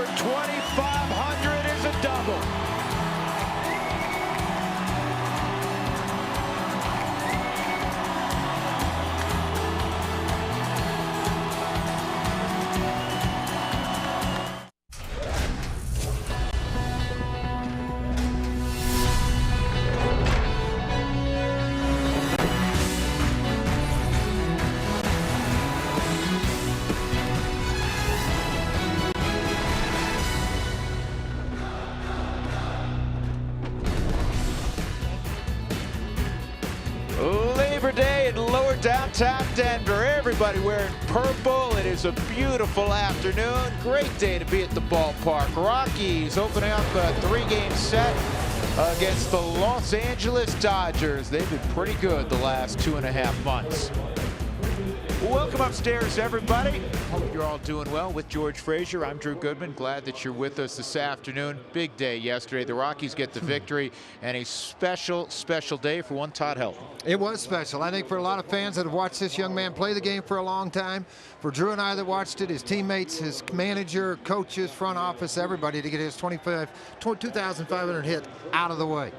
for 2,500 is a double. Labor Day in lower downtown Denver. Everybody wearing purple. It is a beautiful afternoon. Great day to be at the ballpark. Rockies opening up a 3-game set against the Los Angeles Dodgers. They've been pretty good the last 2.5 months. Welcome upstairs, everybody. Hope you're all doing well. With George Frazier, I'm Drew Goodman. Glad that you're with us this afternoon. Big day yesterday. The Rockies get the victory, and a special, special day for one Todd Helton. It was special. I think for a lot of fans that have watched this young man play the game for a long time, for Drew and I that watched it, his teammates, his manager, coaches, front office, everybody to get his 2,500 hit out of the way.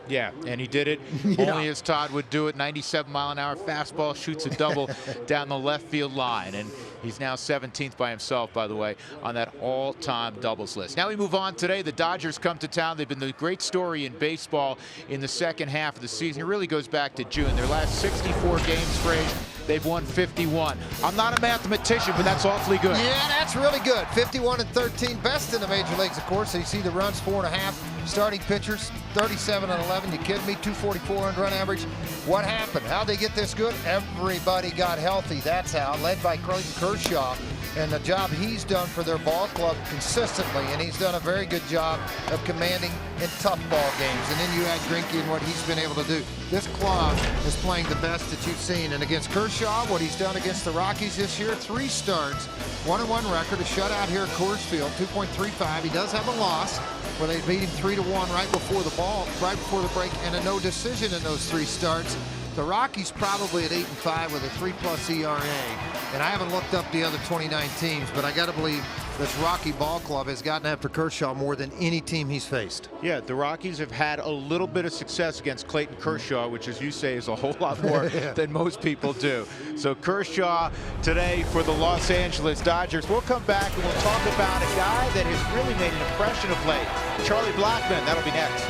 Yeah, and he did it only as Todd would do it. 97-mile-an-hour fastball, shoots a double down the left field line, and he's now 17th by himself, by the way, on that all-time doubles list. Now we move on today. The Dodgers come to town. They've been the great story in baseball in the second half of the season. It really goes back to June. Their last 64 games, Frazier, they've won 51. I'm not a mathematician, but that's awfully good. Yeah, that's really good. 51-13, best in the major leagues, of course. So you see the runs, 4.5. Starting pitchers, 37-11. You kidding me? 244 earned run average. What happened? How'd they get this good? Everybody got healthy. That's how. Led by Clayton Kershaw, and the job he's done for their ball club consistently, and he's done a very good job of commanding in tough ball games. And then you add Greinke and what he's been able to do. This club is playing the best that you've seen. And against Kershaw, what he's done against the Rockies this year, 3 starts, 1-1 record, a shutout here at Coors Field, 2.35. He does have a loss where they beat him 3-1 right before the break, and a no decision in those 3 starts. The Rockies probably at 8-5 with a 3+ ERA. And I haven't looked up the other 29 teams, but I got to believe this Rocky ball club has gotten after Kershaw more than any team he's faced. Yeah, the Rockies have had a little bit of success against Clayton Kershaw, which, as you say, is a whole lot more than most people do. So Kershaw today for the Los Angeles Dodgers. We'll come back and we'll talk about a guy that has really made an impression of late, Charlie Blackman. That'll be next.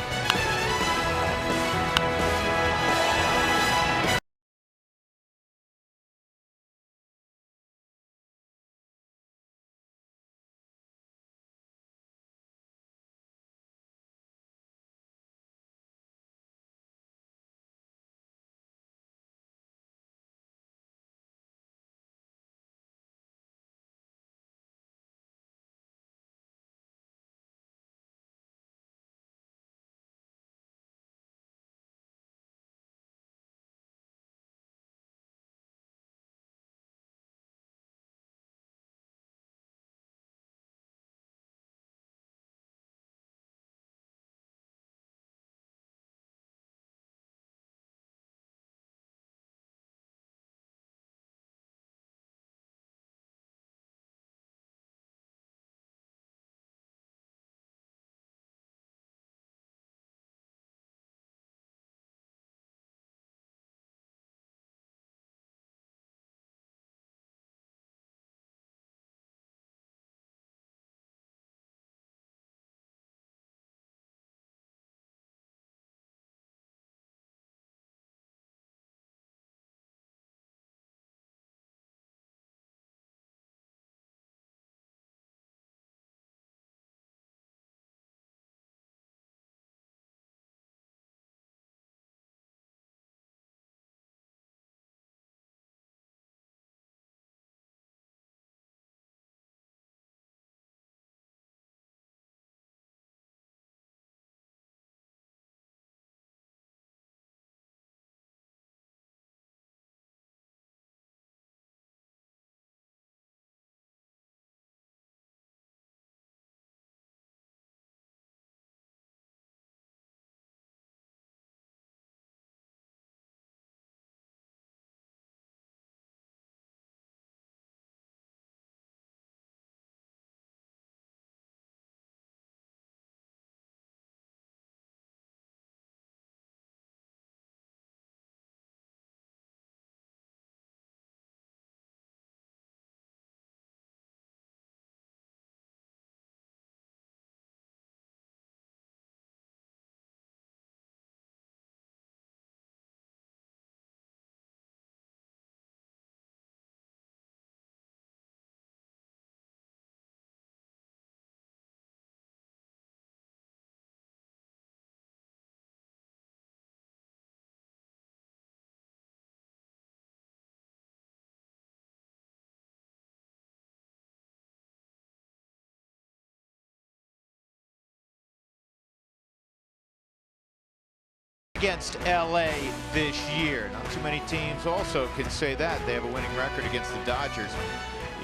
against LA this year. Not too many teams also can say that. They have a winning record against the Dodgers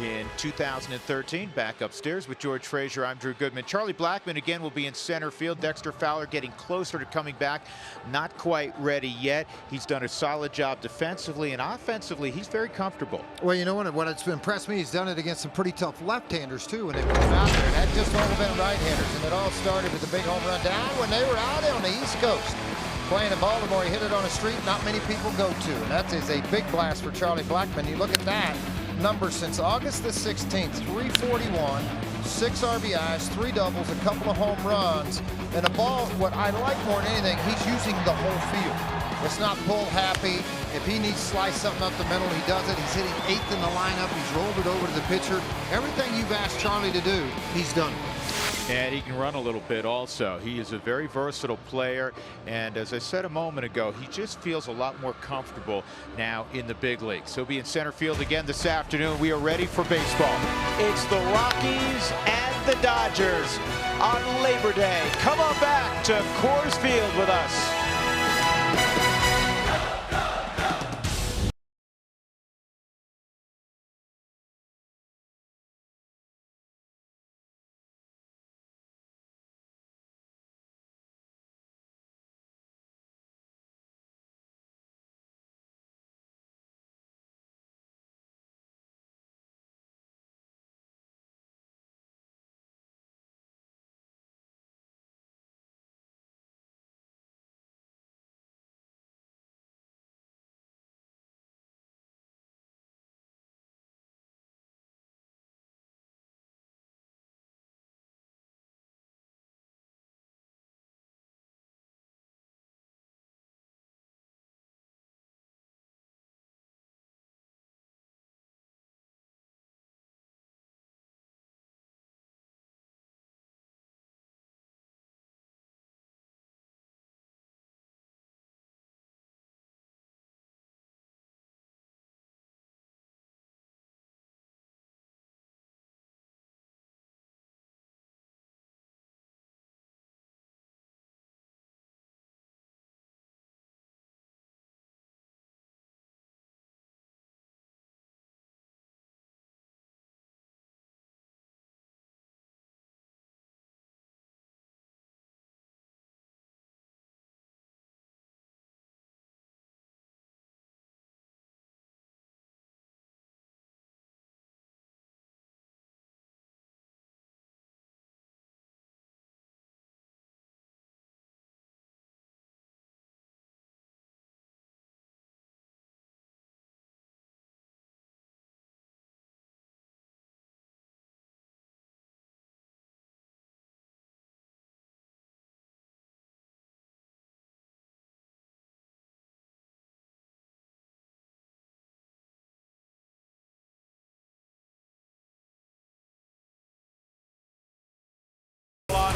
in 2013. Back upstairs with George Frazier, I'm Drew Goodman. Charlie Blackman again will be in center field. Dexter Fowler getting closer to coming back. Not quite ready yet. He's done a solid job defensively, and offensively he's very comfortable. Well, you know what it's impressed me, he's done it against some pretty tough left-handers too when they put him out there. That just all been right-handers, and it all started with a big home run down when they were out on the East Coast. Playing in Baltimore, he hit it on a street not many people go to, and that is a big blast for Charlie Blackman. You look at that number since August the 16th, 341, 6 RBIs, 3 doubles, a couple of home runs, and a ball. What I like more than anything, he's using the whole field. It's not pull happy. If he needs to slice something up the middle, he does it. He's hitting 8th in the lineup. He's rolled it over to the pitcher. Everything you've asked Charlie to do, he's done. And he can run a little bit also. He is a very versatile player, and as I said a moment ago, he just feels a lot more comfortable now in the big leagues. He'll be in center field again this afternoon. We are ready for baseball. It's the Rockies and the Dodgers on Labor Day. Come on back to Coors Field with us.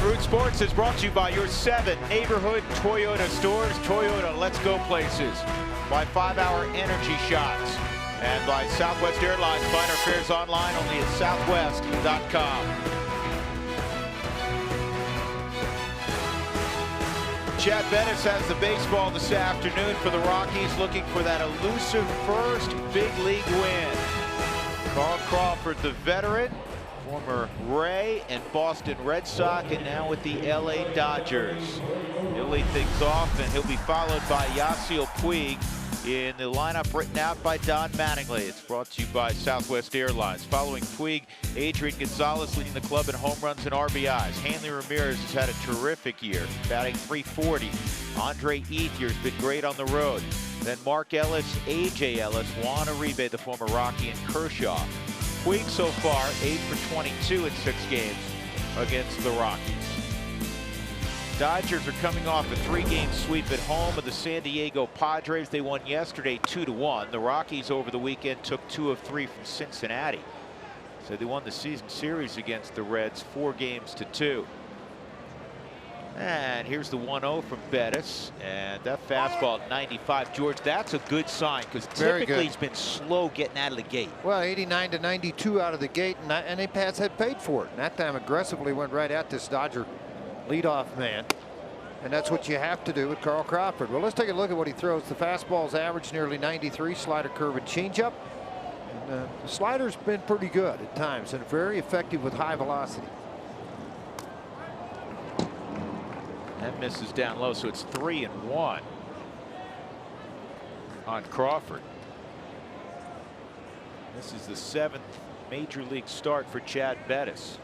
Root Sports is brought to you by your 7 neighborhood Toyota stores. Toyota, let's go places. By 5-Hour Energy Shots. And by Southwest Airlines. Find our fares online only at southwest.com. Chad Bettis has the baseball this afternoon for the Rockies, looking for that elusive first big league win. Carl Crawford, the veteran, former Ray and Boston Red Sox, and now with the LA Dodgers. He'll lead things off, and he'll be followed by Yasiel Puig in the lineup written out by Don Mattingly. It's brought to you by Southwest Airlines. Following Puig, Adrian Gonzalez leading the club in home runs and RBIs. Hanley Ramirez has had a terrific year, batting .340. Andre Ethier's been great on the road. Then Mark Ellis, A.J. Ellis, Juan Uribe, the former Rocky, and Kershaw. Puig so far 8 for 22 in 6 games against the Rockies. Dodgers are coming off a 3-game sweep at home of the San Diego Padres. They won yesterday 2-1. The Rockies over the weekend took 2 of 3 from Cincinnati. So they won the season series against the Reds 4 games to 2. And here's the 1-0 from Bettis, and that fastball at 95. George, that's a good sign, because typically he's been slow getting out of the gate. Well, 89 to 92 out of the gate, and they had paid for it. And that time aggressively went right at this Dodger leadoff man. And that's what you have to do with Carl Crawford. Well, let's take a look at what he throws. The fastball's average nearly 93, slider, curve, and changeup. And the slider's been pretty good at times and very effective with high velocity. That misses down low, so it's 3-1 on Crawford. This is the 7th major league start for Chad Bettis.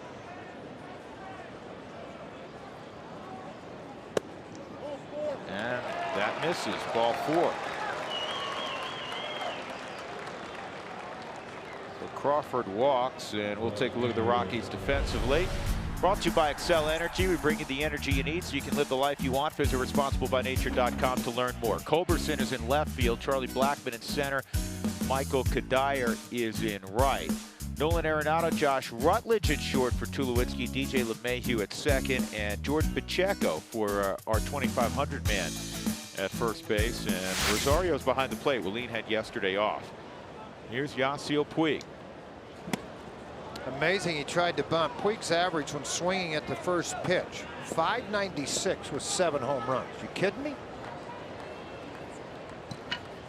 And that misses, ball 4. So Crawford walks, and we'll take a look at the Rockies defensively. Brought to you by Excel Energy. We bring you the energy you need so you can live the life you want. Visit responsiblebynature.com to learn more. Culberson is in left field. Charlie Blackman in center. Michael Kadire is in right. Nolan Arenado, Josh Rutledge at short for Tulowitzki, DJ LeMahieu at second, and Jordan Pacheco for our 2,500 man at first base. And Rosario's behind the plate. Willeen had yesterday off. Here's Yasiel Puig. Amazing, he tried to bunt. Puig's average when swinging at the first pitch, 596 with 7 home runs. You kidding me?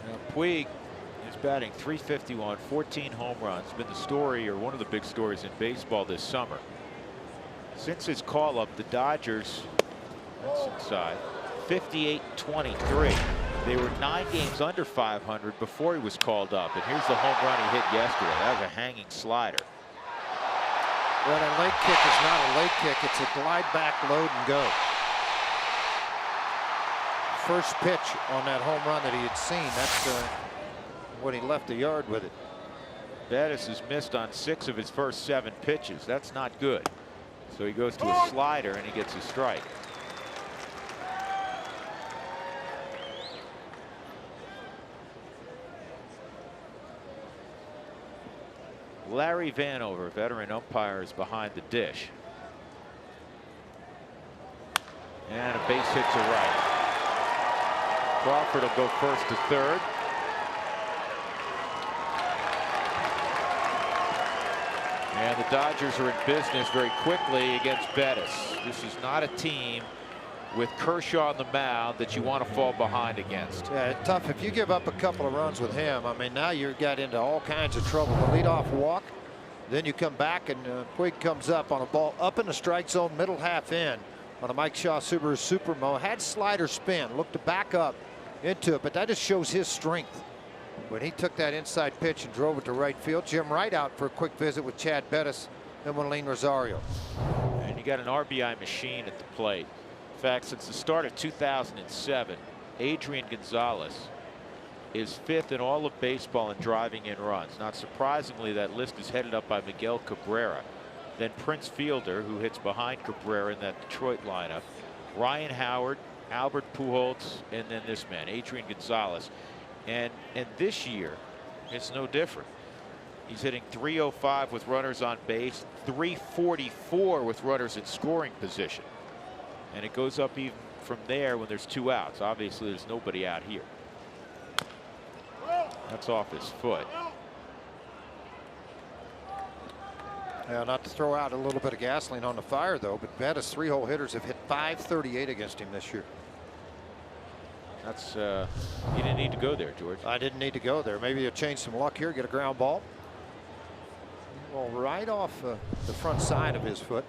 Now, Puig is batting .351, 14 home runs. Been the story, or one of the big stories in baseball this summer. Since his call up, the Dodgers, that's inside, 58-23. They were 9 games under 500 before he was called up. And here's the home run he hit yesterday. That was a hanging slider. Well, a leg kick is not a leg kick. It's a glide back, load, and go. First pitch on that home run that he had seen. That's when he left the yard with it. Bettis has missed on 6 of his first 7 pitches. That's not good. So he goes to a slider and he gets a strike. Larry Vanover, veteran umpire, is behind the dish. And a base hit to right. Crawford will go first to third. And the Dodgers are in business very quickly against Bettis. This is not a team with Kershaw on the mound that you want to fall behind against. Yeah, it's tough. If you give up a couple of runs with him, I mean, now you got into all kinds of trouble. The leadoff walk, then you come back and Puig comes up on a ball up in the strike zone, middle half in on a Mike Shaw Subaru Supermo. Had slider spin, looked to back up into it, but that just shows his strength. When he took that inside pitch and drove it to right field. Jim Wright out for a quick visit with Chad Bettis and Willeen Rosario. And you got an RBI machine at the plate. In fact, since the start of 2007, Adrian Gonzalez is 5th in all of baseball in driving in runs. Not surprisingly, that list is headed up by Miguel Cabrera. Then Prince Fielder, who hits behind Cabrera in that Detroit lineup. Ryan Howard, Albert Pujols, and then this man, Adrian Gonzalez. And this year, it's no different. He's hitting .305 with runners on base, .344 with runners in scoring position. And it goes up even from there when there's 2 outs. Obviously, there's nobody out here. That's off his foot. Now, not to throw out a little bit of gasoline on the fire, though, but Bettis, 3-hole hitters have hit .538 against him this year. That's you didn't need to go there, George. I didn't need to go there. Maybe you'll change some luck here, get a ground ball. Well, right off the front side of his foot.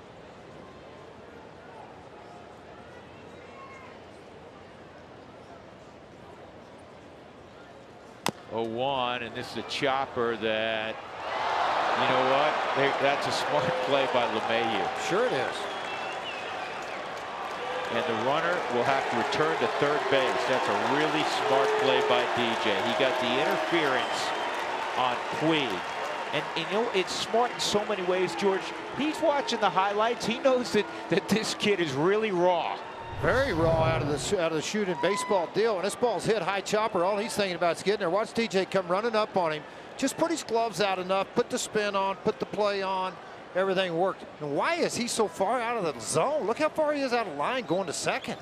Oh, 1, and this is a chopper that, you know what? That's a smart play by LeMahieu. Sure it is. And the runner will have to return to third base. That's a really smart play by DJ. He got the interference on Puig. And you know, it's smart in so many ways, George. He's watching the highlights. He knows that this kid is really raw. Very raw out of the shoot in baseball deal. And this ball's hit high chopper. All he's thinking about is getting there. Watch DJ come running up on him. Just put his gloves out enough, put the spin on, put the play on. Everything worked. And why is he so far out of the zone? Look how far he is out of line going to second.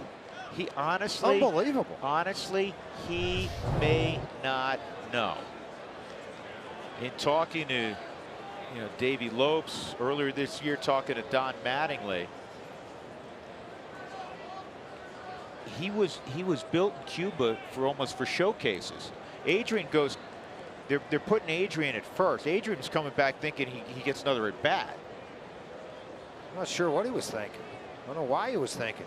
He honestly, unbelievable. Honestly, he may not know. In talking to, Davey Lopes earlier this year, talking to Don Mattingly, he was built in Cuba for showcases. Adrian goes. They're putting Adrian at first. Adrian's coming back thinking he gets another at bat. I'm not sure what he was thinking. I don't know why he was thinking.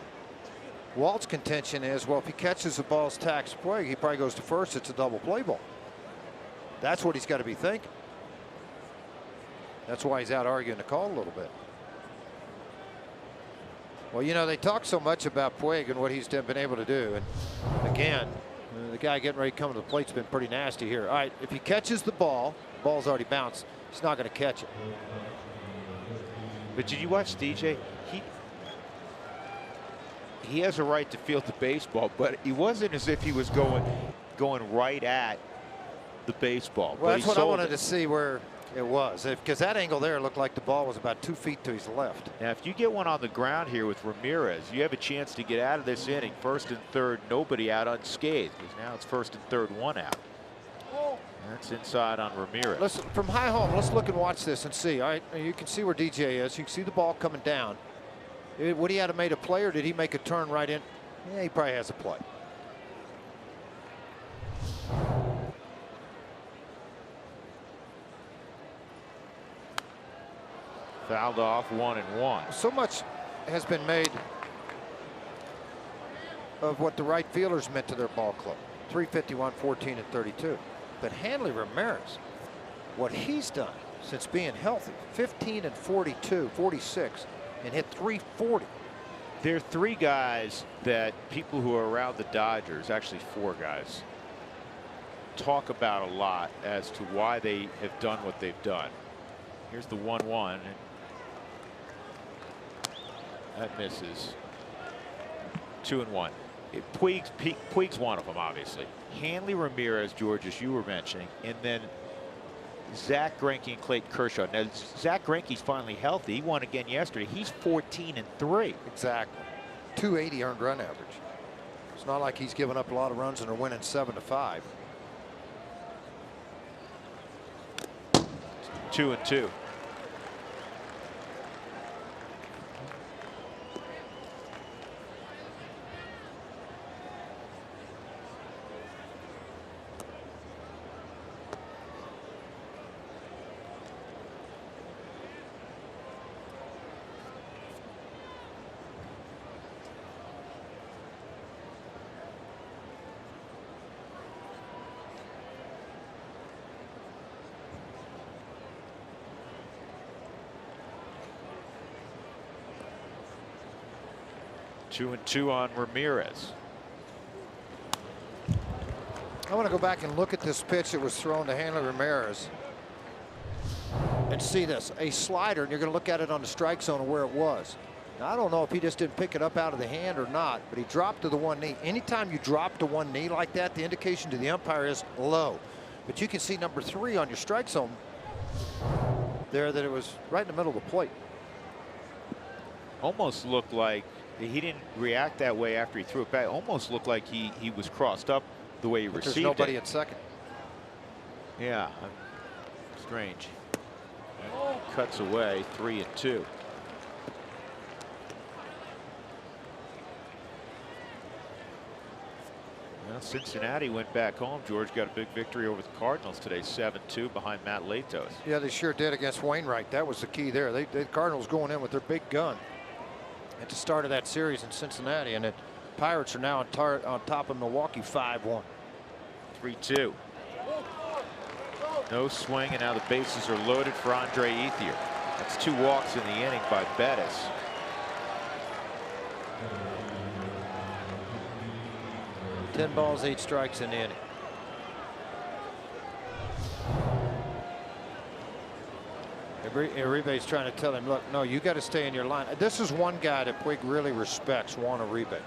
Walt's contention is, well, if he catches the ball's tax play, he probably goes to first. It's a double play ball. That's what he's got to be thinking. That's why he's out arguing the call a little bit. Well, you know, they talk so much about Puig and what he's been able to do. And again, the guy getting ready to come to the plate's been pretty nasty here. All right, if he catches the ball's already bounced. He's not going to catch it. But did you watch DJ? He has a right to field the baseball, but he wasn't as if he was going right at the baseball. Well, but that's what I wanted to see where it was, because that angle there looked like the ball was about 2 feet to his left. Now, if you get one on the ground here with Ramirez, you have a chance to get out of this inning. First and third, nobody out unscathed, because now it's first and third, 1 out. That's inside on Ramirez. Listen, from high home, let's look and watch this and see. All right, you can see where DJ is. You can see the ball coming down. Would he have made a play, or did he make a turn right in? Yeah, he probably has a play. Fouled off, 1-1. So much has been made of what the right fielders meant to their ball club. 351, 14, and 32. But Hanley Ramirez, what he's done since being healthy, 15 and 42, 46, and hit 340. There are 3 guys that people who are around the Dodgers, actually 4 guys, talk about a lot as to why they have done what they've done. Here's the 1-1. That misses. 2-1. Puig's one of them, obviously. Hanley Ramirez, George, as you were mentioning, and then Zach Greinke and Clayton Kershaw. Now, Zach Greinke's finally healthy. He won again yesterday. He's 14 and 3. Exactly. 280 earned run average. It's not like he's given up a lot of runs and are winning 7-5. 2-2. Two and 2 on Ramirez. I want to go back and look at this pitch that was thrown to Hanley Ramirez and see this, a slider, and you're going to look at it on the strike zone of where it was. Now, I don't know if he just didn't pick it up out of the hand or not, but he dropped to the one knee. Anytime you drop to one knee like that, the indication to the umpire is low. But you can see number 3 on your strike zone there, that it was right in the middle of the plate. Almost looked like he didn't react that way after he threw it back. Almost looked like he was crossed up the way he received it. There's nobody at second. Yeah, strange. Cuts away, 3 and 2. Well, Cincinnati went back home. George got a big victory over the Cardinals today, 7-2 behind Matt Latos. Yeah, they sure did against Wainwright. That was the key there. The Cardinals going in with their big gun at the start of that series in Cincinnati, and the Pirates are now on top of Milwaukee 5-1. 3-2. No swing, and now the bases are loaded for Andre Ethier. That's 2 walks in the inning by Bettis. Ten balls, 8 strikes in the inning. Uribe's trying to tell him, look, no, you got to stay in your line. This is one guy that Puig really respects, Juan Uribe.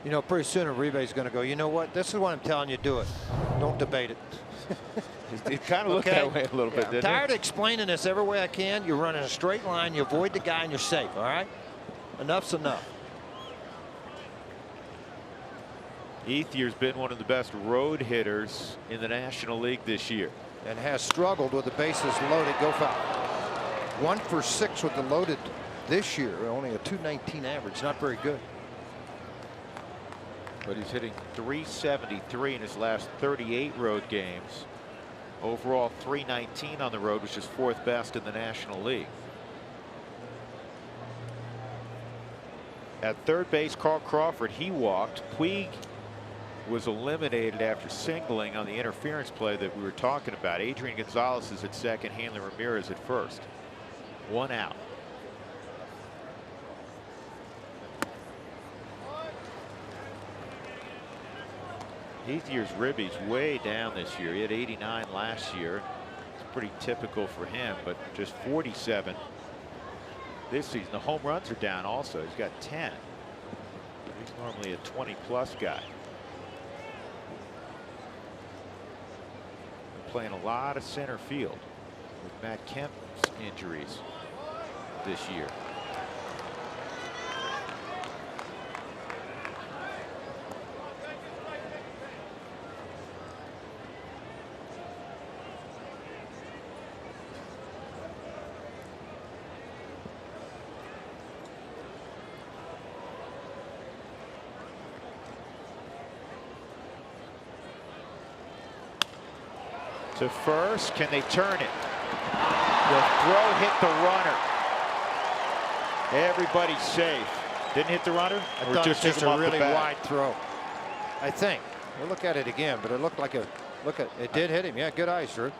You know, pretty soon Uribe's going to go, you know what, this is what I'm telling you, do it. Don't debate it. It kind of looked that way a little bit, didn't it? I'm tired of explaining this every way I can. You're running a straight line, you avoid the guy, and you're safe, all right? Enough's enough. Ethier's been one of the best road hitters in the National League this year. And has struggled with the bases loaded. Go foul. 1 for 6 with the loaded this year. Only a 219 average. Not very good. But he's hitting .373 in his last 38 road games. Overall, .319 on the road, which is 4th best in the National League. At third base, Carl Crawford, he walked. Puig was eliminated after singling on the interference play that we were talking about. Adrian Gonzalez is at second, Hanley Ramirez at first. 1 out. Ethier's ribbies way down this year. He had 89 last year. It's pretty typical for him, but just 47 this season. The home runs are down also. He's got 10. He's normally a 20-plus guy. Been playing a lot of center field with Matt Kemp's injuries this year. To first, can they turn it? The throw hit the runner. Everybody's safe. Didn't hit the runner? I thought it was just a really wide throw. I think. We'll look at it again, but it looked like it did hit him. Yeah, good eyes, Drew.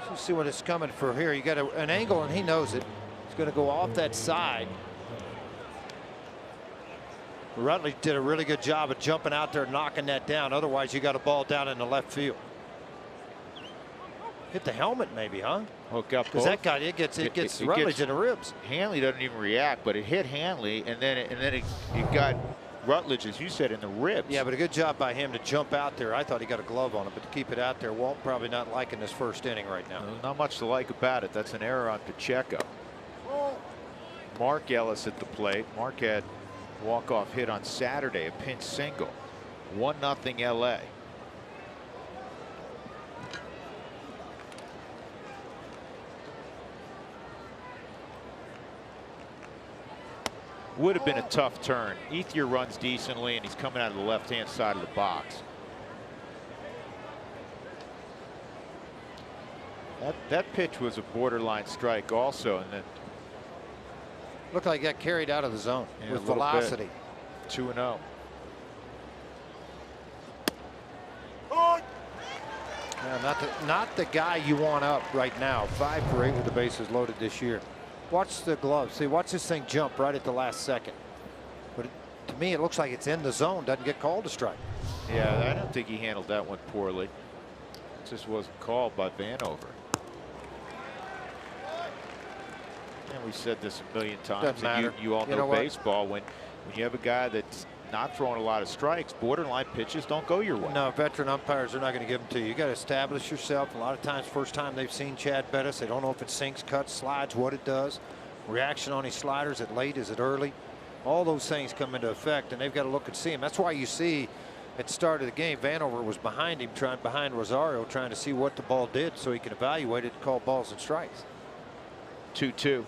Let's see what it's coming for here. You got an angle, and he knows it. It's going to go off that side. Rutledge did a really good job of jumping out there and knocking that down. Otherwise, you got a ball down in the left field. Hit the helmet, maybe, huh? Hook up. Because that guy, it gets Rutledge in the ribs. Hanley doesn't even react, but it hit Hanley, and then it got Rutledge, as you said, in the ribs. Yeah, but a good job by him to jump out there. I thought he got a glove on it, but to keep it out there, Walt probably not liking this first inning right now. Not much to like about it. That's an error on Pacheco. Mark Ellis at the plate. Mark had walk-off hit on Saturday, a pinch single. 1-0 LA. Would have been a tough turn. Ethier runs decently, and he's coming out of the left-hand side of the box. That pitch was a borderline strike also, and then looked like he got carried out of the zone with velocity. 2-0. Not the guy you want up right now. 5 for 8 with the bases loaded this year. Watch the glove. See, watch this thing jump right at the last second. But to me, it looks like it's in the zone. Doesn't get called a strike. Yeah, I don't think he handled that one poorly. It just wasn't called by Vanover. And we said this a million times. Doesn't matter. You all know baseball. When you have a guy that's not throwing a lot of strikes, borderline pitches don't go your way. No, veteran umpires are not going to give them to you. You got to establish yourself. A lot of times, first time they've seen Chad Bettis, they don't know if it sinks, cuts, slides, what it does. Reaction on his sliders. Is it late? Is it early? All those things come into effect, and they've got to look and see him. That's why you see at the start of the game, Vanover was behind him, behind Rosario, trying to see what the ball did so he can evaluate it and call balls and strikes. 2-2.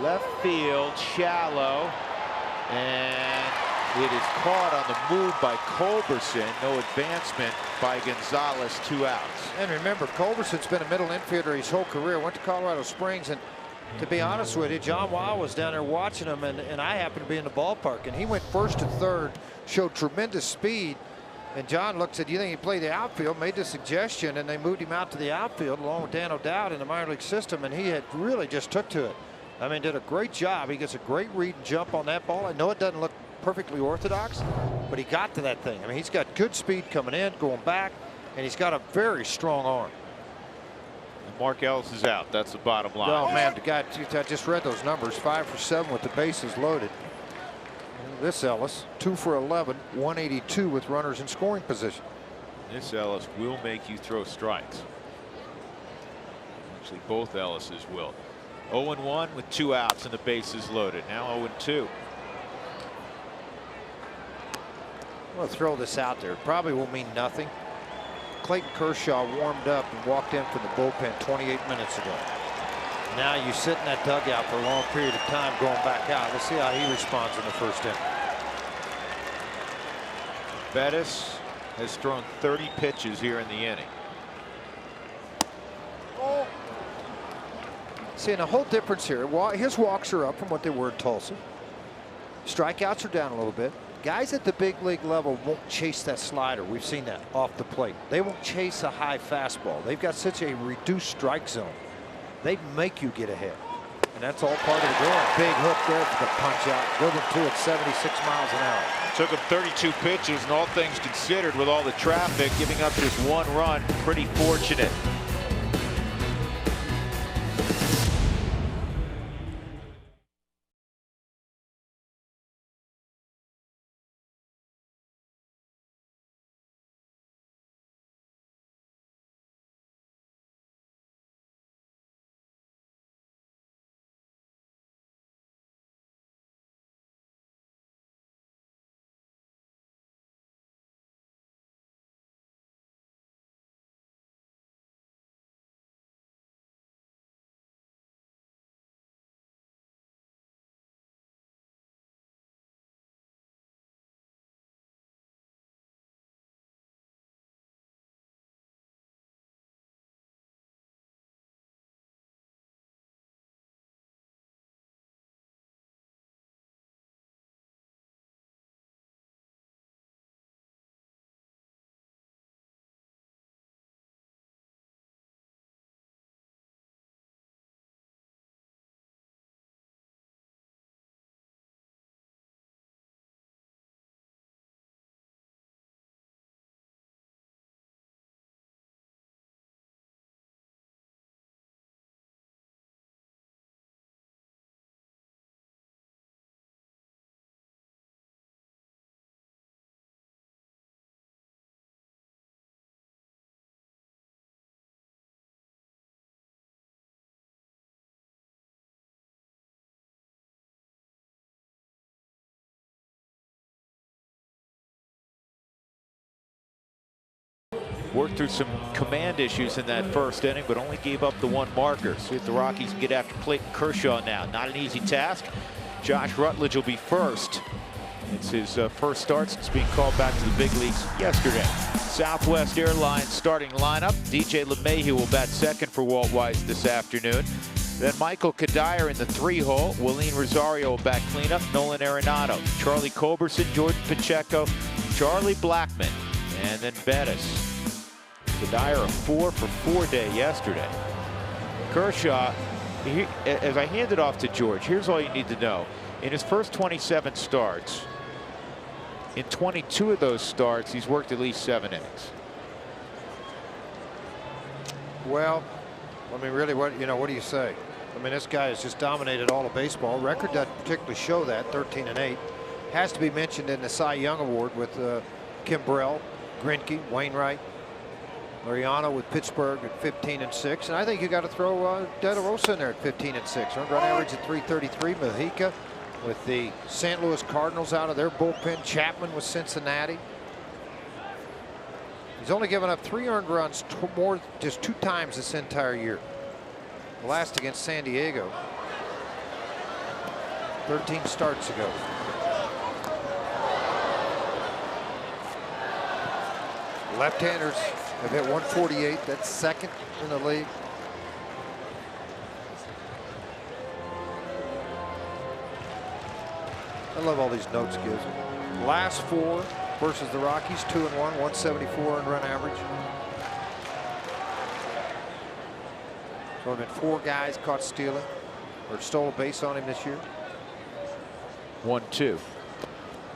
Left field, shallow, and it is caught on the move by Culberson. No advancement by Gonzalez. 2 outs. And remember, Culberson's been a middle infielder his whole career. Went to Colorado Springs, and to be honest with you, John Weil was down there watching him, and I happened to be in the ballpark, and he went first to third, showed tremendous speed. And John looked, said, "Do you think he played the outfield?" Made the suggestion, and they moved him out to the outfield along with Dan O'Dowd in the minor league system, and he had really just took to it. I mean, did a great job. He gets a great read and jump on that ball. I know it doesn't look perfectly orthodox, but he got to that thing. I mean, he's got good speed coming in, going back, and he's got a very strong arm. Mark Ellis is out. That's the bottom line. Oh man, the guy, I just read those numbers. 5 for 7 with the bases loaded. This Ellis, 2 for 11, 182 with runners in scoring position. This Ellis will make you throw strikes. Actually, both Ellises will. 0-1 with 2 outs and the bases loaded. Now 0-2. I'm going to throw this out there. It probably will mean nothing. Clayton Kershaw warmed up and walked in from the bullpen 28 minutes ago. Now you sit in that dugout for a long period of time going back out. Let's see how he responds in the first inning. Bettis has thrown 30 pitches here in the inning. See, and a whole difference here. His walks are up from what they were in Tulsa. Strikeouts are down a little bit. Guys at the big league level won't chase that slider. We've seen that off the plate. They won't chase a high fastball. They've got such a reduced strike zone. They make you get ahead. And that's all part of the game. Big hook there for the punch out. Good one too at 76 miles an hour. Took him 32 pitches, and all things considered, with all the traffic, giving up just 1 run, pretty fortunate. Worked through some command issues in that first inning, but only gave up the 1 marker. See if the Rockies can get after Clayton Kershaw now. Not an easy task. Josh Rutledge will be first. It's his first start since being called back to the big leagues yesterday. Southwest Airlines starting lineup. DJ LeMahieu will bat second for Walt Weiss this afternoon. Then Michael Kadire in the 3-hole. Willeen Rosario will bat cleanup. Nolan Arenado, Charlie Culberson, Jordan Pacheco, Charlie Blackman, and then Bettis. Kadire a 4 for 4 day yesterday. Kershaw, as I hand it off to George, here's all you need to know. In his first 27 starts, in 22 of those starts, he's worked at least 7 innings. Well, I mean, really, what do you say? I mean, this guy has just dominated all of baseball. Record doesn't particularly show that, 13-8. Has to be mentioned in the Cy Young Award with Kimbrell, Greinke, Wainwright, Mariano with Pittsburgh at 15-6, and I think you got to throw De La Rosa in there at 15-6. Run average at 333. Mujica with the St. Louis Cardinals out of their bullpen. Chapman with Cincinnati. He's only given up 3 earned runs just 2 times this entire year. The last against San Diego 13 starts ago. Left-handers have hit 148. That's second in the league. I love all these notes he gives him. Last 4 versus the Rockies, 2-1, 174 earned run average. So there have been 4 guys caught stealing or stole a base on him this year. 1-2.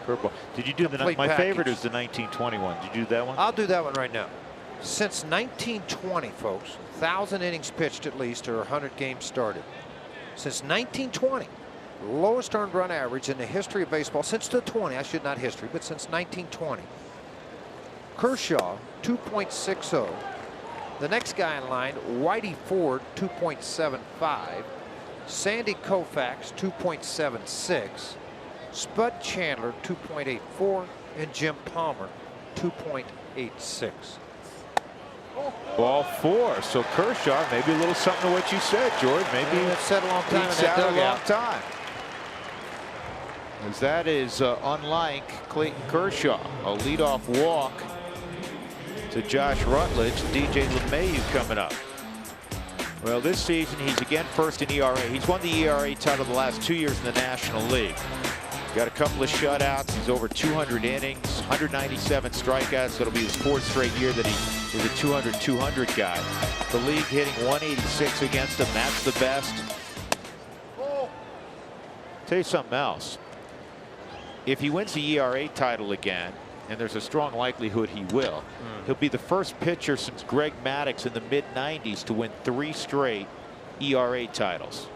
Curveball. Did you do my package. favorite is the 1921. Did you do that one? I'll do that one right now. Since 1920, folks, 1,000 innings pitched at least, or 100 games started. Since 1920, lowest earned run average in the history of baseball since the 20. I should not history, but since 1920. Kershaw 2.60. The next guy in line, Whitey Ford, 2.75. Sandy Koufax, 2.76. Spud Chandler, 2.84. And Jim Palmer, 2.86. Ball 4. So Kershaw, maybe a little something to what you said, George. Maybe I've said a long time in that out a long dugout. time. As that is unlike Clayton Kershaw. A leadoff walk to Josh Rutledge. DJ LeMahieu coming up. Well, this season he's again first in ERA. He's won the ERA title the last 2 years in the National League. Got a couple of shutouts. He's over 200 innings, 197 strikeouts. It'll be his 4th straight year that he is a 200 guy. The league hitting 186 against him. That's the best. Tell you something else. If he wins the ERA title again, and there's a strong likelihood he will, he'll be the first pitcher since Greg Maddux in the mid-90s to win 3 straight ERA titles.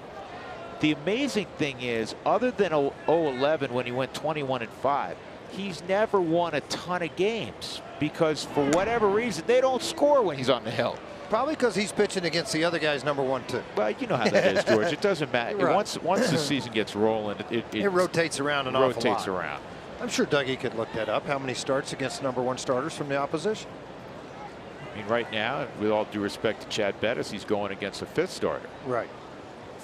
The amazing thing is, other than 2011 when he went 21-5, he's never won a ton of games because for whatever reason they don't score when he's on the hill. Probably because he's pitching against the other guy's number 1, 2. Well, you know how that is, George. It doesn't matter. Right. Once the season gets rolling, it rotates around an awful lot. Rotates around. I'm sure Dougie could look that up. How many starts against number 1 starters from the opposition? I mean, right now, with all due respect to Chad Bettis, he's going against a 5th starter. Right.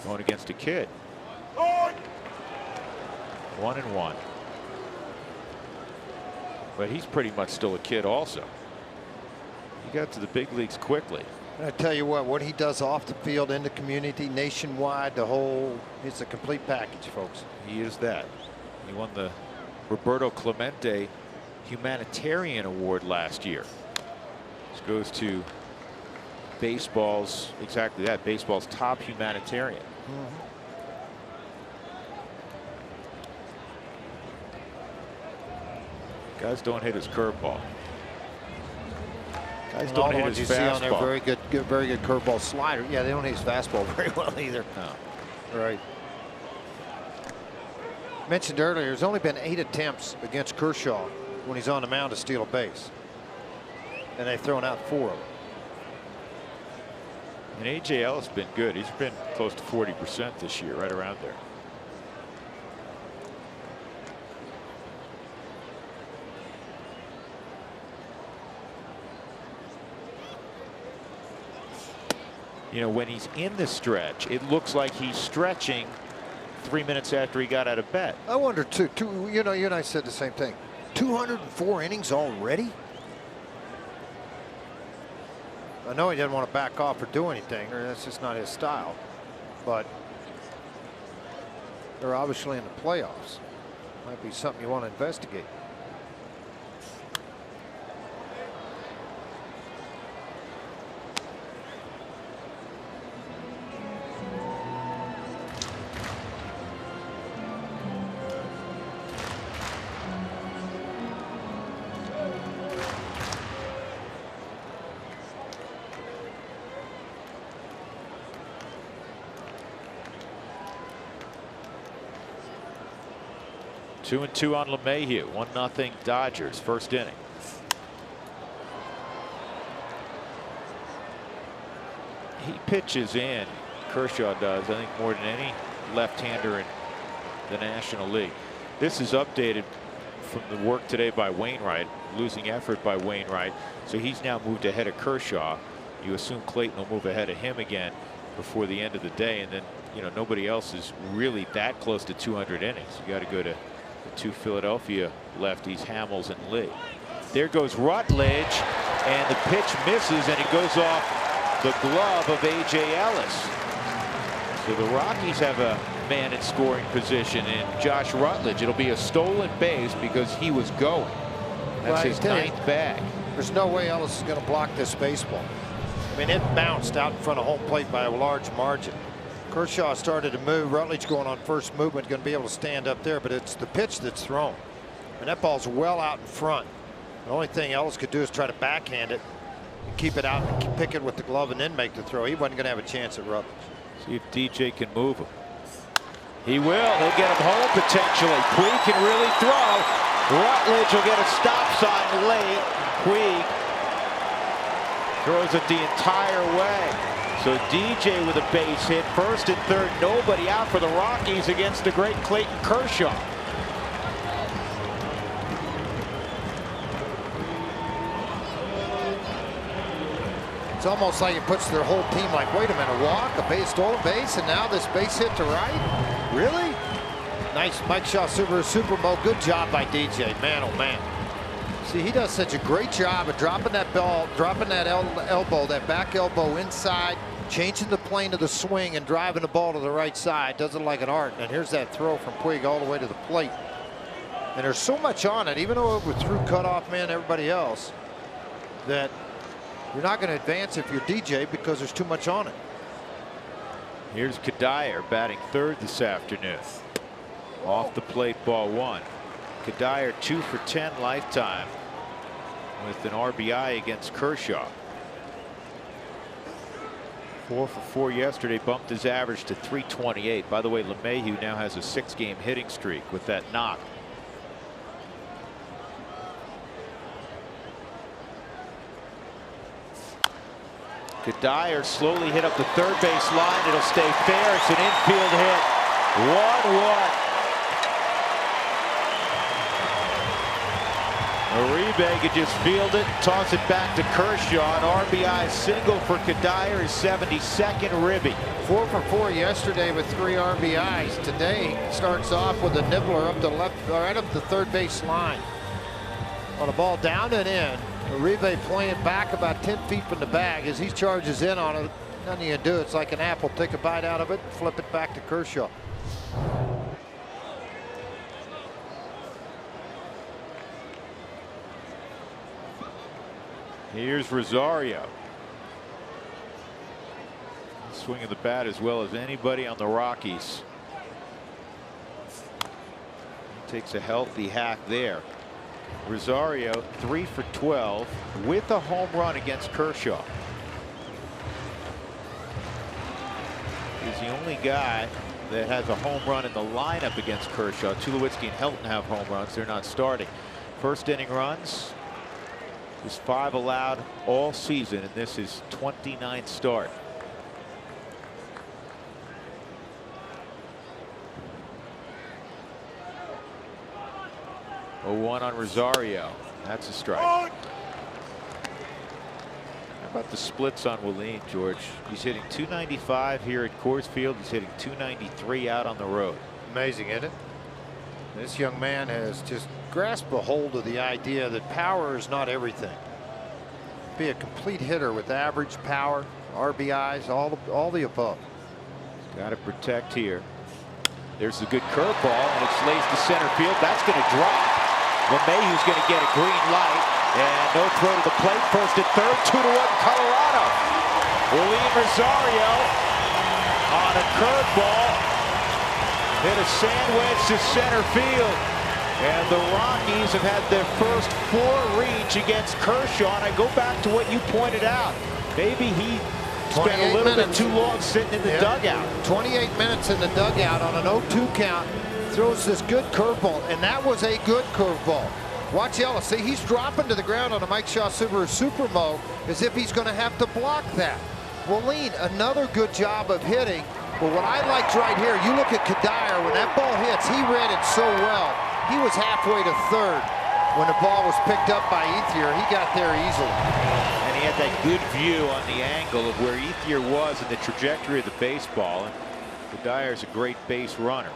Going against a kid. 1-1. But he's pretty much still a kid also. He got to the big leagues quickly. And I tell you what he does off the field, in the community, nationwide, it's a complete package, folks. He is that. He won the Roberto Clemente Humanitarian Award last year. This goes to baseball's, exactly that, baseball's top humanitarian. Guys don't hit his curveball. Guys don't hit his fastball. Very good curveball slider. Yeah, they don't hit his fastball very well either. No. Right. Mentioned earlier, there's only been 8 attempts against Kershaw when he's on the mound to steal a base, and they've thrown out 4 of them. And A.J. Ellis has been good. He's been close to 40% this year, right around there. You know, when he's in the stretch, it looks like he's stretching 3 minutes after he got out of bed. I wonder too, you know, you and I said the same thing. 204 innings already? I know he didn't want to back off or do anything, or that's just not his style. But they're obviously in the playoffs. Might be something you want to investigate. Two and 2 on LeMahieu. 1-0 Dodgers, first inning. He pitches in, Kershaw does, I think more than any left-hander in the National League. This is updated from the work today by Wainwright, losing effort by Wainwright. So he's now moved ahead of Kershaw. You assume Clayton will move ahead of him again before the end of the day, and then, you know, nobody else is really that close to 200 innings. You got to go to the 2 Philadelphia lefties, Hamels and Lee. There goes Rutledge, and the pitch misses, and it goes off the glove of A.J. Ellis. So the Rockies have a man in scoring position in Josh Rutledge. It'll be a stolen base because he was going. That's his 9th bag. There's no way Ellis is going to block this baseball. I mean, it bounced out in front of home plate by a large margin. Kershaw started to move. Rutledge going on first movement, going to be able to stand up there, but it's the pitch that's thrown. And that ball's well out in front. The only thing Ellis could do is try to backhand it and keep it out and pick it with the glove and then make the throw. He wasn't going to have a chance at Rutledge. See if DJ can move him. He will. He'll get him home potentially. Puig can really throw. Rutledge will get a stop sign late. Puig throws it the entire way. So DJ with a base hit. First and third, nobody out for the Rockies against the great Clayton Kershaw. It's almost like it puts their whole team like, wait a minute, walk, a base, stole a base, and now this base hit to right? Really? Nice Mike Shaw Super Bowl. Good job by DJ. Man, oh man. See, he does such a great job of dropping that ball, dropping that elbow, that back elbow inside, changing the plane of the swing and driving the ball to the right side. Does it like an art. And here's that throw from Puig all the way to the plate. And there's so much on it, even though it was through cutoff man, everybody else, that you're not going to advance if you're DJ because there's too much on it. Here's Kadire batting third this afternoon. Off the plate, ball one. Kadire 2 for 10 lifetime with an RBI against Kershaw. 4 for 4 yesterday, bumped his average to 328. By the way, LeMahieu now has a 6-game hitting streak with that knock. Kadire slowly hit up the third base line. It'll stay fair. It's an infield hit. 1-1. Uribe could just field it, toss it back to Kershaw. An RBI single for Kadire, his 72nd ribby. 4 for 4 yesterday with 3 RBIs. Today starts off with a nibbler up the left, right up the third base line. On a ball down and in. Uribe playing it back about 10 feet from the bag. As he charges in on it, nothing you can do. It's like an apple. Take a bite out of it, flip it back to Kershaw. Here's Rosario. Swinging the bat as well as anybody on the Rockies. Takes a healthy hack there. Rosario 3 for 12 with a home run against Kershaw. He's the only guy that has a home run in the lineup against Kershaw. Tulowitzki and Helton have home runs. They're not starting. First inning runs. There's 5 allowed all season, and this is 29th start. A 1 on Rosario. That's a strike. How about the splits on Willeen, George? He's hitting 295 here at Coors Field. He's hitting 293 out on the road. Amazing, isn't it? This young man has just grasped a hold of the idea that power is not everything. Be a complete hitter with average power, RBIs, all the above. Got to protect here. There's a good curveball, and it slays to center field. That's going to drop. LeMahieu's going to get a green light, and no throw to the plate. First and third, 2-1 Colorado. Willeen Rosario on a curveball hit a sandwich to center field, and the Rockies have had their first 4 reach against Kershaw. And I go back to what you pointed out. Maybe he spent a little bit too long sitting in the dugout. 28 minutes in the dugout on an 0-2 count. Throws this good curveball, and that was a good curveball. Watch Ellis. See, he's dropping to the ground on a Mike Shaw Super Bowl as if he's going to have to block that. Willeen, another good job of hitting. But what I liked right here, you look at Kadire, when that ball hits, he read it so well. He was halfway to third when the ball was picked up by Ethier. He got there easily. And he had that good view on the angle of where Ethier was in the trajectory of the baseball. And Kadire's a great base runner.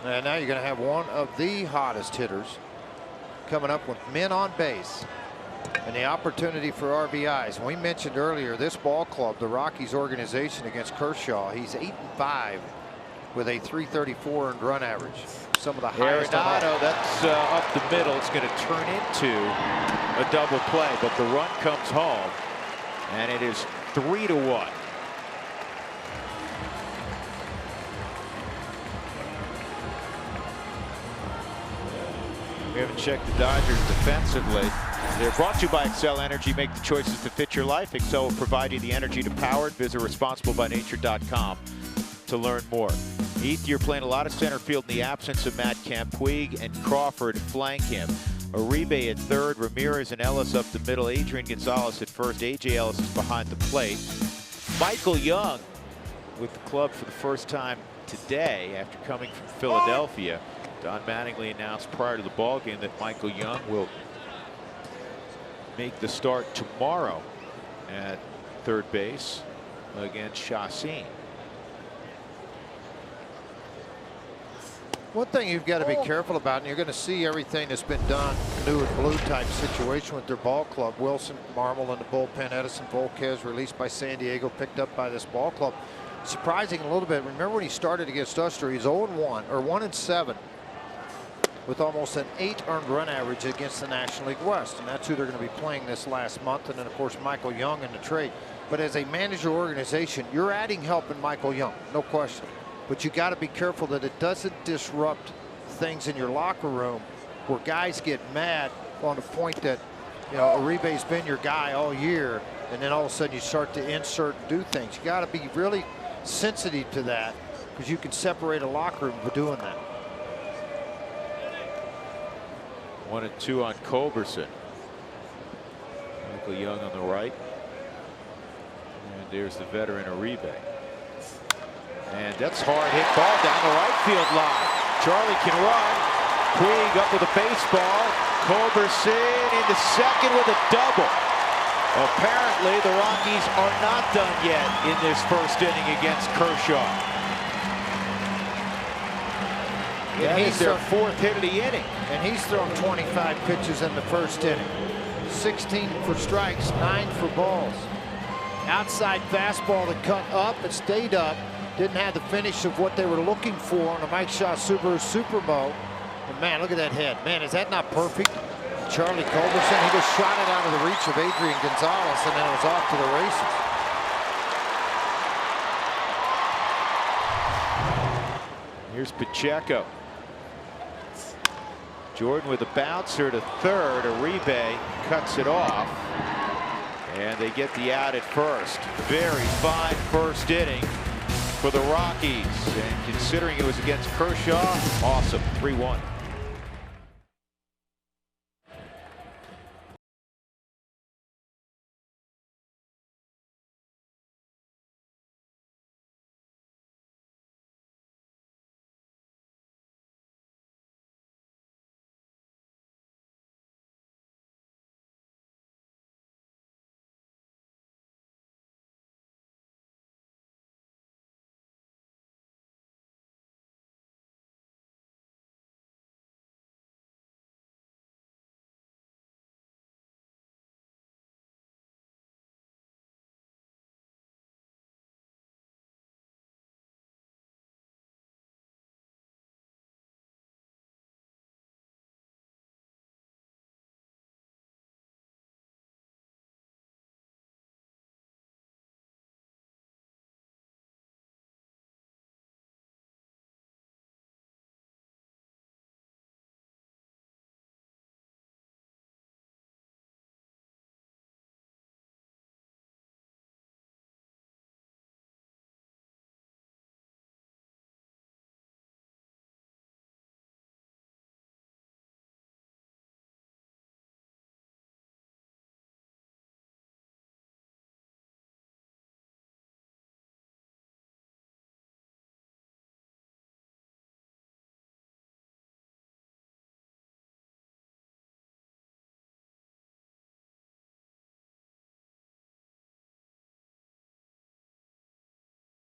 And now you're going to have one of the hottest hitters coming up with men on base and the opportunity for RBIs. We mentioned earlier this ball club, the Rockies organization against Kershaw. He's 8-5 with a 334 earned run average. Some of the highest. Arenado, that's up the middle. It's going to turn into a double play, but the run comes home, and it is 3-1. We haven't checked the Dodgers defensively. They're brought to you by Excel Energy. Make the choices to fit your life. Excel will provide you the energy to power it. Visit responsiblebynature.com to learn more. Ethier playing a lot of center field in the absence of Matt Kemp. Puig and Crawford flank him. Uribe at third, Ramirez and Ellis up the middle, Adrian Gonzalez at first, A.J. Ellis is behind the plate. Michael Young with the club for the first time today after coming from Philadelphia. Don Mattingly announced prior to the ball game that Michael Young will make the start tomorrow at third base against Chassin. One thing you've got to be careful about, and you're going to see everything that's been done, new and blue type situation with their ball club. Wilson, Marmol in the bullpen, Edison Volquez released by San Diego, picked up by this ball club. Surprising a little bit. Remember when he started against us, he's 0-1 or 1-7 with almost an 8 earned run average against the National League West, and that's who they're going to be playing this last month. And then of course Michael Young in the trade. But as a manager organization, you're adding help in Michael Young, no question. But you got to be careful that it doesn't disrupt things in your locker room where guys get mad on the point that, you know, Uribe's been your guy all year, and then all of a sudden you start to insert and do things. You got to be really sensitive to that, because you can separate a locker room for doing that. 1-2 on Culberson. Michael Young on the right. And there's the veteran Uribe. And that's hard hit ball down the right field line. Charlie can run. Puig up with a baseball. Culberson into second with a double. Apparently the Rockies are not done yet in this first inning against Kershaw. That is their fourth hit of the inning. And he's thrown 25 pitches in the first inning. 16 for strikes, 9 for balls. Outside fastball that cut up, it stayed up. Didn't have the finish of what they were looking for on the Mike Shaw Subaru Supermo. And man, look at that head. Man, is that not perfect? Charlie Culberson, he just shot it out of the reach of Adrian Gonzalez, and then it was off to the races. Here's Pacheco. Jordan with a bouncer to third. Uribe cuts it off. And they get the out at first. Very fine first inning for the Rockies. And considering it was against Kershaw, awesome. 3-1.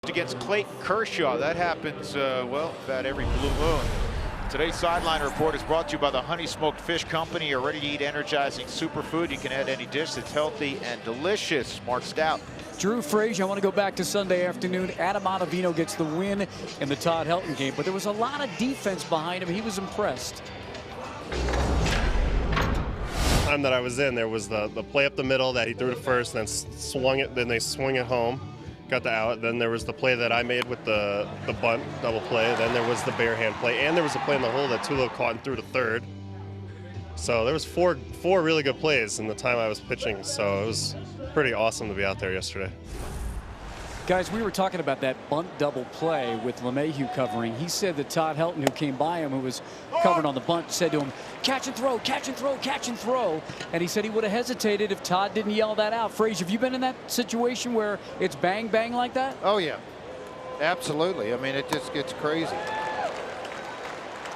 Against Clayton Kershaw. That happens, well, about every blue moon. Today's Sideline Report is brought to you by the Honey Smoked Fish Company, a ready-to-eat, energizing superfood. You can add any dish that's healthy and delicious. Mark Stout. Drew Frazier, I want to go back to Sunday afternoon. Adam Ottavino gets the win in the Todd Helton game, but there was a lot of defense behind him. He was impressed. Time that I was in, there was the play up the middle that he threw to first, then swung it, then they swung it home. Got the out. Then there was the play that I made with the bunt double play. Then there was the bare hand play, and there was a play in the hole that Tulo caught and threw to third. So there was four really good plays in the time I was pitching. So it was pretty awesome to be out there yesterday. Guys, we were talking about that bunt double play with LeMahieu covering. He said that Todd Helton, who came by him, who was covering on the bunt, said to him, catch and throw, catch and throw, catch and throw. And he said he would have hesitated if Todd didn't yell that out. Frazier, have you been in that situation where it's bang, bang like that? Oh, yeah. Absolutely. I mean, it just gets crazy.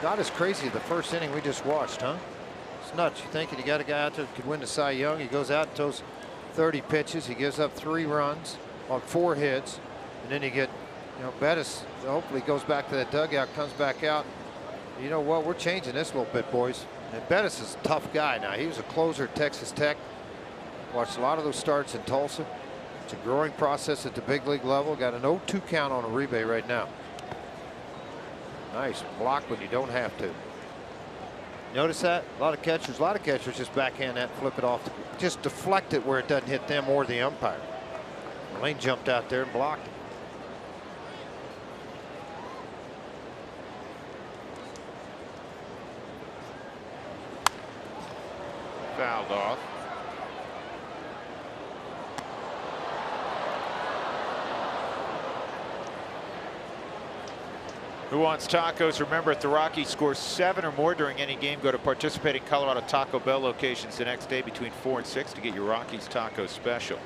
Not as crazy as the first inning we just watched, huh? It's nuts. You think you got a guy out there that could win the Cy Young. He goes out and throws 30 pitches. He gives up 3 runs on 4 hits. And then you get, you know, Bettis hopefully goes back to that dugout, comes back out. You know what? We're changing this a little bit, boys. And Bettis is a tough guy now. He was a closer at Texas Tech. Watched a lot of those starts in Tulsa. It's a growing process at the big league level. Got an 0-2 count on Uribe right now. Nice block when you don't have to. Notice that? A lot of catchers just backhand that, flip it off, just deflect it where it doesn't hit them or the umpire. Lane jumped out there and blocked it. Fouled off. Who wants tacos? Remember, if the Rockies score 7 or more during any game, go to participating Colorado Taco Bell locations the next day between 4 and 6 to get your Rockies taco special.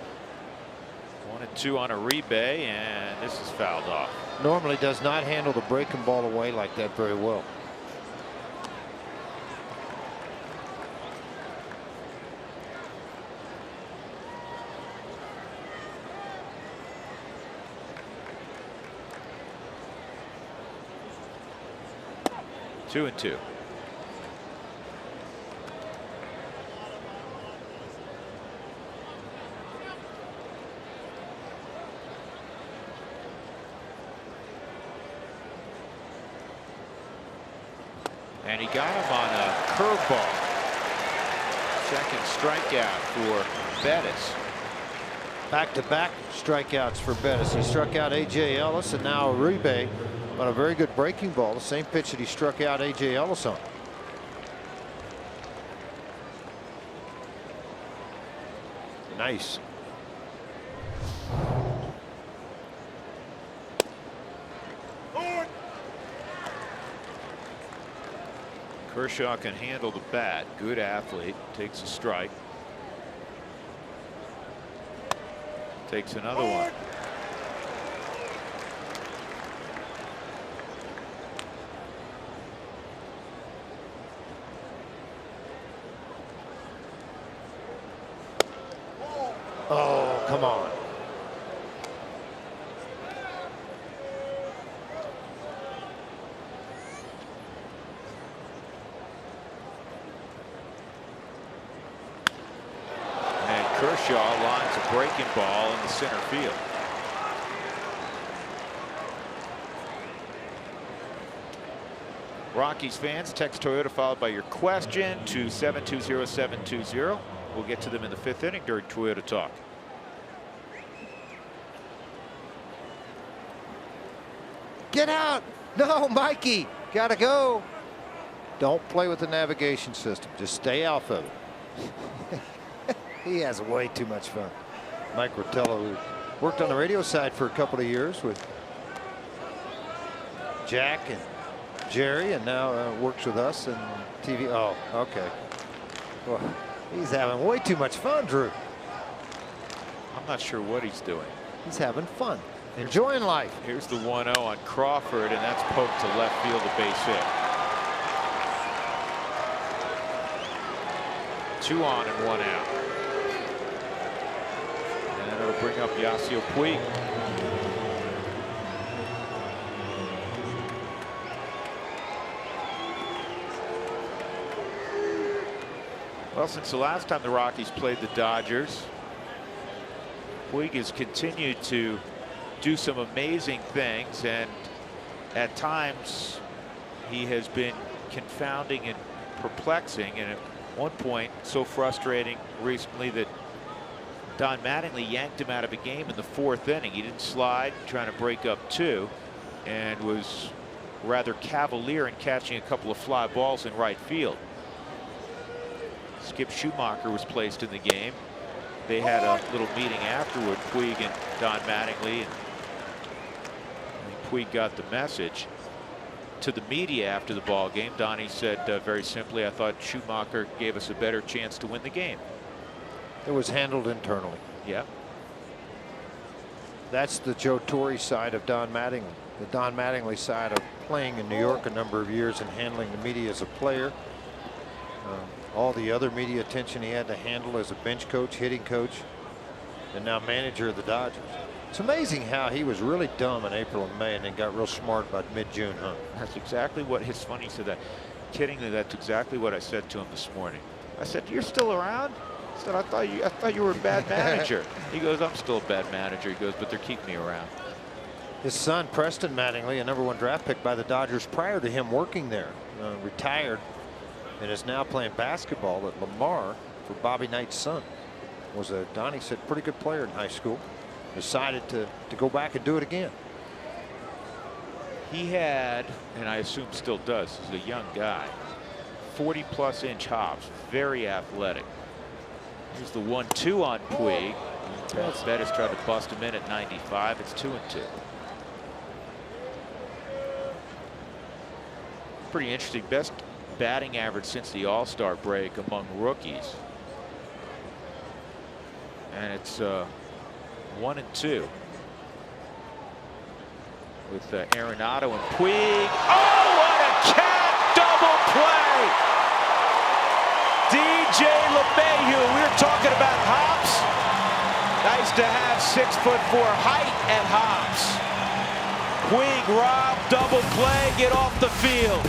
1-2 on Uribe, and this is fouled off. Normally does not handle the breaking ball away like that very well. Two and two. And he got him on a curveball. Second strikeout for Bettis. Back-to-back strikeouts for Bettis. He struck out A.J. Ellis, and now Uribe on a very good breaking ball, the same pitch that he struck out A.J. Ellis on. Nice. Kershaw can handle the bat. Good athlete. Takes a strike. Takes another one. Oh, come on. And Kershaw lines a breaking ball in the center field. Rockies fans, text Toyota followed by your question to 720-720. We'll get to them in the 5th inning during Toyota Talk. Get out. No, Mikey. Gotta go. Don't play with the navigation system. Just stay off of it. He has way too much fun. Mike Rotello, who worked on the radio side for a couple of years with Jack and Jerry, and now works with us and TV. Oh, okay. Well, he's having way too much fun, Drew. I'm not sure what he's doing. He's having fun, enjoying life. Here's the 1-0 on Crawford, and that's poked to left field, a base hit. 2 on and 1 out. And it'll bring up Yasiel Puig. Well, since the last time the Rockies played the Dodgers, Puig has continued to do some amazing things, and at times he has been confounding and perplexing, and at one point so frustrating recently that Don Mattingly yanked him out of a game in the 4th inning. He didn't slide, trying to break up 2, and was rather cavalier in catching a couple of fly balls in right field. Skip Schumacher was placed in the game. They had a little meeting afterward, Puig and Don Mattingly, and Puig got the message to the media after the ball game. Donnie said very simply, I thought Schumacher gave us a better chance to win the game. It was handled internally. Yeah. That's the Joe Torre side of Don Mattingly. The Don Mattingly side of playing in New York a number of years and handling the media as a player. All the other media attention he had to handle as a bench coach, hitting coach, and now manager of the Dodgers. It's amazing how he was really dumb in April and May and then got real smart about mid-June, huh? That's exactly what it's funny he said that. Kiddingly, that's exactly what I said to him this morning. I said, "You're still around?" I said, I thought you were a bad manager. He goes, "I'm still a bad manager." He goes, "But they're keeping me around." His son, Preston Mattingly, a #1 draft pick by the Dodgers prior to him working there, retired and is now playing basketball at Lamar for Bobby Knight's son. Was a, Donnie said, pretty good player in high school. Decided to go back and do it again. He had, and I assume still does, he's a young guy, 40+ inch hops, very athletic. Here's the 1-2 on Puig. Bettis tried to bust him in at 95. It's 2-2. Pretty interesting. Best batting average since the All-Star break among rookies. And it's 1-2 with Arenado and Puig. Oh, what a cat double play! DJ LeMahieu. We were talking about hops. Nice to have 6'4" height at hops. Puig, Rob, double play, get off the field.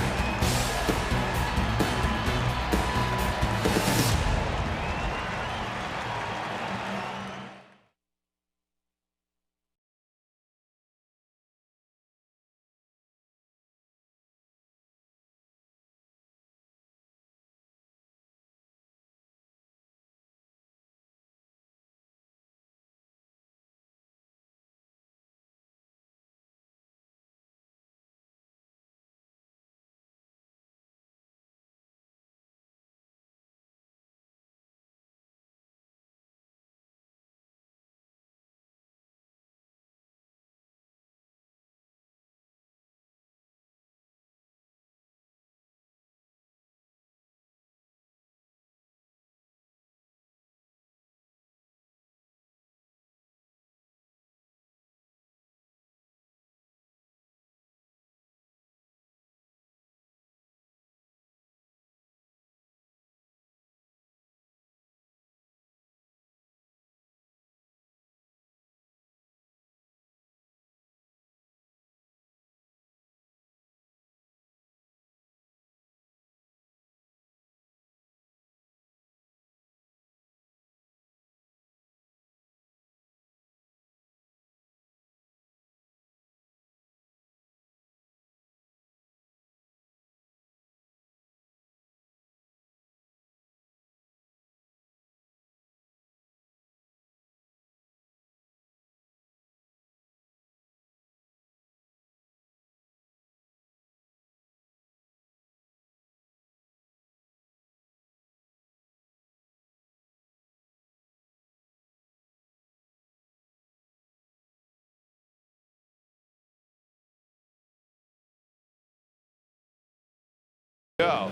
Go.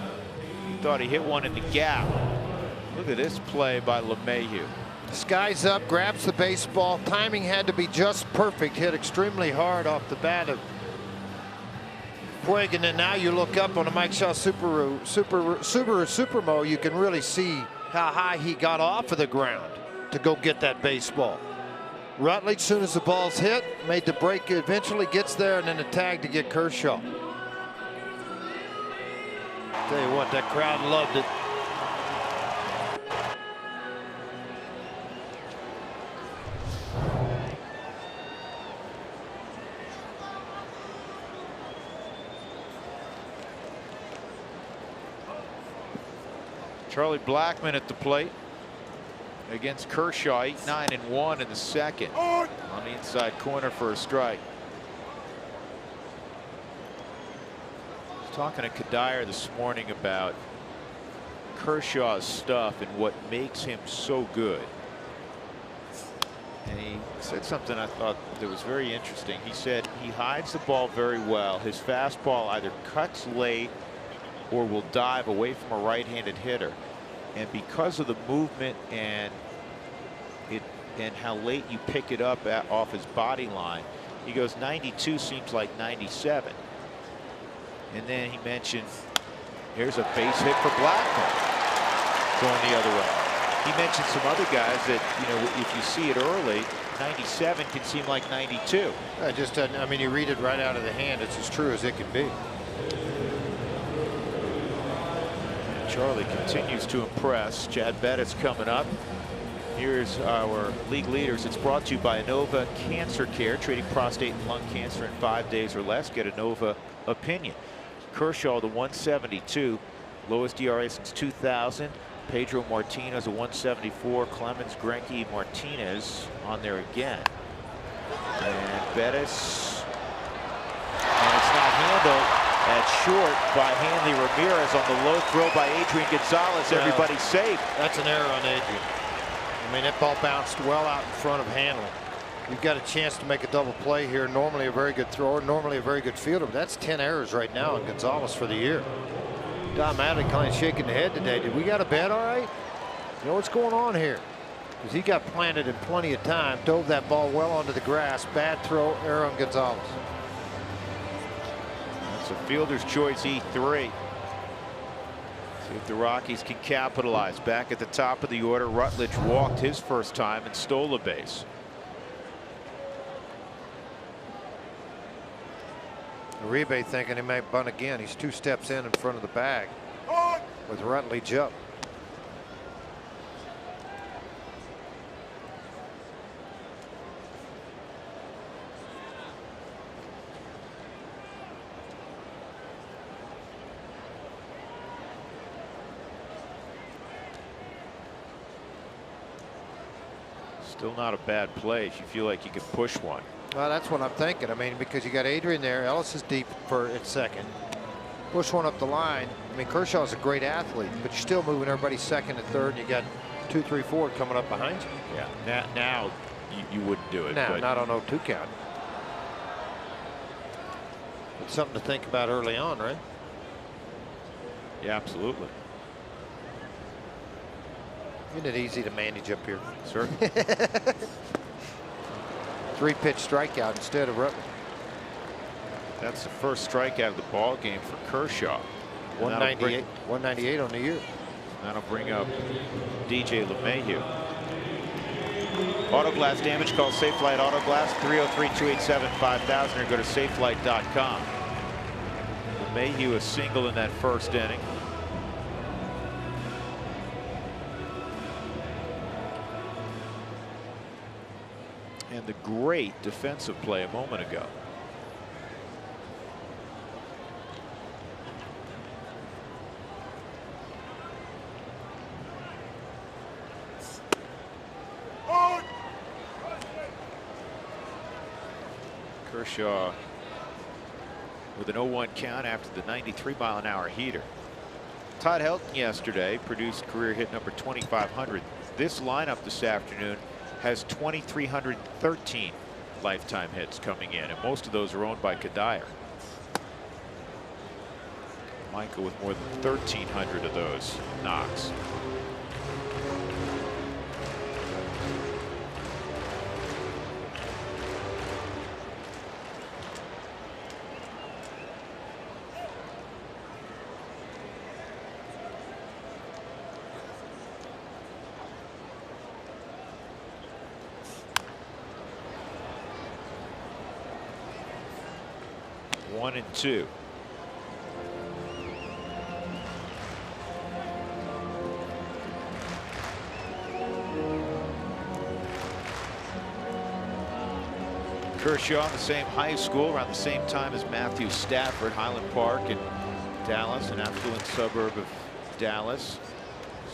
He thought he hit one in the gap. Look at this play by LeMahieu. Skies up, grabs the baseball. Timing had to be just perfect. Hit extremely hard off the bat of Puig, and then now you look up on a Mike Shaw Subaru Supermo, you can really see how high he got off of the ground to go get that baseball. Rutledge, soon as the ball's hit, made the break, eventually gets there, and then the tag to get Kershaw. Tell you what, that crowd loved it. Charlie Blackman at the plate against Kershaw, 8-9-1 in the second. On the inside corner for a strike. Talking to Kadire this morning about Kershaw's stuff and what makes him so good. And he said something I thought that was very interesting. He said he hides the ball very well. His fastball either cuts late or will dive away from a right-handed hitter. And because of the movement and how late you pick it up off his body line, he goes 92 seems like 97. And then he mentioned here's a base hit for Blackman going the other way. He mentioned some other guys that, you know, if you see it early, 97 can seem like 92. I mean, you read it right out of the hand. It's as true as it can be. Charlie continues to impress. Chad Bettis coming up. Here's our league leaders. It's brought to you by Inova Cancer Care, treating prostate and lung cancer in 5 days or less. Get Inova opinion. Kershaw, the 172, lowest ERA since 2000. Pedro Martinez, a 174. Clemens, Greinke, Martinez on there again. And Bettis, and it's not handled at short by Hanley Ramirez on the low throw by Adrian Gonzalez. Everybody's safe. That's an error on Adrian. I mean, that ball bounced well out in front of Hanley. You've got a chance to make a double play here. Normally a very good thrower, normally a very good fielder, but that's 10 errors right now on Gonzalez for the year. Don Madden kind of shaking the head today. Did we got a bet all right? You know what's going on here? Because he got planted in plenty of time, dove that ball well onto the grass. Bad throw, error on Gonzalez. That's a fielder's choice, E3. See if the Rockies can capitalize. Back at the top of the order, Rutledge walked his first time and stole a base. Uribe thinking he may bunt again. He's 2 steps in front of the bag with Rutledge up. Still not a bad play if you feel like you can push one. Well, that's what I'm thinking. I mean, because you got Adrian there, Ellis is deep at second. Push one up the line. I mean, Kershaw's a great athlete, but you're still moving everybody second and third, and you got 2, 3, 4 coming up behind you. Yeah. Now you wouldn't do it. Now, but not on 0-2 count. It's something to think about early on, right? Yeah, absolutely. Isn't it easy to manage up here? Sure. 3-pitch strikeout instead of Rutledge. That's the first strikeout of the ball game for Kershaw. 198 on the year. That'll bring up DJ LeMahieu. Auto glass damage, call Safelite Auto Glass, 303-287-5000, or go to safelight.com. LeMahieu a single in that first inning. And the great defensive play a moment ago. Kershaw with an 0-1 count after the 93-mile-an-hour heater. Todd Helton yesterday produced career hit number 2,500. This lineup this afternoon has 2,313 lifetime hits coming in, and most of those are owned by Kadire. Michael with more than 1,300 of those knocks. One and two. Kershaw in the same high school, around the same time as Matthew Stafford, Highland Park in Dallas, an affluent suburb of Dallas.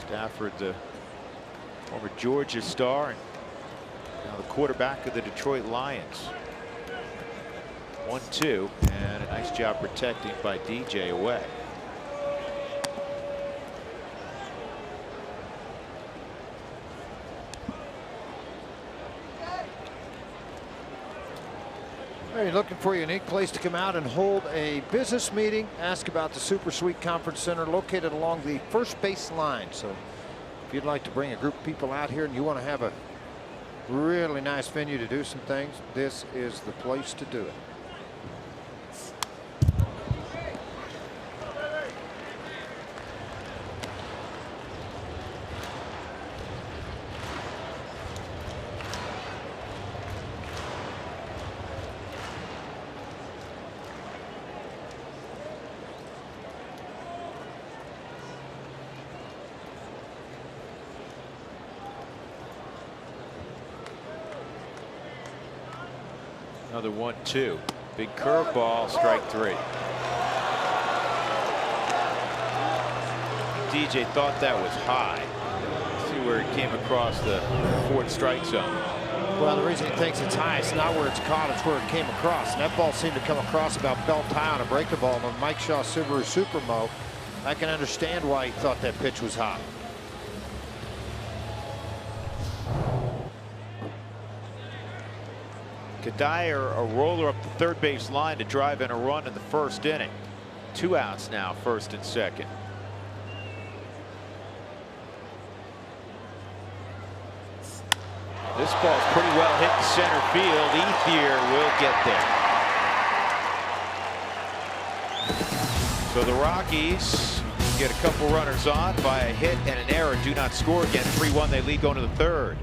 Stafford, the former Georgia star, and now the quarterback of the Detroit Lions. 1-2, and a nice job protecting by DJ away. Hey, you're looking for a unique place to come out and hold a business meeting? Ask about the Super Suite Conference Center located along the first base line. So if you'd like to bring a group of people out here and you want to have a really nice venue to do some things, this is the place to do it. Another 1-2. Big curveball, strike 3. DJ thought that was high. See where it came across the 4th strike zone. Well, the reason he thinks it's high, it's not where it's caught, it's where it came across. And that ball seemed to come across about belt high on a breaker ball on Mike Shaw Subaru Supermo. I can understand why he thought that pitch was high. Kadire, a roller up the third base line to drive in a run in the 1st inning. 2 outs now, 1st and 2nd. This ball's pretty well hit to center field. Ethier will get there. So the Rockies get a couple runners on by a hit and an error. Do not score again. 3-1, they lead going to the 3rd.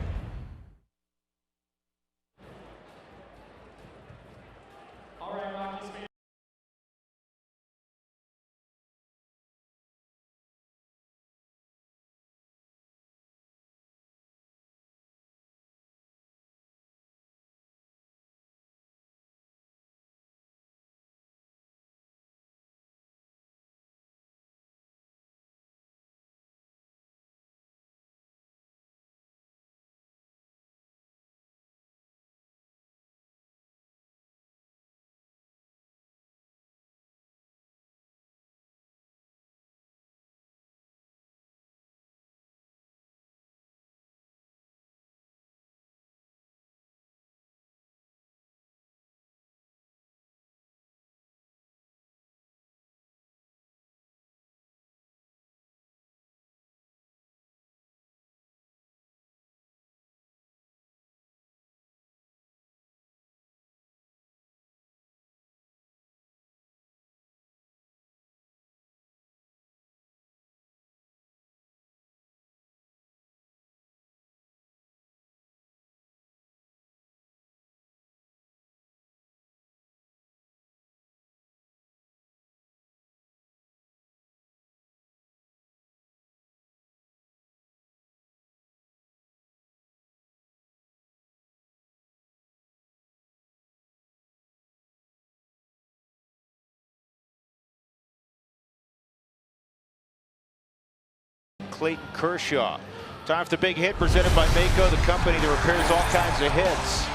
Clayton Kershaw. Time for the big hit presented by Mako, the company that repairs all kinds of hits.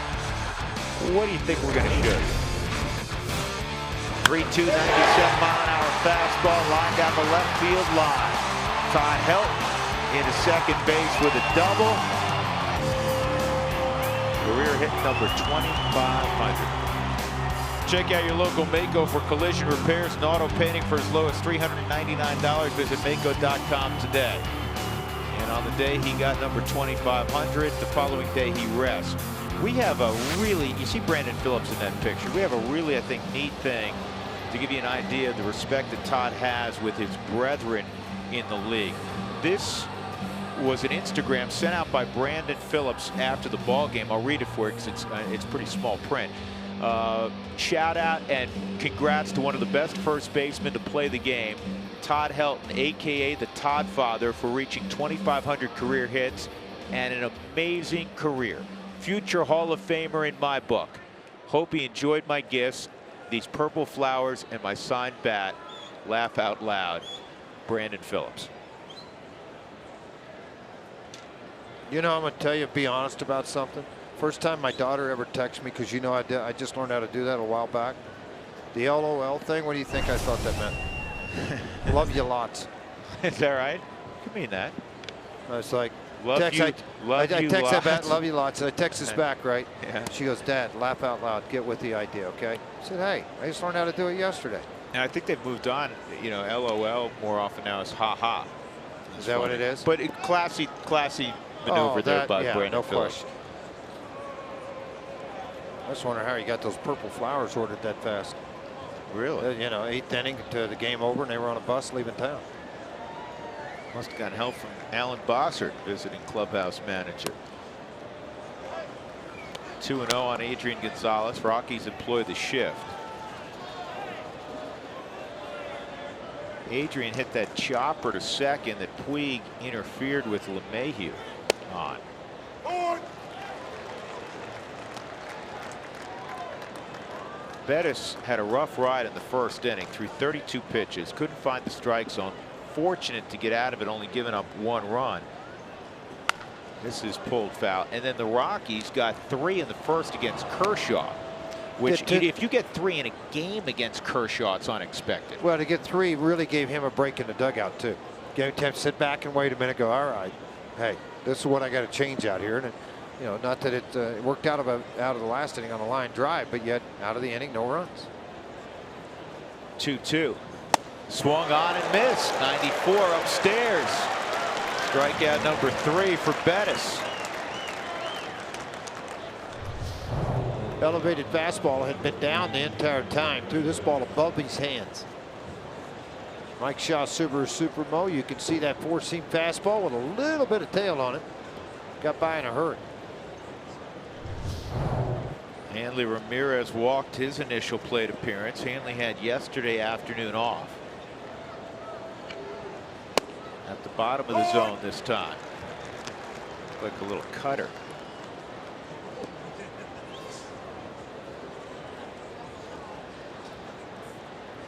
What do you think we're going to show you? 3-2, 97-mile-an-hour fastball lined down the left field line. Todd Helton into second base with a double. Career hit number 2,500. Check out your local Mako for collision repairs and auto painting for as low as $399. Visit Mako.com today. And on the day he got number 2,500, the following day he rests. We have a really, you see Brandon Phillips in that picture. We have a really, I think, neat thing to give you an idea of the respect that Todd has with his brethren in the league. This was an Instagram sent out by Brandon Phillips after the ball game. I'll read it for you because it's pretty small print. Shout out and congrats to one of the best first basemen to play the game, Todd Helton, aka the Todd Father, for reaching 2,500 career hits and an amazing career. Future Hall of Famer in my book. Hope he enjoyed my gifts, these purple flowers and my signed bat. Laugh out loud, Brandon Phillips. You know, I'm going to tell you, be honest about something. First time my daughter ever texted me, because you know I just learned how to do that a while back. The LOL thing, what do you think I thought that meant? Love you lots. Is that right? You mean that? I was like, Love text, you. I text that back, love you lots. I text this back, right? Yeah. She goes, Dad, laugh out loud. Get with the idea, okay? I said, hey, I just learned how to do it yesterday. And I think they've moved on. You know, LOL more often now is ha ha. Is that what it is? But classy maneuver there by yeah, Brandon no Phillips. question. I just wonder how he got those purple flowers ordered that fast. Really? You know, 8th inning to the game over, and they were on a bus leaving town. Must have gotten help from Alan Bossert, visiting clubhouse manager. 2-0 on Adrian Gonzalez. Rockies employ the shift. Adrian hit that chopper to second that Puig interfered with LeMahieu on. Bettis had a rough ride in the first inning through 32 pitches. Couldn't find the strike zone. Fortunate to get out of it, only giving up 1 run. This is pulled foul. And then the Rockies got 3 in the first against Kershaw, which if you get 3 in a game against Kershaw, it's unexpected. Well, to get 3 really gave him a break in the dugout, too. Gave him time to sit back and wait a minute, go, all right, hey, this is what I got to change out here. And, you know, not that it worked out of the last inning on a line drive, but yet out of the inning, no runs. 2-2. Swung on and missed. 94 upstairs. Strikeout number 3 for Bettis. Elevated fastball had been down the entire time. Threw this ball above his hands. Mike Shaw Subaru Supermo. You can see that 4-seam fastball with a little bit of tail on it. Got by in a hurry. Hanley Ramirez walked his initial plate appearance. Hanley had yesterday afternoon off. At the bottom of the zone this time. Like a little cutter.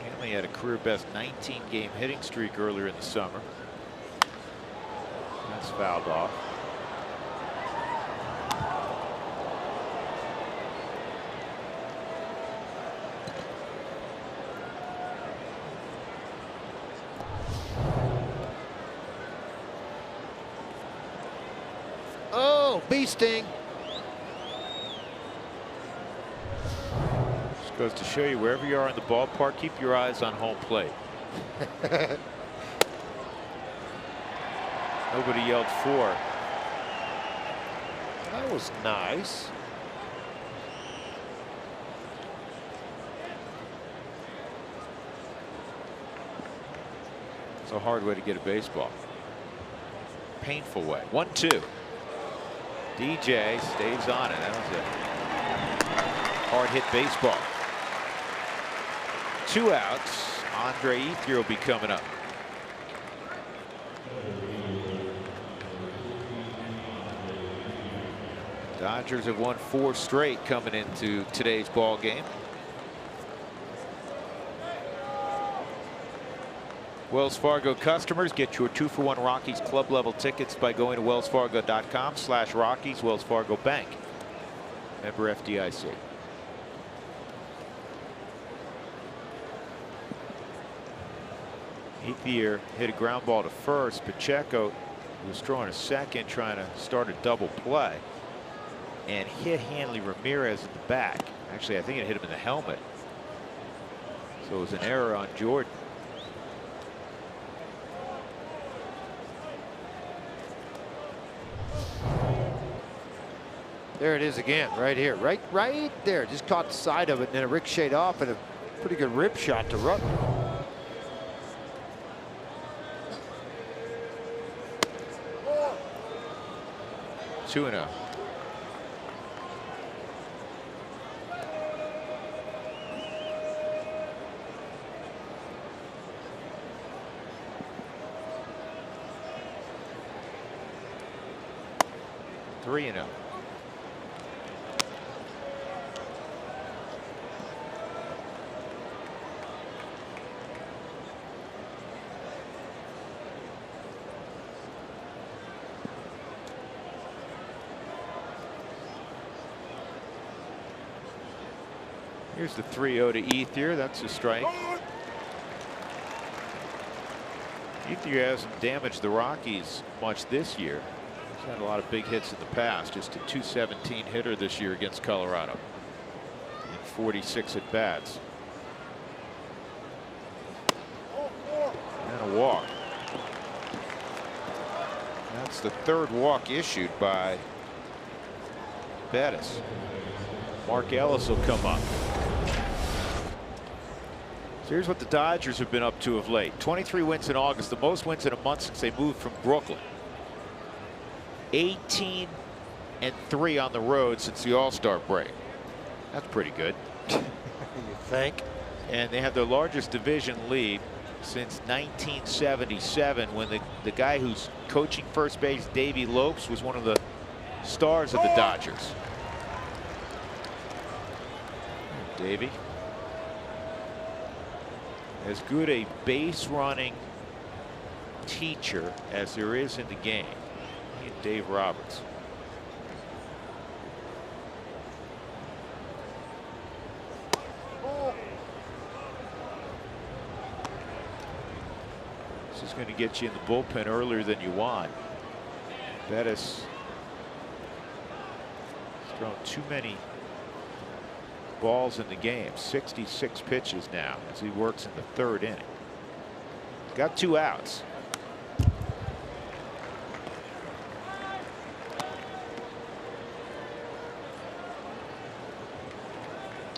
Hanley had a career best 19-game hitting streak earlier in the summer. That's fouled off. Oh, bee sting. Just goes to show you, wherever you are in the ballpark, keep your eyes on home plate. Nobody yelled 4. That was nice. It's a hard way to get a baseball. Painful way. 1-2. DJ stays on it. That was a hard hit baseball. 2 outs. Andre Ethier will be coming up. Dodgers have won 4 straight coming into today's ball game. Wells Fargo customers, get your 2-for-1 Rockies club level tickets by going to wellsfargo.com/Rockies. Wells Fargo Bank, member FDIC. Ethier hit a ground ball to first. Pacheco, who was throwing a second, trying to start a double play, and hit Hanley Ramirez in the back. Actually, I think it hit him in the helmet. So it was an error on Jordan. There it is again, right here, right there. Just caught the side of it, and then it ricocheted off, and a pretty good rip shot to Rutten. Two and a. Three and a. Here's the 3-0 to Ethier. That's a strike. Ethier hasn't damaged the Rockies much this year. Had a lot of big hits in the past. Just a .217 hitter this year against Colorado in 46 at bats. And a walk. That's the third walk issued by Bettis. Mark Ellis will come up. So here's what the Dodgers have been up to of late. 23 wins in August, the most wins in a month since they moved from Brooklyn. 18-3 on the road since the All-Star break. That's pretty good. You think? And they have their largest division lead since 1977, when the guy who's coaching first base, Davey Lopes, was one of the stars of the Dodgers. Davey. As good a base running teacher as there is in the game. He and Dave Roberts. This is going to get you in the bullpen earlier than you want. Bettis has thrown too many balls in the game. 66 pitches now as he works in the third inning. Got 2 outs.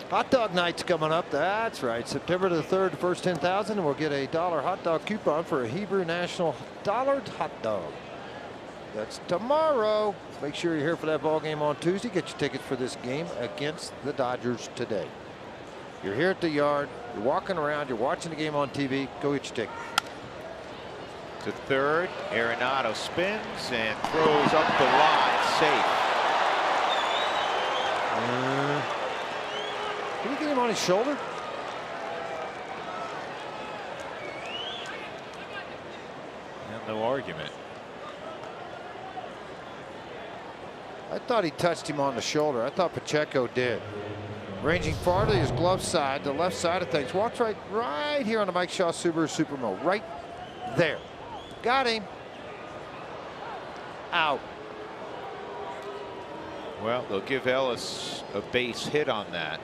Hot dog night's coming up. That's right. September the 3rd, first 10,000, and we'll get a $1 hot dog coupon for a Hebrew National $1 hot dog. That's tomorrow. Make sure you're here for that ball game on Tuesday. Get your tickets for this game against the Dodgers today. You're here at the yard. You're walking around. You're watching the game on TV. Go get your ticket. To third, Arenado spins and throws up the line, safe. Did he get him on his shoulder? And no argument. I thought he touched him on the shoulder. I thought Pacheco did. Ranging far to his glove side, the left side of things. Walks right here on the Mike Shaw Subaru Supermo. Right there. Got him. Out. Well, they'll give Ellis a base hit on that.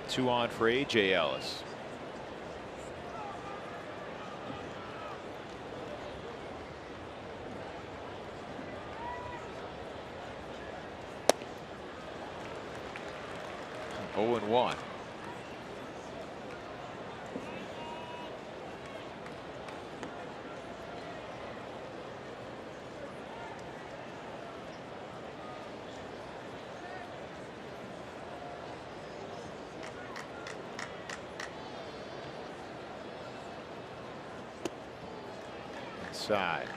Two on for A.J. Ellis. Oh, and 1. Inside.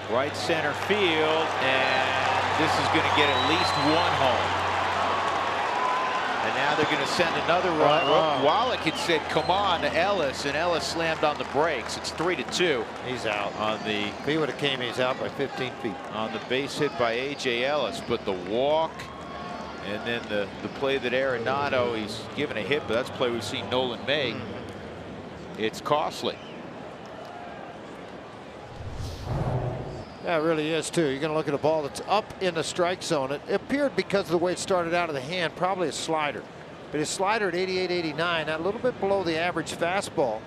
Right center field, and this is going to get at least 1 home. And now they're going to send another run. Wallach had said, "Come on," to Ellis, and Ellis slammed on the brakes. It's 3-2. He's out. On the, if he would have came, he's out by 15 feet. On the base hit by A.J. Ellis, but the walk, and then the play that Arenado, he's given a hit, but that's a play we've seen Nolan make. It's costly. Yeah, it really is, too. You're going to look at a ball that's up in the strike zone. It appeared, because of the way it started out of the hand, probably a slider. But his slider at 88, 89, a little bit below the average fastball.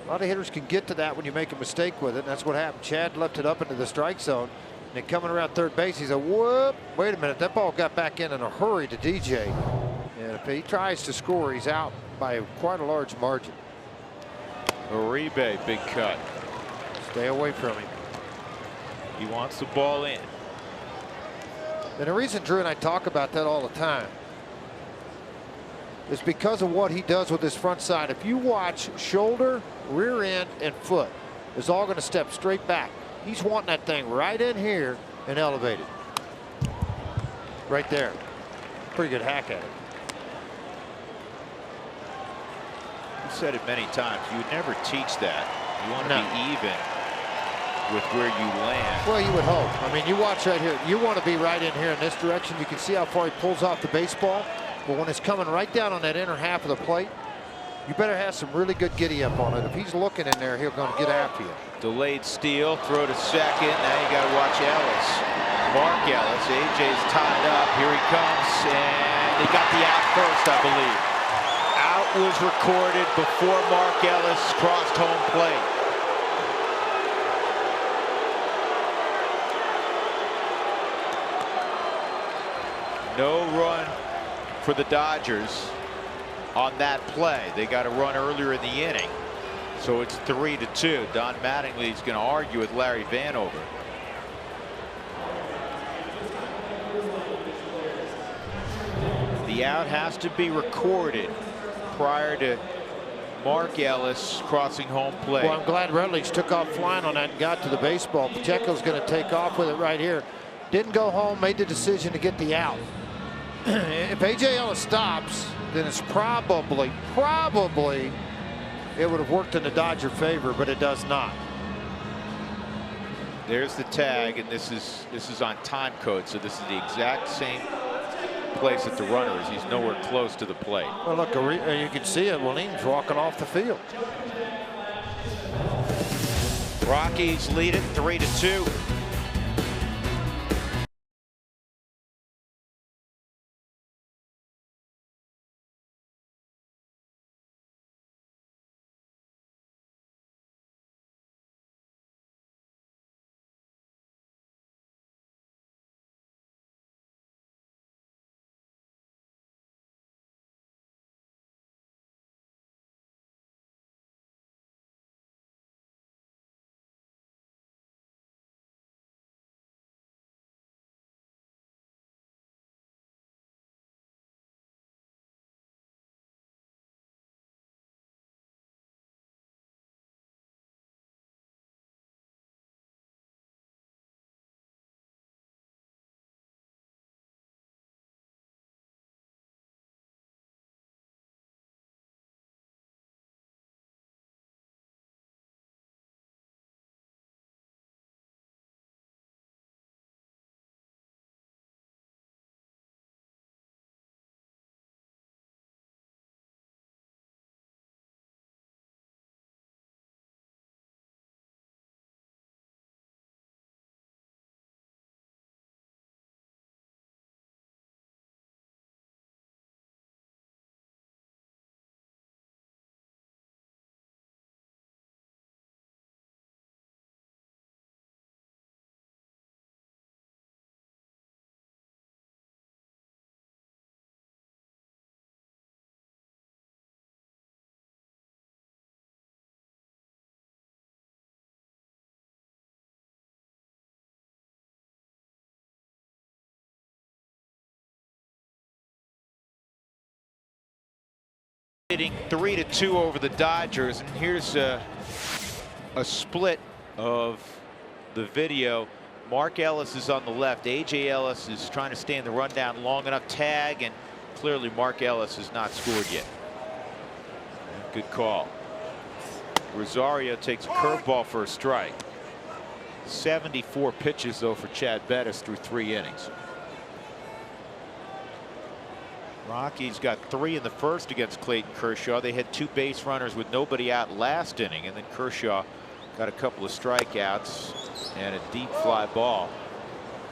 A lot of hitters can get to that when you make a mistake with it, and that's what happened. Chad left it up into the strike zone, and then coming around third base, he said, whoop, wait a minute. That ball got back in a hurry to DJ. And if he tries to score, he's out by quite a large margin. Uribe, big cut. Stay away from him. He wants the ball in. And the reason Drew and I talk about that all the time is because of what he does with his front side. If you watch, shoulder, rear end, and foot is all going to step straight back. He's wanting that thing right in here and elevated. Right there. Pretty good hack at it. You said it many times. You would never teach that. You want to be even with where you land. Well, you would hope. I mean, you watch right here. You want to be right in here in this direction. You can see how far he pulls off the baseball. But when it's coming right down on that inner half of the plate, you better have some really good giddy up on it. If he's looking in there, he's going to get after you. Delayed steal, throw to second. Now you got to watch Ellis. Mark Ellis. AJ's tied up. Here he comes, and he got the out first, I believe. Out was recorded before Mark Ellis crossed home plate. No run for the Dodgers on that play. They got a run earlier in the inning. So it's 3-2. Don Mattingly's going to argue with Larry Vanover. The out has to be recorded prior to Mark Ellis crossing home plate. Well, I'm glad Rutledge took off flying on that and got to the baseball. Pacheco's going to take off with it right here. Didn't go home, made the decision to get the out. If A.J. Ellis stops, then it's probably it would have worked in the Dodger favor, but it does not. There's the tag, and this is on time code, so this is the exact same place that the runner is. He's nowhere close to the plate. Well, look, you can see it. Williams walking off the field. Rockies lead it 3-2. Hitting 3-2 over the Dodgers, and here's a split of the video. Mark Ellis is on the left. A.J. Ellis is trying to stay in the rundown long enough. Tag, and clearly Mark Ellis has not scored yet. Good call. Rosario takes a curveball for a strike. 74 pitches though for Chad Bettis through 3 innings. Rockies got 3 in the first against Clayton Kershaw. They had 2 base runners with nobody out last inning, and then Kershaw got a couple of strikeouts and a deep fly ball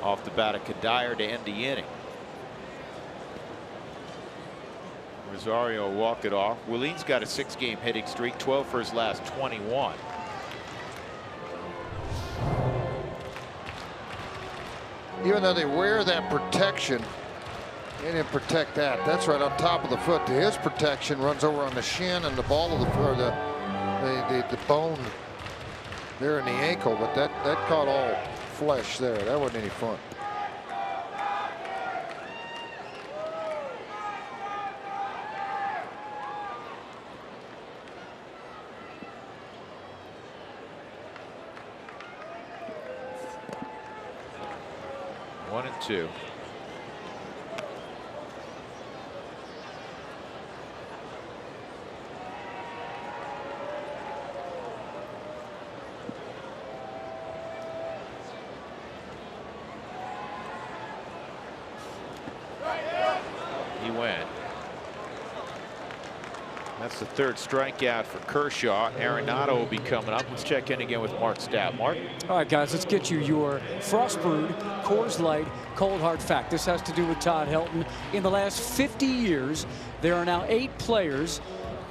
off the bat of Kadire to end the inning. Rosario will walk it off. Williams got a 6-game hitting streak, 12 for his last 21. Even though they wear that protection, they didn't protect that. That's right on top of the foot. His protection runs over on the shin and the ball of the or the bone there in the ankle, but that caught all flesh there. That wasn't any fun. 2. He went. That's the 3rd strikeout for Kershaw. Arenado will be coming up. Let's check in again with Mark Stout. Mark? All right, guys, let's get you your Frost Brewed Coors Light Cold Hard Fact. This has to do with Todd Helton. In the last 50 years, there are now 8 players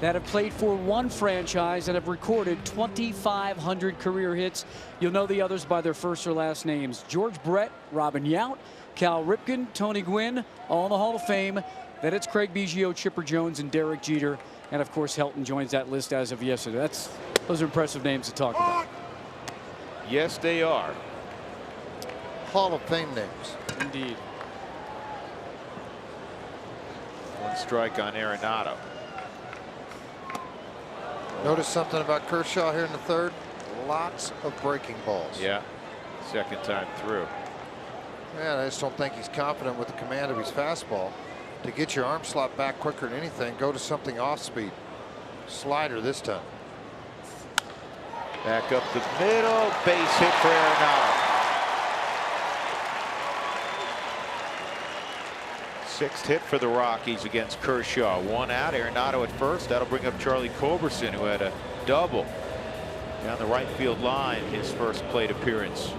that have played for one franchise and have recorded 2,500 career hits. You'll know the others by their first or last names. George Brett, Robin Yount, Cal Ripken, Tony Gwynn, all in the Hall of Fame. Then it's Craig Biggio, Chipper Jones, and Derek Jeter. And of course, Helton joins that list as of yesterday. Those are impressive names to talk about. Yes, they are. Hall of Fame names. Indeed. 1 strike on Arenado. Notice something about Kershaw here in the 3rd. Lots of breaking balls. Yeah, 2nd time through. Man, I just don't think he's confident with the command of his fastball. To get your arm slot back quicker than anything, go to something off speed. Slider this time. Back up the middle, base hit for Arenado. 6th hit for the Rockies against Kershaw. 1 out, Arenado at first. That'll bring up Charlie Culberson, who had a double down the right field line, his first plate appearance.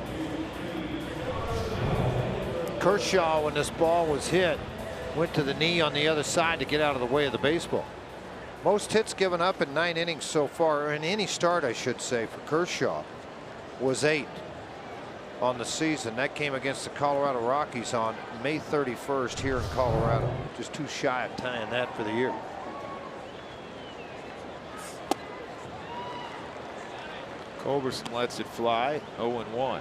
Kershaw, when this ball was hit, went to the knee on the other side to get out of the way of the baseball. Most hits given up in 9 innings so far, or in any start, I should say, for Kershaw, was 8 on the season. That came against the Colorado Rockies on May 31st here in Colorado. Just too shy of tying that for the year. Culberson lets it fly, 0-1.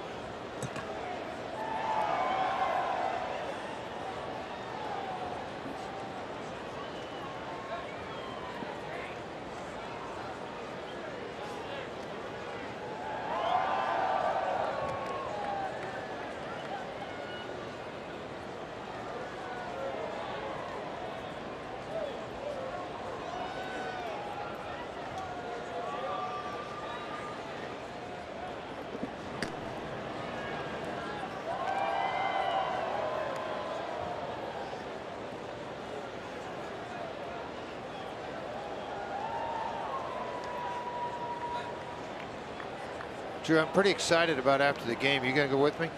Drew, I'm pretty excited about after the game. You gonna go with me?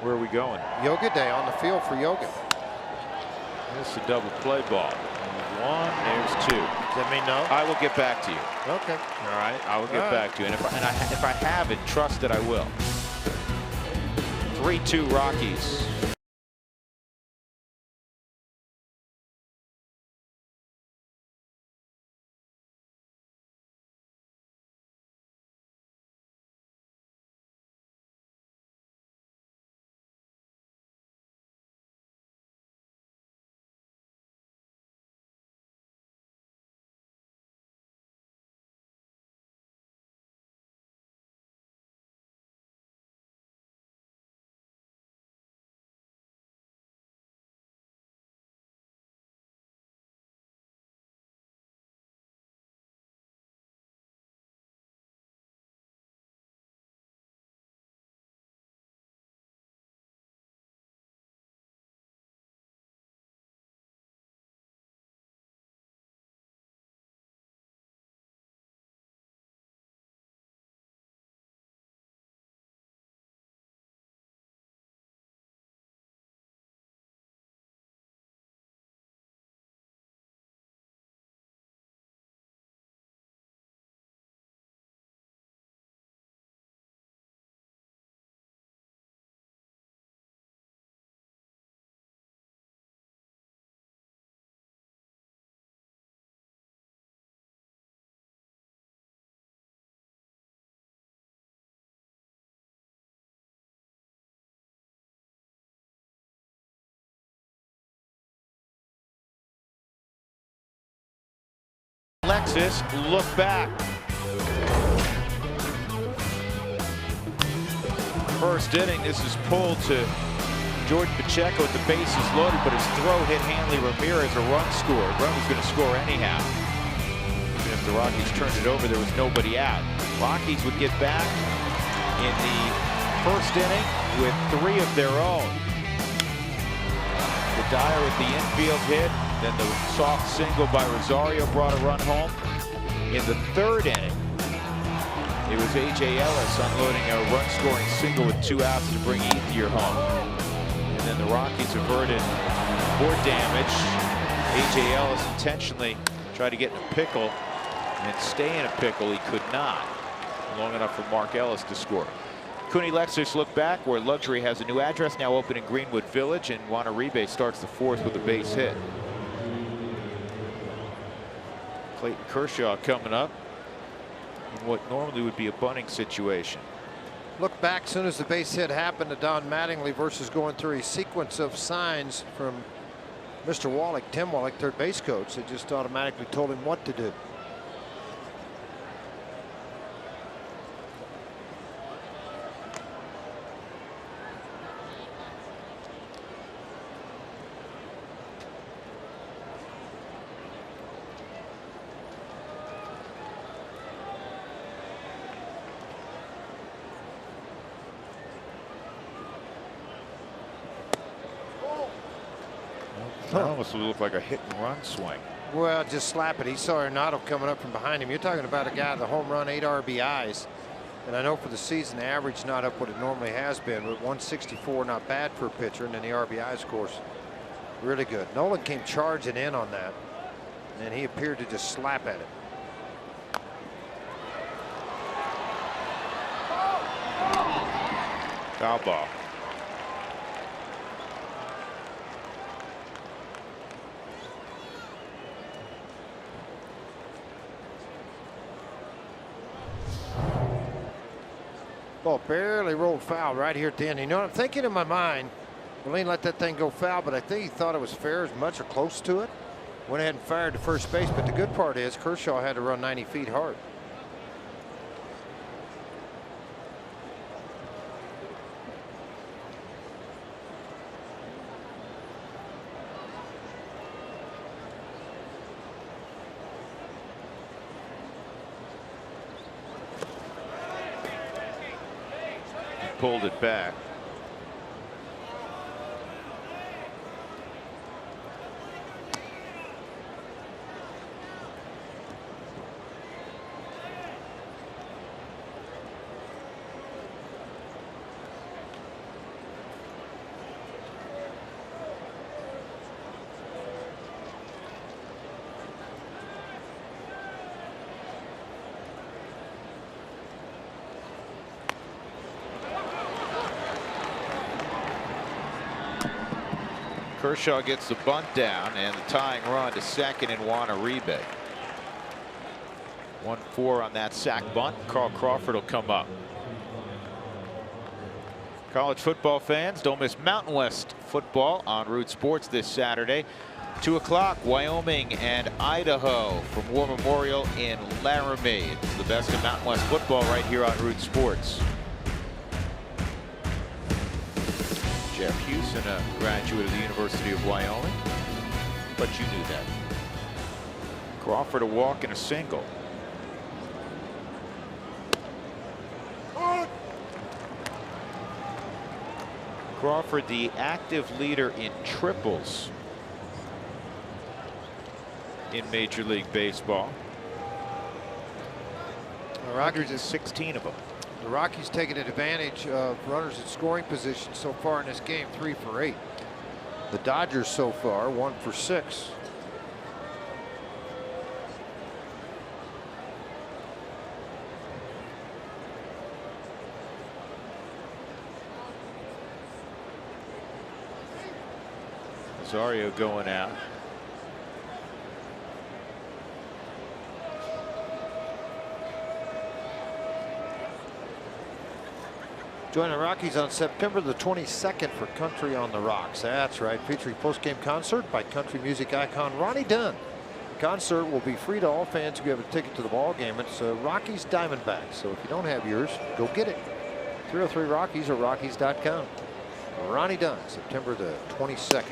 Where are we going? Yoga day on the field for yoga. This is a double play ball. 1, there's 2. Does that mean no? I will get back to you. Okay. All right, I will get back to you. And if I haven't, trust that I will. 3-2 Rockies. Alexis, look back. First inning, this is pulled to Jordan Pacheco with the bases loaded, but his throw hit Hanley Ramirez. A run scored. Run was going to score anyhow. Even if the Rockies turned it over, there was nobody out. Rockies would get back in the first inning with 3 of their own. The Dyer with the infield hit, then the soft single by Rosario brought a run home. In the 3rd inning, it was A.J. Ellis unloading a run-scoring single with 2 outs to bring Ethier home. And then the Rockies averted more damage. A.J. Ellis intentionally tried to get in a pickle and stay in a pickle. He could not. Long enough for Mark Ellis to score. Cooney Lexus look back where Luxury has a new address now open in Greenwood Village, and Juan Uribe starts the 4th with a base hit. Clayton Kershaw coming up in what normally would be a bunting situation. Look back as soon as the base hit happened to Don Mattingly versus going through a sequence of signs from Mr. Wallach, Tim Wallach, third base coach. They just automatically told him what to do. That almost looked like a hit and run swing. Well, just slap it. He saw Arenado coming up from behind him. You're talking about a guy, the home run, 8 RBIs. And I know for the season, the average not up what it normally has been, but 164, not bad for a pitcher. And then the RBIs, of course, really good. Nolan came charging in on that, and he appeared to just slap at it. Foul ball. Ball barely rolled foul right here at the end. You know what I'm thinking in my mind? Moline let that thing go foul, but I think he thought it was fair as much or close to it. Went ahead and fired to first base, but the good part is Kershaw had to run 90 feet hard. Pulled it back. Kershaw gets the bunt down and the tying run to second in Juan Uribe. 1-4 on that sac bunt. Carl Crawford will come up. College football fans, don't miss Mountain West football on Root Sports this Saturday. 2 o'clock, Wyoming and Idaho from War Memorial in Laramie. It's the best of Mountain West football right here on Root Sports. Jeff Hewson, a graduate of the University of Wyoming, but you knew that. Crawford a walk and a single. Crawford, the active leader in triples in Major League Baseball. The Rockies 16 of them. The Rockies taking advantage of runners in scoring position so far in this game, 3 for 8. The Dodgers so far 1 for 6. Rosario going out. Join the Rockies on September the 22nd for Country on the Rocks. That's right, featuring post-game concert by country music icon Ronnie Dunn. The concert will be free to all fans who have a ticket to the ball game. It's Rockies Diamondbacks, so if you don't have yours, go get it. 303 Rockies or Rockies.com. Ronnie Dunn, September the 22nd.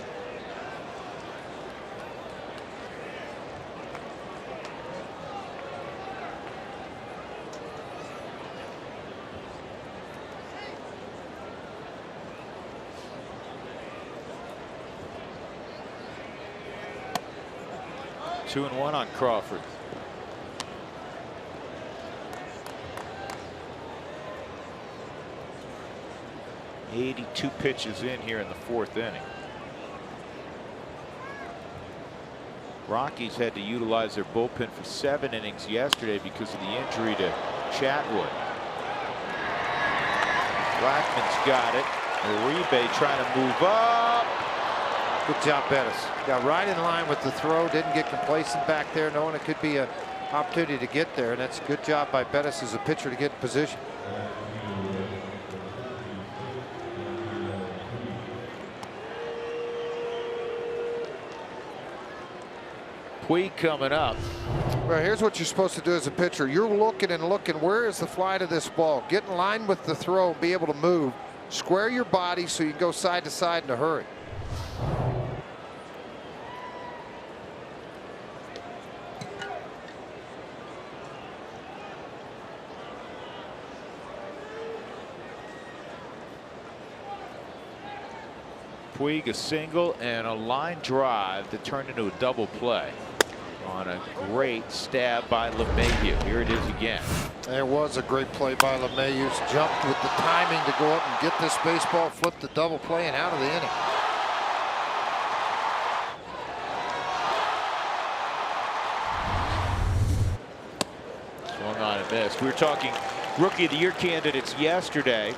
Two and one on Crawford. "82 pitches in here in the fourth inning. Rockies had to utilize their bullpen for 7 innings yesterday because of the injury to Chatwood. Blackman's got it. Uribe trying to move up. Good job, Bettis. Got right in line with the throw. Didn't get complacent back there, knowing it could be an opportunity to get there. And that's a good job by Bettis as a pitcher to get in position. Puig coming up. Well, here's what you're supposed to do as a pitcher. You're looking and looking. Where is the flight of this ball? Get in line with the throw, be able to move. Square your body so you can go side to side in a hurry. Puig a single and a line drive that turned into a double play on a great stab by LeMahieu. Here it is again. There was a great play by LeMahieu. Jumped with the timing to go up and get this baseball, flip the double play, and out of the inning. Swung on and missed. We were talking Rookie of the Year candidates yesterday.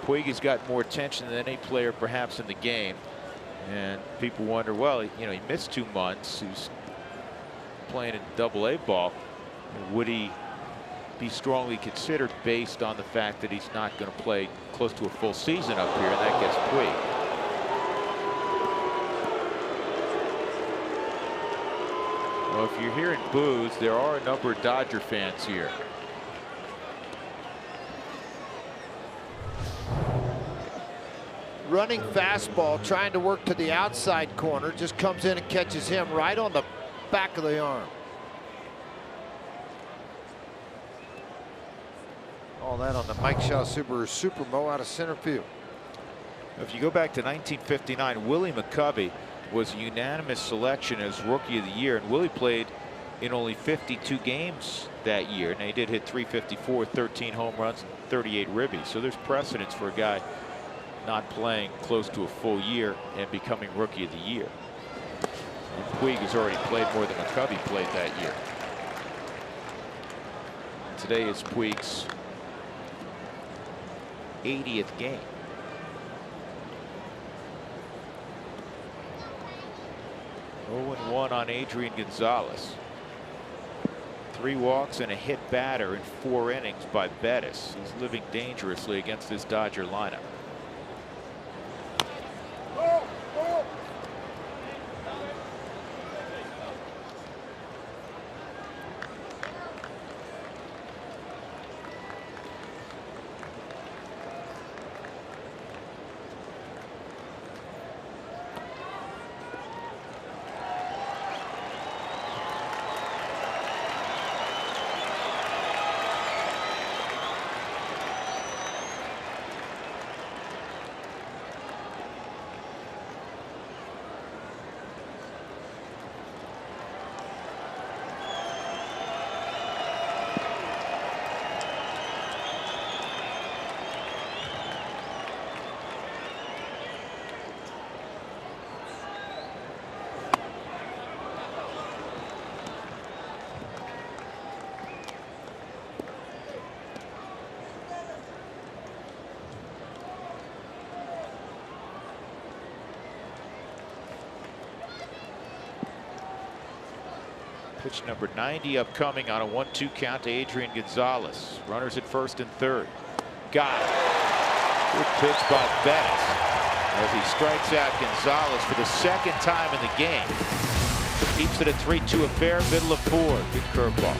Puig has got more attention than any player perhaps in the game, and people wonder, well, you know, he missed 2 months. He's playing in Double-A ball. Would he be strongly considered based on the fact that he's not going to play close to a full season up here, and that gets Puig. Well, if you're hearing boos, there are a number of Dodger fans here. Running fastball, trying to work to the outside corner, just comes in and catches him right on the back of the arm. All that on the Mike Shaw Subaru Supermo out of center field. If you go back to 1959, Willie McCovey was a unanimous selection as Rookie of the Year, and Willie played in only 52 games that year, and he did hit .354, 13 home runs, and 38 ribbies. So there's precedence for a guy not playing close to a full year and becoming Rookie of the Year. And Puig has already played more than McCovey played that year. Today is Puig's 80th game. (0-1) on Adrian Gonzalez. 3 walks and a hit batter in 4 innings by Bettis. He's living dangerously against this Dodger lineup. Pitch number 90 upcoming on a 1-2 count to Adrian Gonzalez. Runners at first and third. Got it. Good pitch by Bettis as he strikes out Gonzalez for the 2nd time in the game. Keeps it a 3-2 affair, middle of 4. Good curveball.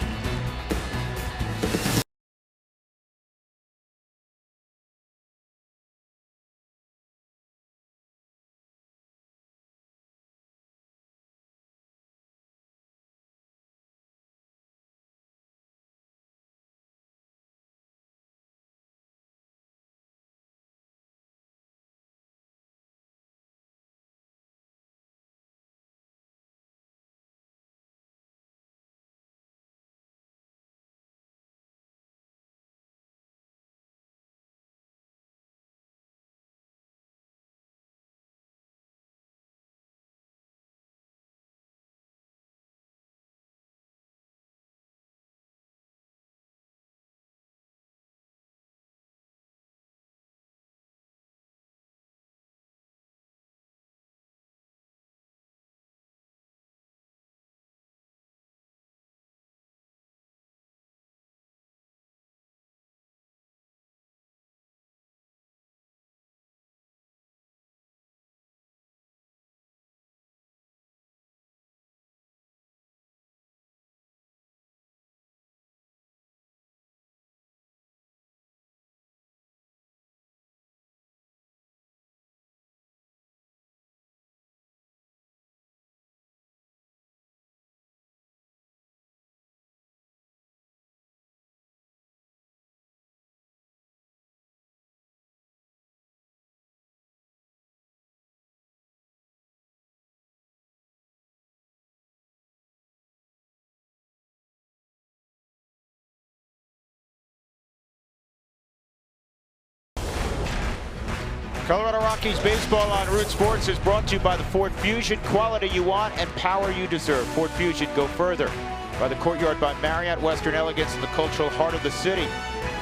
Colorado Rockies baseball on Root Sports is brought to you by the Ford Fusion. Quality you want and power you deserve. Ford Fusion, go further. By the Courtyard by Marriott, Western elegance in the cultural heart of the city.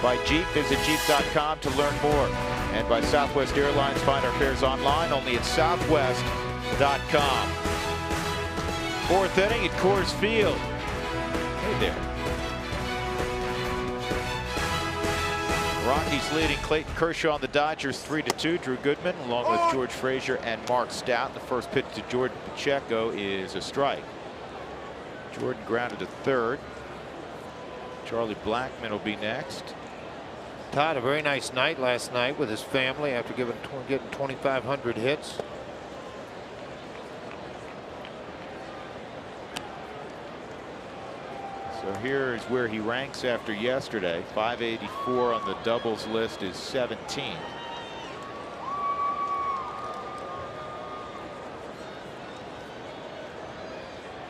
By Jeep, visit Jeep.com to learn more. And by Southwest Airlines, find our fares online only at Southwest.com. Fourth inning at Coors Field. Hey there. Rockies leading Clayton Kershaw on the Dodgers 3-2. Drew Goodman along with George Frazier and Mark Stout. The first pitch to Jordan Pacheco is a strike. Jordan grounded to third. Charlie Blackman will be next. Todd, a very nice night last night with his family after getting 2,500 hits. So here's where he ranks after yesterday. 584 on the doubles list is 17.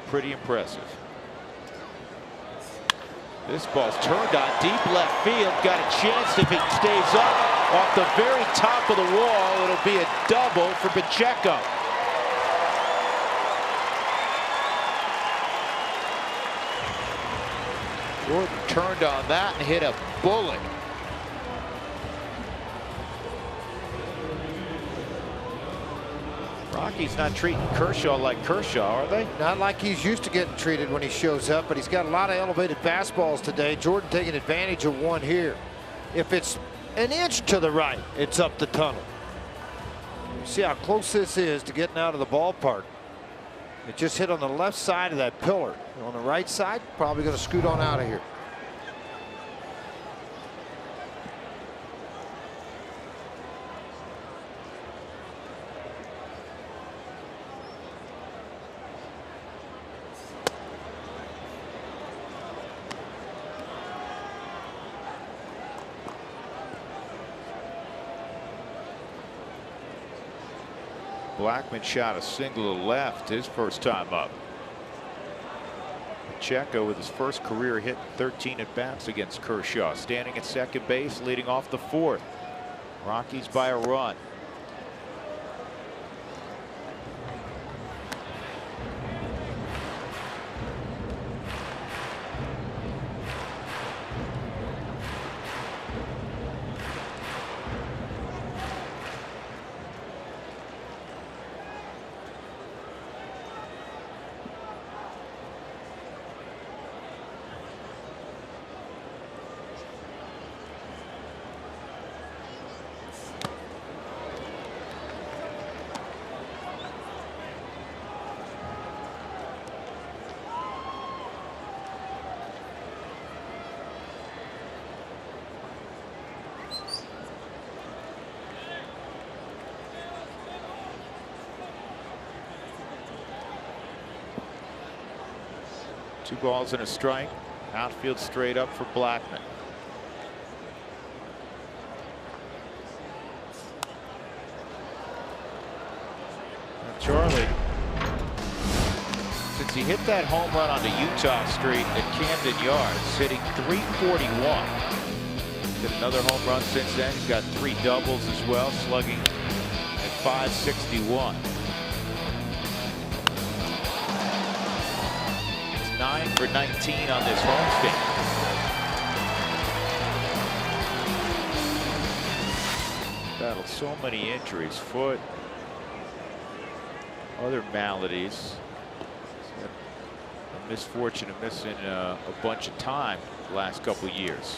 Pretty impressive. This ball's turned on deep left field. Got a chance if it stays up off the very top of the wall. It'll be a double for Pacheco. Jordan turned on that and hit a bullet. Rockies not treating Kershaw like Kershaw, are they? Not like he's used to getting treated when he shows up, but he's got a lot of elevated fastballs today. Jordan taking advantage of one here. If it's an inch to the right, it's up the tunnel. You see how close this is to getting out of the ballpark. It just hit on the left side of that pillar. On the right side, probably going to scoot on out of here. Blackman shot a single to left his first time up. Pacheco with his first career hit, 13 at bats against Kershaw. Standing at second base, leading off the fourth. Rockies by a run. Two balls and a strike. Outfield straight up for Blackman. And Charlie, since he hit that home run onto Utah Street at Camden Yards, hitting .341. Did another home run since then. He's got 3 doubles as well, slugging at .561. 9 for 19 on this homestand. Battled so many injuries, foot, other maladies. A misfortune of missing a bunch of time the last couple of years.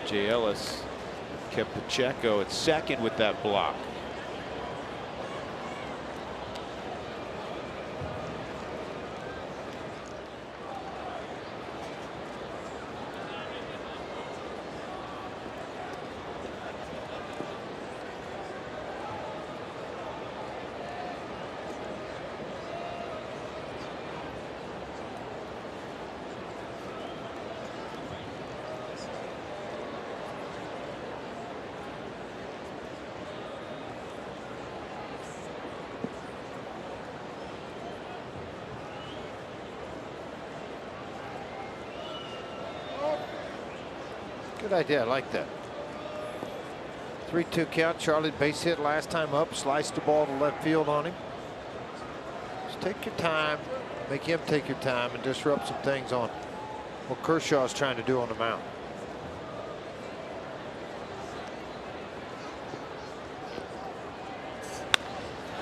E.J. Ellis kept Pacheco at second with that block. Good idea. I like that. 3-2 count. Charlie base hit last time up. Sliced the ball to left field on him. Just take your time. Make him take your time and disrupt some things on what Kershaw is trying to do on the mound.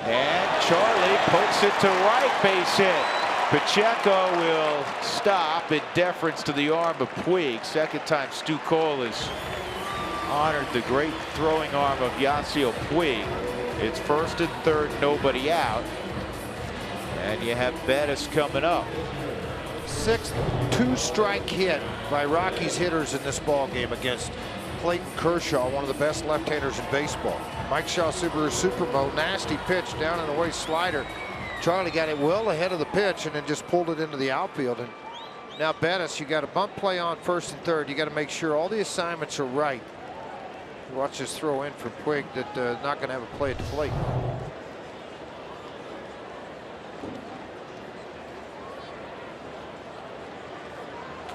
And Charlie pokes it to right, base hit. Pacheco will stop in deference to the arm of Puig. Second time Stu Cole has honored the great throwing arm of Yasiel Puig. It's first and third, nobody out. And you have Bettis coming up. Sixth two-strike hit by Rockies hitters in this ball game against Clayton Kershaw, one of the best left-handers in baseball. Mike Shaw Subaru Supermo, nasty pitch, down and away slider. Charlie got it well ahead of the pitch and then just pulled it into the outfield. And now Bettis, you got a bunt play on first and third. You got to make sure all the assignments are right. Watch this throw in from Puig that not going to have a play at the plate.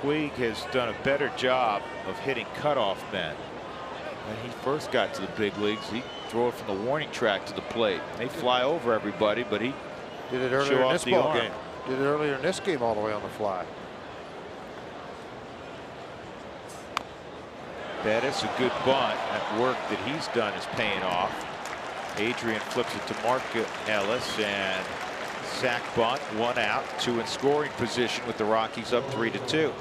Puig has done a better job of hitting cutoff men. When he first got to the big leagues, he threw it from the warning track to the plate. They fly over everybody, but he did it earlier in this ball game. Did it earlier in this game all the way on the fly. Bettis, a good bunt. That work that he's done is paying off. Adrian flips it to Mark Ellis and sack bunt, 1 out, 2 in scoring position with the Rockies up 3-2.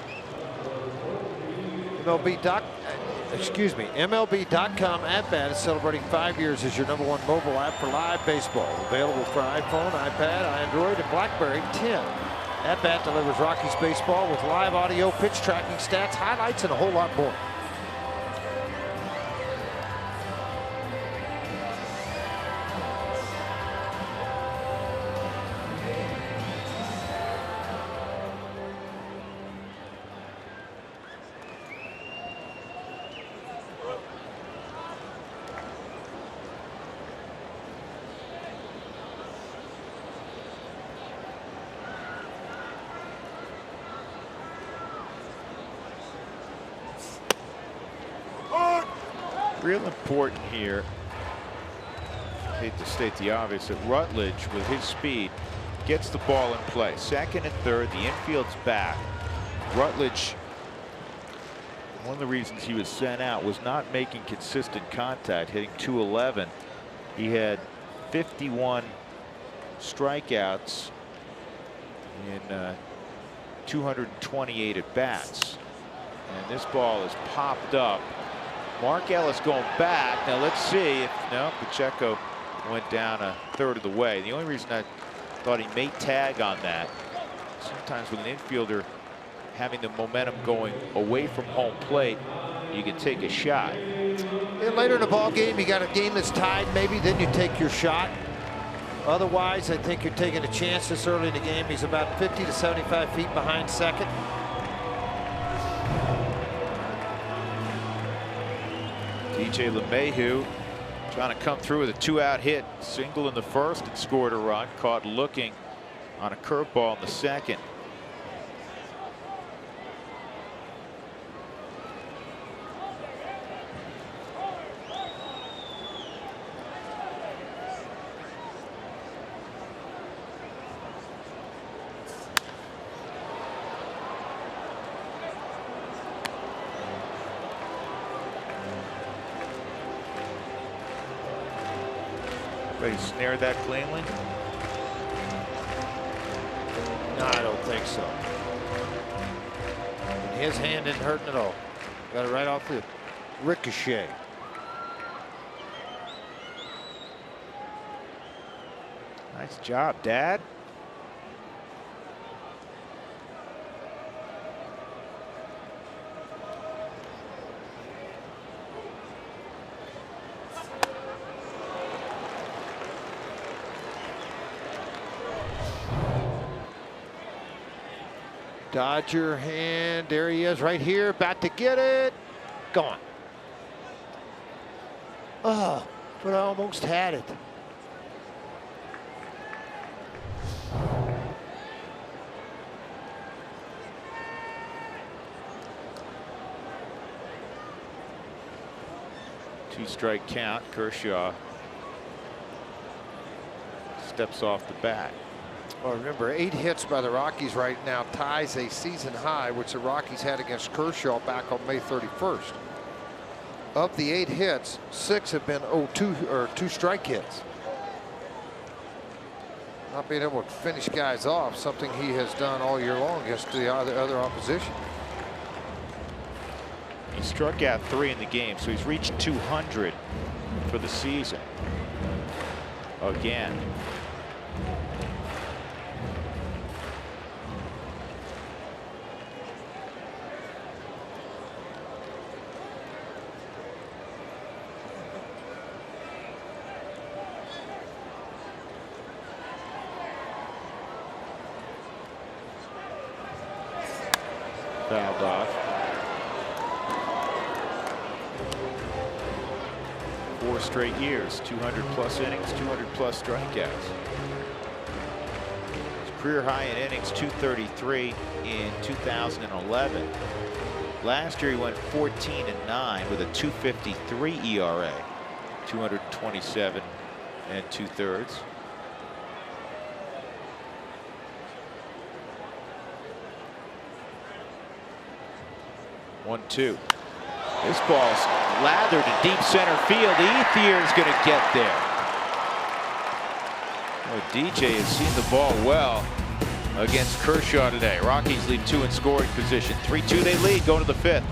MLB.com at-bat is celebrating 5 years as your #1 mobile app for live baseball. Available for iPhone, iPad, Android, and BlackBerry 10. At-bat delivers Rockies baseball with live audio, pitch tracking, stats, highlights, and a whole lot more. Real important here, hate to state the obvious, that Rutledge with his speed gets the ball in play. Second and third, the infield's back. Rutledge, one of the reasons he was sent out was not making consistent contact, hitting .211. He had 51 strikeouts in 228 at bats, and this ball is popped up. Mark Ellis going back. Now let's see if no, Pacheco went down a third of the way. The only reason I thought he may tag on that, sometimes with an infielder having the momentum going away from home plate, you can take a shot. And later in the ball game, you got a game that's tied, maybe then you take your shot. Otherwise, I think you're taking a chance this early in the game. He's about 50 to 75 feet behind second. DJ LeMahieu trying to come through with a 2-out hit, single in the first and scored a run, caught looking on a curveball in the second. But he snared that cleanly? No, I don't think so. His hand isn't hurting at all. Got it right off the ricochet. Nice job, Dad. Dodger hand, there he is right here, about to get it. Gone. Oh, but I almost had it. 2-strike count. Kershaw steps off the bat. Well, remember, 8 hits by the Rockies right now ties a season high, which the Rockies had against Kershaw back on May 31st. Of the 8 hits, 6 have been 2-strike hits. Not being able to finish guys off, something he has done all year long against the other opposition. He struck out 3 in the game, so he's reached 200 for the season. Again. Fouled off. 4 straight years, 200+ innings, 200+ strikeouts. His career high in innings, 233 in 2011. Last year he went 14-9 with a 2.53 ERA, 227 2/3. One-two. This ball's lathered in deep center field. Ethier is going to get there. Well, DJ has seen the ball well against Kershaw today. Rockies lead 2 in scoring position. 3-2 they lead going to the 5th.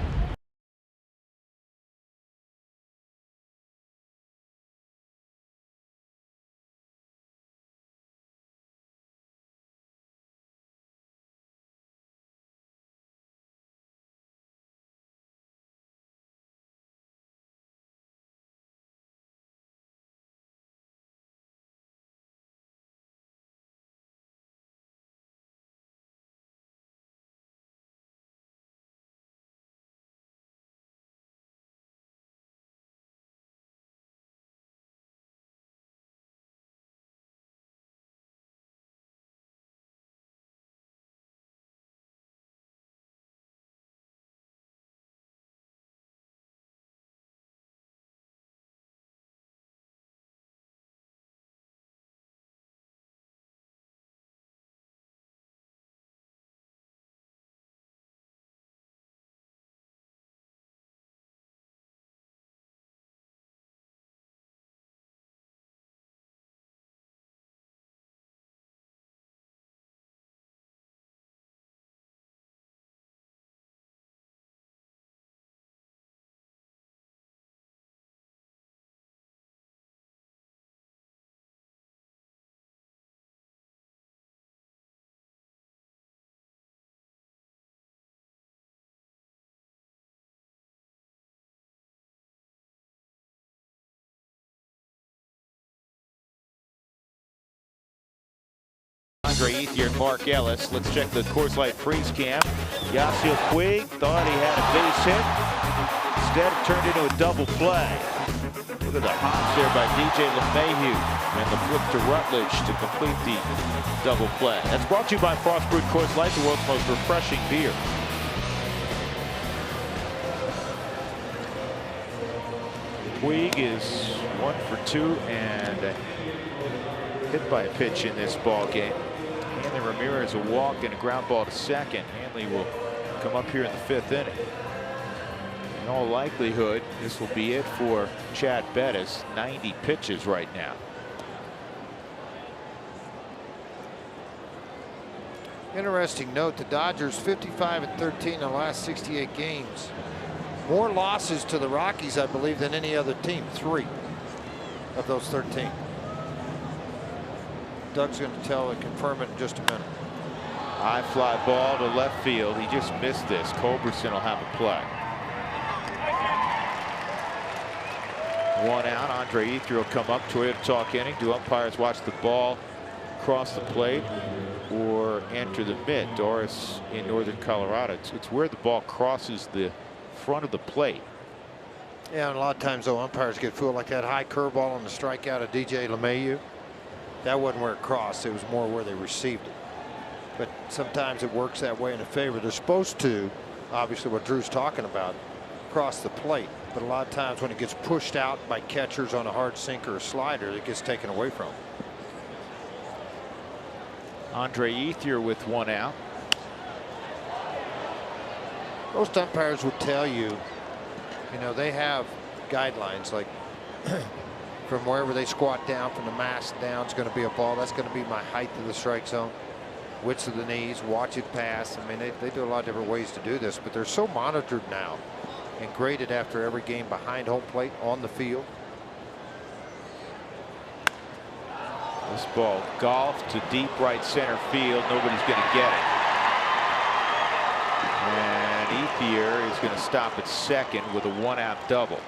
Andre Ethier and Mark Ellis. Let's check the Coors Light freeze cam. Yasiel Puig thought he had a base hit. Instead, it turned into a double play. Look at the hops there by DJ LeMahieu. And the flip to Rutledge to complete the double play. That's brought to you by Frost Brewed Coors Light, the world's most refreshing beer. Puig is 1 for 2 and hit by a pitch in this ball game. Hanley Ramirez a walk and a ground ball to second. Hanley will come up here in the 5th inning. In all likelihood, this will be it for Chad Bettis. 90 pitches right now. Interesting note, the Dodgers 55-13 in the last 68 games. More losses to the Rockies, I believe, than any other team. 3 of those 13. Doug's going to tell and confirm it in just a minute. High fly ball to left field. He just missed this. Culberson will have a play. 1 out. Andre Ethier will come up. Toyota Talk inning. Do umpires watch the ball cross the plate or enter the mid? Doris in northern Colorado. It's where the ball crosses the front of the plate. Yeah, and a lot of times though umpires get fooled, like that high curveball on the strikeout of DJ LeMahieu. That wasn't where it crossed. It was more where they received it. But sometimes it works that way in a favor. They're supposed to, obviously what Drew's talking about, across the plate. But a lot of times when it gets pushed out by catchers on a hard sinker or slider, it gets taken away from them. Andre Ethier with 1 out. Most umpires would tell you, you know, they have guidelines like from wherever they squat down, from the mask down, it's going to be a ball. That's going to be my height of the strike zone, width of the knees, watch it pass. I mean, they do a lot of different ways to do this, but they're so monitored now and graded after every game behind home plate, on the field. This ball golfed to deep right center field. Nobody's going to get it. And Ethier is going to stop at second with a 1-out double.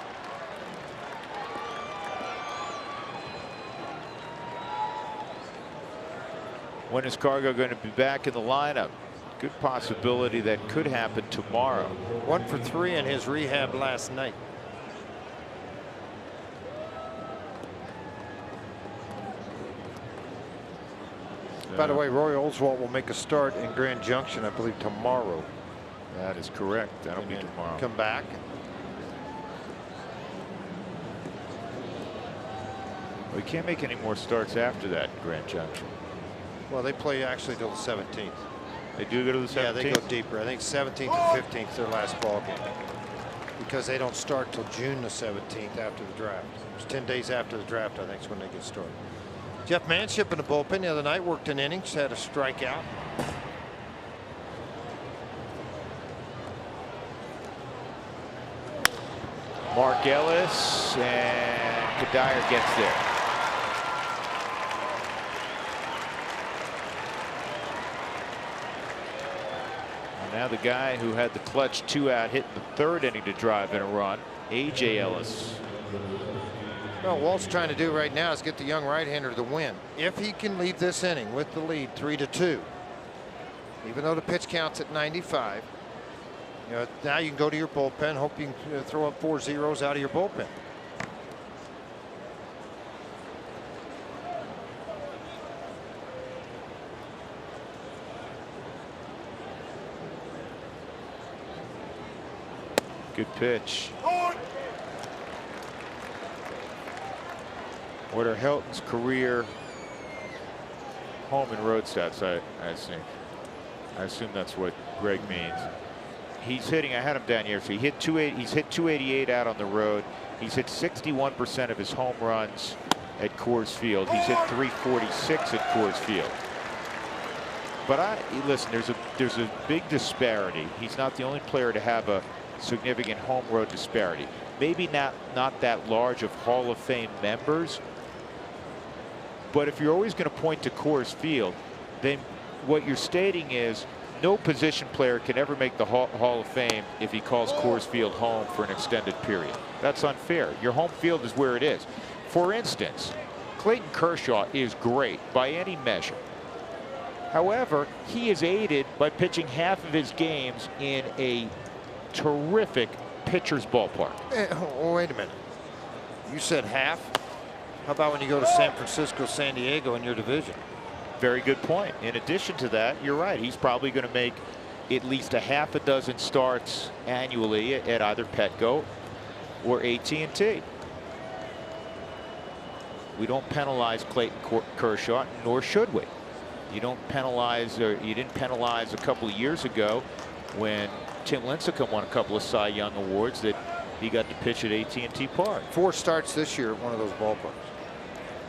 When is Cargo going to be back in the lineup? Good possibility that could happen tomorrow. 1 for 3 in his rehab last night. By the way, Roy Oswalt will make a start in Grand Junction, I believe, tomorrow. That is correct. That'll be tomorrow. Come back. We can't make any more starts after that in Grand Junction. Well, they play actually till the 17th. They do go to the 17th? Yeah, they go deeper. I think 17th and 15th their last ball game, because they don't start till June the 17th after the draft. It's 10 days after the draft, I think, is when they get started. Jeff Manship in the bullpen the other night, worked an innings, had a strikeout. Mark Ellis, and Kadire gets there. And now the guy who had the clutch 2-out hit in the 3rd inning to drive in a run, A.J. Ellis. Well, Walt's trying to do right now is get the young right-hander to win. If he can leave this inning with the lead 3-2, even though the pitch counts at 95, you know, now you can go to your bullpen, hope you can throw up 4 zeros out of your bullpen. Good pitch. What are Helton's career home and road stats? I assume that's what Greg means. He's hitting, I had him down here, so he's hit 288 out on the road. He's hit 61% of his home runs at Coors Field. He's hit 346 at Coors Field. But listen, there's a big disparity. He's not the only player to have a significant home road disparity. Maybe not that large of Hall of Fame members. But if you're always going to point to Coors Field, then what you're stating is no position player can ever make the Hall of Fame if he calls Coors Field home for an extended period. That's unfair. Your home field is where it is. For instance, Clayton Kershaw is great by any measure. However, he is aided by pitching half of his games in a terrific pitcher's ballpark. Wait a minute. You said half? How about when you go to San Francisco, San Diego in your division? Very good point. In addition to that, you're right. He's probably going to make at least a half a dozen starts annually at either Petco or AT&T. We don't penalize Clayton Kershaw, nor should we. You don't penalize, or you didn't penalize a couple of years ago when Tim Lincecum won a couple of Cy Young awards that he got to pitch at AT&T Park. 4 starts this year at one of those ballparks,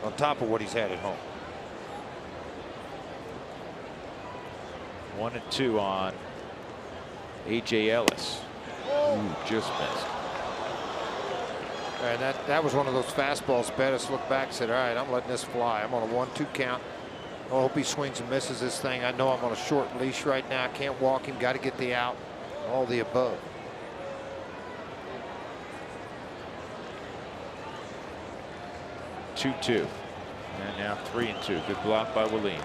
on top of what he's had at home. 1-2 on A.J. Ellis. Ooh, just missed. And that was one of those fastballs. Bettis looked back and said, all right, I'm letting this fly. I'm on a 1-2 count. I hope he swings and misses this thing. I know I'm on a short leash right now. I can't walk him. Got to get the out. All the above. Two-two. And now 3-2. Good block by Willeen.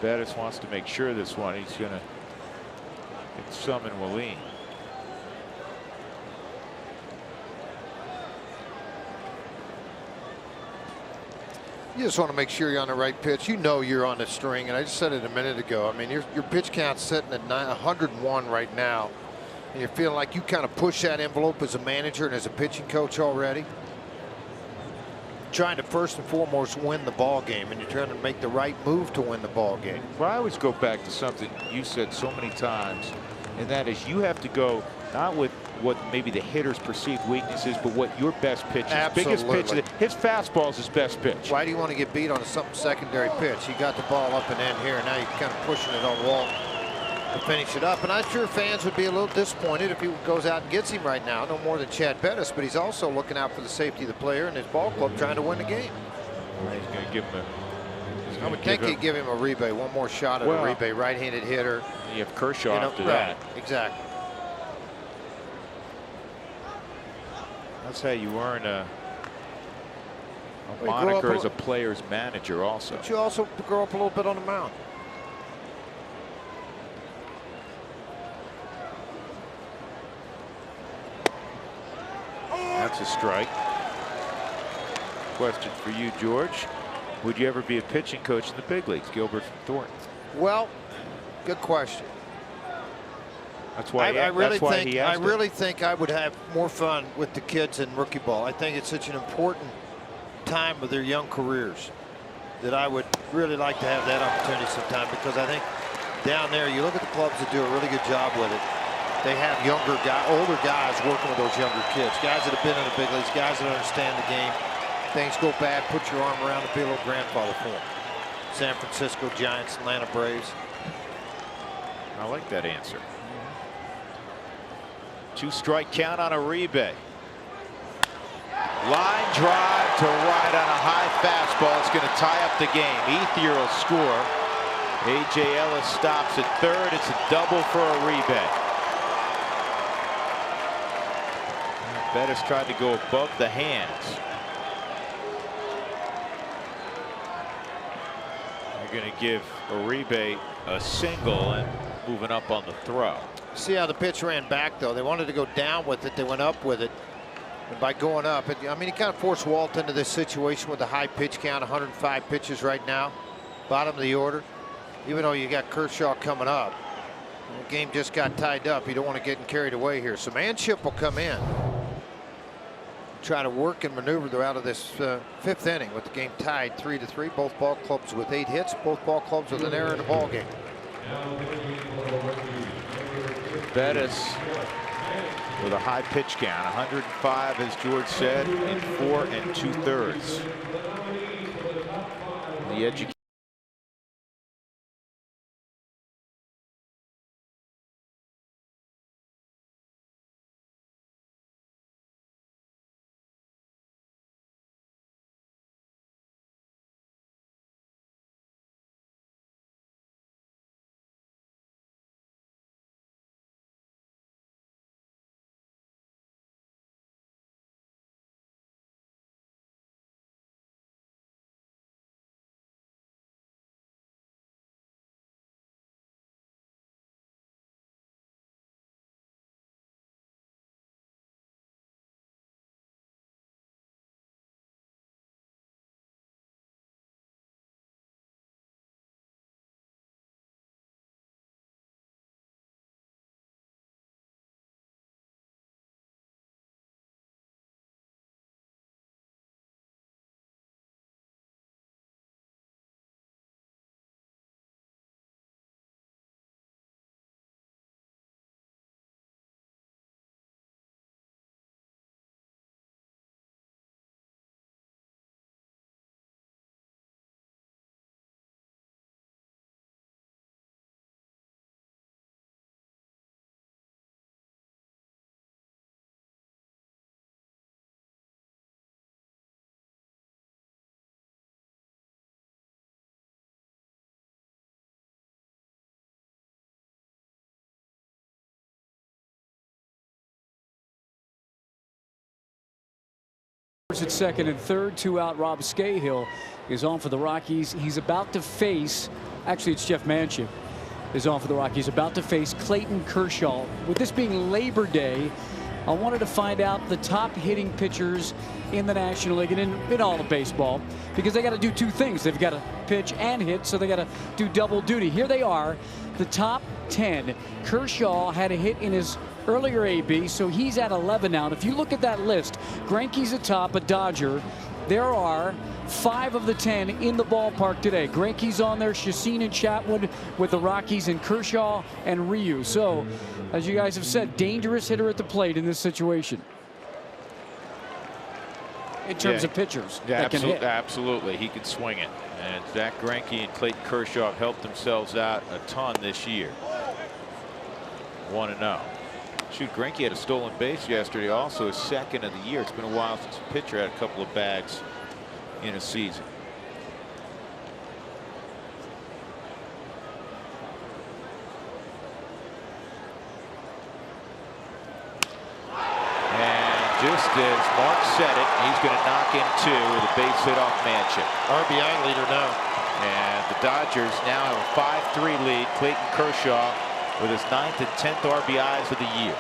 Bettis wants to make sure this one. He's going to summon Willeen. You just want to make sure you're on the right pitch. You know you're on the string, and I just said it a minute ago. I mean, your pitch count's sitting at 101 right now, and you're feeling like you kind of push that envelope as a manager and as a pitching coach already. Trying to first and foremost win the ball game, and you're trying to make the right move to win the ball game. Well, I always go back to something you said so many times, and that is you have to go not with what maybe the hitter's perceived weakness is, but what your best pitch is. Absolutely. Biggest pitch, his fastball is his best pitch. Why do you want to get beat on something secondary pitch? You got the ball up and in here, and now you're kind of pushing it on Walt to finish it up. And I'm sure fans would be a little disappointed if he goes out and gets him right now. No more than Chad Bettis, but he's also looking out for the safety of the player and his ball club trying to win the game. He's going to give him a. I would think he'd give him a rebate, one more shot at a rebate, right-handed hitter. You have Kershaw after that. Exactly. That's how you earn a moniker as a player's manager also. But you also grow up a little bit on the mound. That's a strike. Question for you, George. Would you ever be a pitching coach in the big leagues? Gilbert from Thornton. Well, good question. That's why I really asked think I would have more fun with the kids in rookie ball. I think it's such an important time of their young careers that I would really like to have that opportunity sometime, because I think down there you look at the clubs that do a really good job with it. They have older guys working with those younger kids, guys that have been in the big leagues, guys that understand the game. Things go bad, put your arm around and be a little grandfather for them. San Francisco Giants, Atlanta Braves. I like that answer. 2-strike count on Uribe. Line drive to right on a high fastball. It's going to tie up the game. Ethier will score. A.J. Ellis stops at third. It's a double for Uribe. Bettis tried to go above the hands. They're going to give Uribe a single and moving up on the throw. See how the pitch ran back, though. They wanted to go down with it. They went up with it. And by going up, I mean, he kind of forced Walt into this situation with a high pitch count, 105 pitches right now, bottom of the order. Even though you got Kershaw coming up, the game just got tied up. You don't want to get carried away here. So Manship will come in, try to work and maneuver out of this fifth inning with the game tied 3-3. Both ball clubs with 8 hits. Both ball clubs with an error in the ball game. Bettis with a high pitch count, 105, as George said, in 4 2/3. The education. at second and third, 2 out. Rob Scahill is on for the Rockies. He's about to face, actually it's Jeff Manship is on for the Rockies, about to face Clayton Kershaw. With this being Labor Day, I wanted to find out the top hitting pitchers in the National League and in all of baseball, because they got to do 2 things. They've got to pitch and hit, so they got to do double duty. Here they are, the top 10. Kershaw had a hit in his earlier AB, so he's at 11 now. And if you look at that list, Greinke's atop, a Dodger. There are 5 of the 10 in the ballpark today. Greinke's on there, Chacin and Chatwood with the Rockies, and Kershaw and Ryu. So, as you guys have said, dangerous hitter at the plate in this situation. In terms of pitchers that can hit. Absolutely, he can swing it. And Zach Greinke and Clayton Kershaw have helped themselves out a ton this year. 1-0. Shoot, Greinke had a stolen base yesterday, also his second of the year. It's been a while since a pitcher had a couple of bags in a season. And just as Mark said it, he's going to knock in 2 with a base hit off Manship. RBI leader now. And the Dodgers now have a 5-3 lead. Clayton Kershaw with his 9th and 10th RBIs of the year.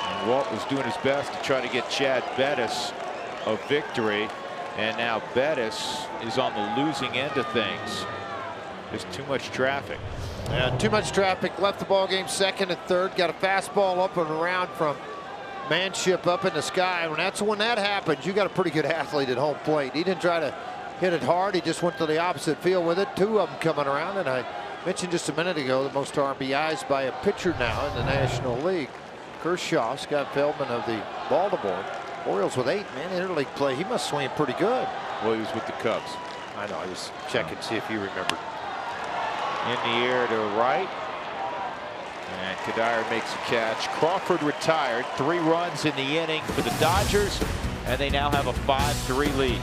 And Walt was doing his best to try to get Chad Bettis a victory, and now Bettis is on the losing end of things. There's too much traffic. Yeah, too much traffic. Left the ball game second and third. Got a fastball up and around from Manship up in the sky. When that happens, you got a pretty good athlete at home plate. He didn't try to hit it hard. He just went to the opposite field with it. 2 of them coming around, and I mentioned just a minute ago the most RBIs by a pitcher now in the National League. Kershaw, Scott Feldman of the Baltimore Orioles with 8. Man, interleague play. He must swing pretty good. Well, he was with the Cubs. I know. I was checking to see if he remembered. In the air to right. And Kadire makes a catch. Crawford retired. 3 runs in the inning for the Dodgers, and they now have a 5-3 lead.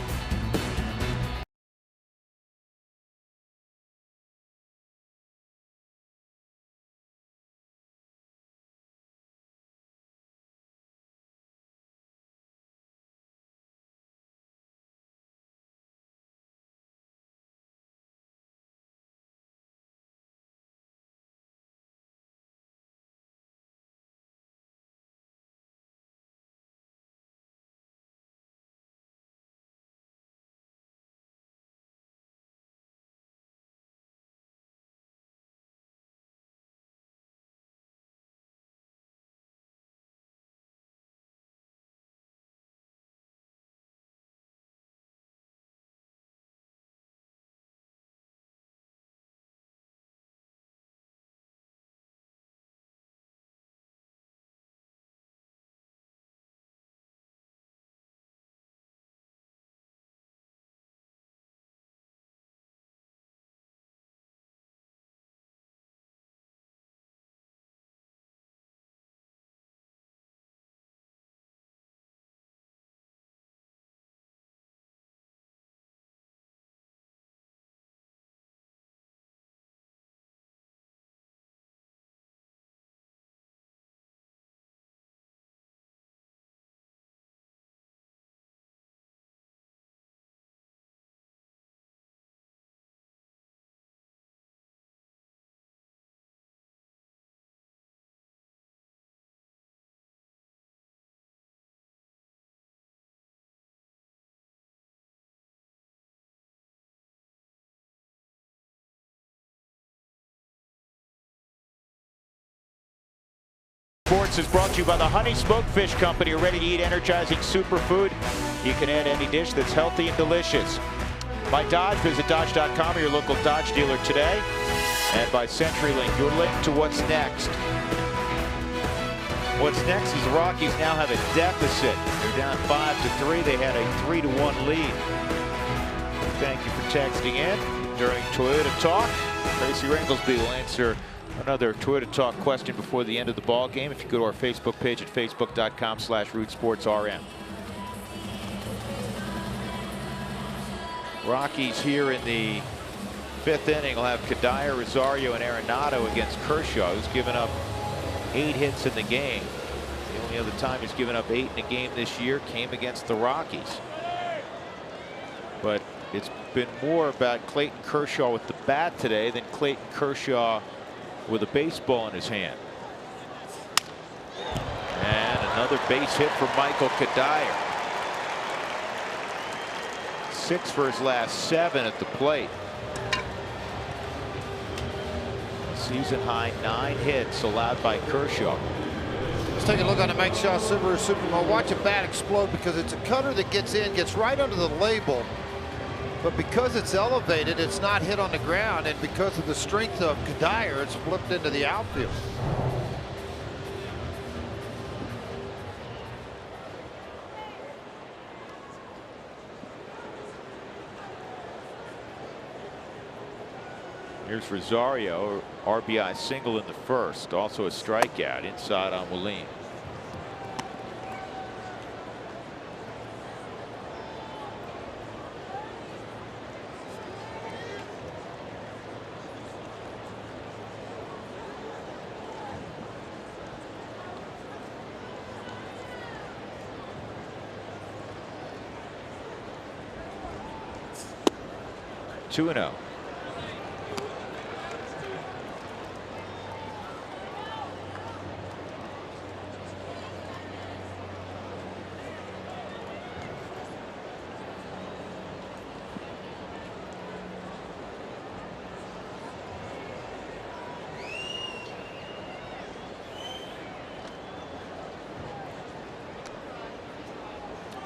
Sports is brought to you by the Honey Smoked Fish Company, a ready-to-eat energizing superfood. You can add any dish that's healthy and delicious. By Dodge, visit Dodge.com or your local Dodge dealer today. And by CenturyLink, your link to what's next. What's next is the Rockies now have a deficit. They're down 5-3. They had a 3-1 lead. Thank you for texting in during Toyota Talk. Tracy Ringlesby will answer another Toyota Talk question before the end of the ball game if you go to our Facebook page at facebook.com/RootSportsRN. Rockies here in the 5th inning will have Kadire, Rosario, and Arenado against Kershaw, who's given up 8 hits in the game. The only other time he's given up 8 in a game this year came against the Rockies. But it's been more about Clayton Kershaw with the bat today than Clayton Kershaw with a baseball in his hand. And another base hit for Michael Kadire. 6 for his last 7 at the plate. Season high 9 hits allowed by Kershaw. Let's take a look on the Mike Shaw Subaru Supermo. Watch a bat explode because it's a cutter that gets in, gets right under the label. But because it's elevated, it's not hit on the ground. And because of the strength of Kadire, it's flipped into the outfield. Here's Rosario, RBI single in the first, also a strikeout inside on Willeen. Two and 0.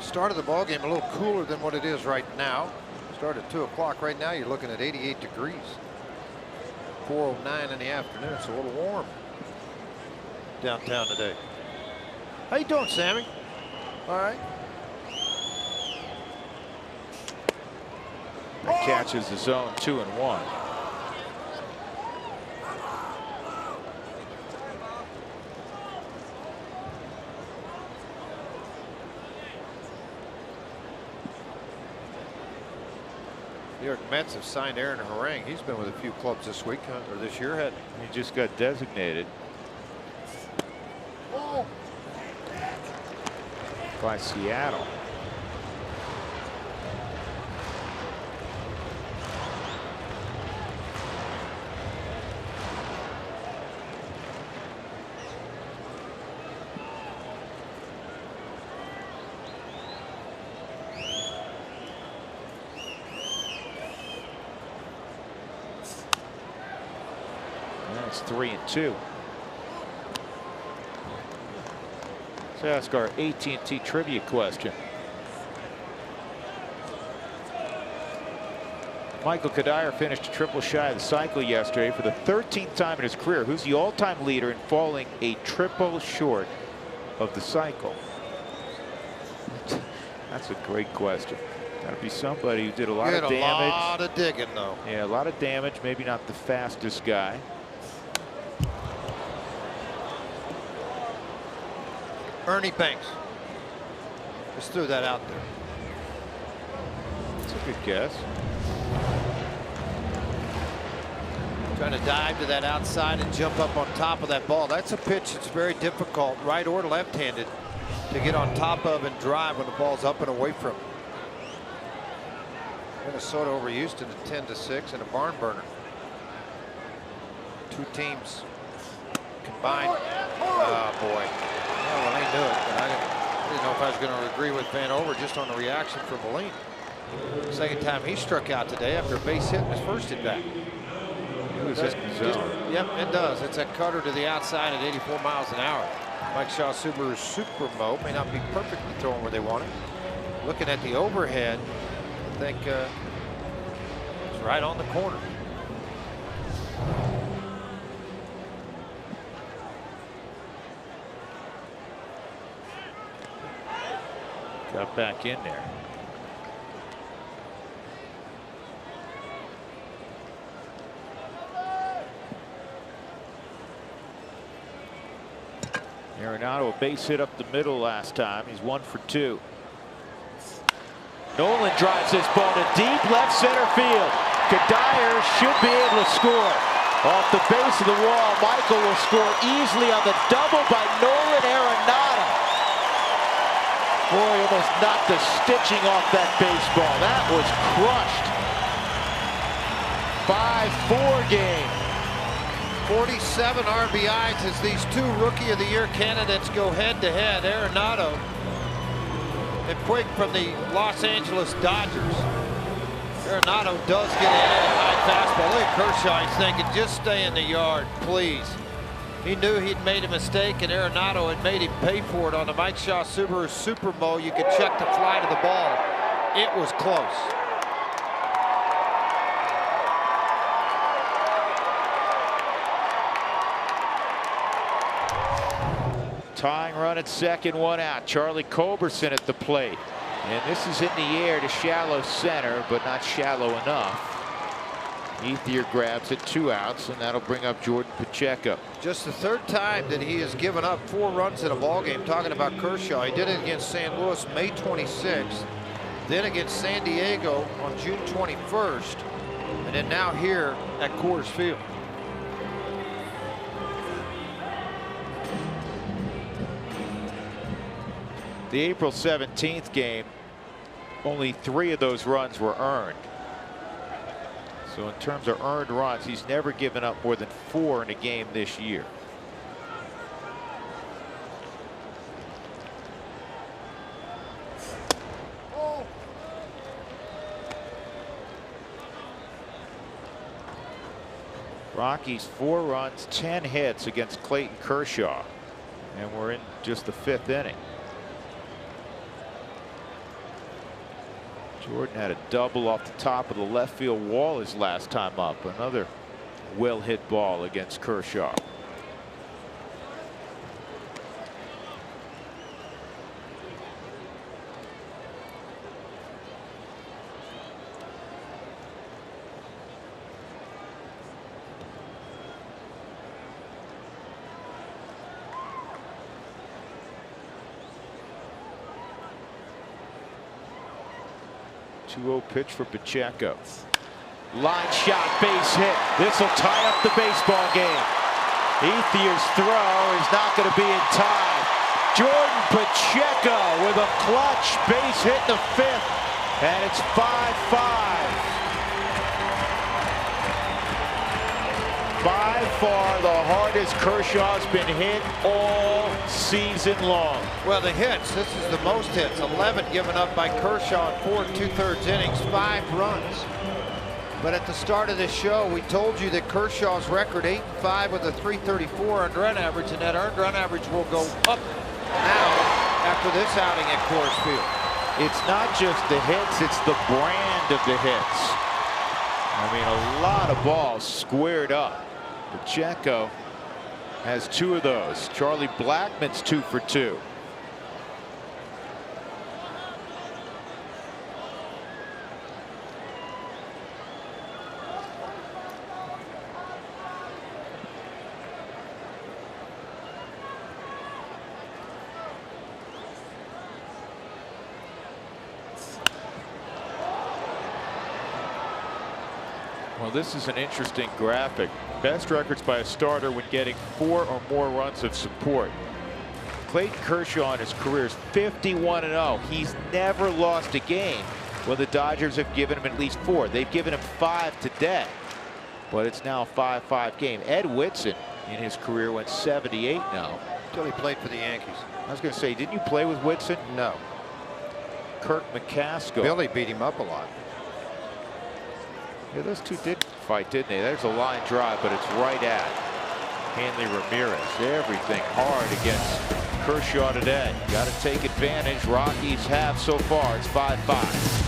Started the ball game a little cooler than what it is right now. Start at 2 o'clock right now. You're looking at 88 degrees. 4:09 in the afternoon. It's a little warm downtown today. How you doing, Sammy? All right. That catches the zone 2-1. New York Mets have signed Aaron Harang. He's been with a few clubs this week, or this year, hadn't he? He just got designated by Seattle. It's 3-2. Let's ask our AT&T trivia question. Michael Kadire finished a triple shy of the cycle yesterday for the 13th time in his career. Who's the all-time leader in falling a triple short of the cycle? That's a great question. Got to be somebody who did a lot of damage. A lot of digging, though. Yeah, a lot of damage. Maybe not the fastest guy. Ernie Banks. Just threw that out there. That's a good guess. Trying to dive to that outside and jump up on top of that ball. That's a pitch that's very difficult, right or left-handed, to get on top of and drive when the ball's up and away from. Minnesota over Houston at 10-6 in a barn burner. Two teams combined. Oh boy. Well, they knew it, but I didn't know if I was going to agree with Van Over just on the reaction from Willeen. Second time he struck out today after a base hit in his first at bat. Yep, it does. It's a cutter to the outside at 84 miles an hour. Mike Shaw Subaru Supermo may not be perfectly thrown where they want it. Looking at the overhead, I think it's right on the corner. Got back in there. Arenado, a base hit up the middle last time. He's 1 for 2. Nolan drives this ball to deep left center field. Kadire should be able to score. Off the base of the wall, Michael will score easily on the double by Nolan Arenado. Boy, almost knocked the stitching off that baseball. That was crushed. 5-4 game. 47 RBIs as these two Rookie of the Year candidates go head-to-head. Arenado and Puig from the Los Angeles Dodgers. Arenado does get a high fastball. Look at Kershaw. He's thinking, just stay in the yard, please. He knew he'd made a mistake, and Arenado had made him pay for it on the Mike Shaw Subaru Super Bowl. You could check the fly to the ball. It was close. Tying run at second, one out. Charlie Culberson at the plate. And this is in the air to shallow center, but not shallow enough. Ethier grabs it, 2 outs, and that'll bring up Jordan Pacheco. Just the third time that he has given up 4 runs in a ball game. Talking about Kershaw, he did it against St. Louis May 26th, then against San Diego on June 21st, and then now here at Coors Field. The April 17th game, only 3 of those runs were earned. So in terms of earned runs, he's never given up more than 4 in a game this year. Rockies 4 runs, 10 hits against Clayton Kershaw, and we're in just the 5th inning. Jordan had a double off the top of the left field wall his last time up. Another well hit ball against Kershaw. Two-0 pitch for Pacheco. Line shot, base hit. This will tie up the baseball game. Ethier's throw is not going to be in time. Jordan Pacheco with a clutch base hit in the 5th, and it's 5-5. By far the hardest Kershaw's been hit all season long. Well, the hits, this is the most hits. 11 given up by Kershaw in 4 2/3 innings, 5 runs. But at the start of this show, we told you that Kershaw's record 8-5 with a 334 earned run average, and that earned run average will go up now after this outing at Coors Field. It's not just the hits, it's the brand of the hits. I mean, a lot of balls squared up. Pacheco has 2 of those. Charlie Blackman's 2 for 2. Well, this is an interesting graphic. Best records by a starter when getting 4 or more runs of support. Clayton Kershaw in his career is 51-0. He's never lost a game when the Dodgers have given him at least 4. They've given him 5 today, but it's now a 5-5 game. Ed Whitson in his career went 78 now. Until he played for the Yankees. I was going to say, didn't you play with Whitson? No. Kirk McCaskill. Billy beat him up a lot. Yeah, those two did fight, didn't they? There's a line drive, but it's right at Hanley Ramirez. Everything hard against Kershaw today. Got to take advantage. Rockies have so far. It's 5-5.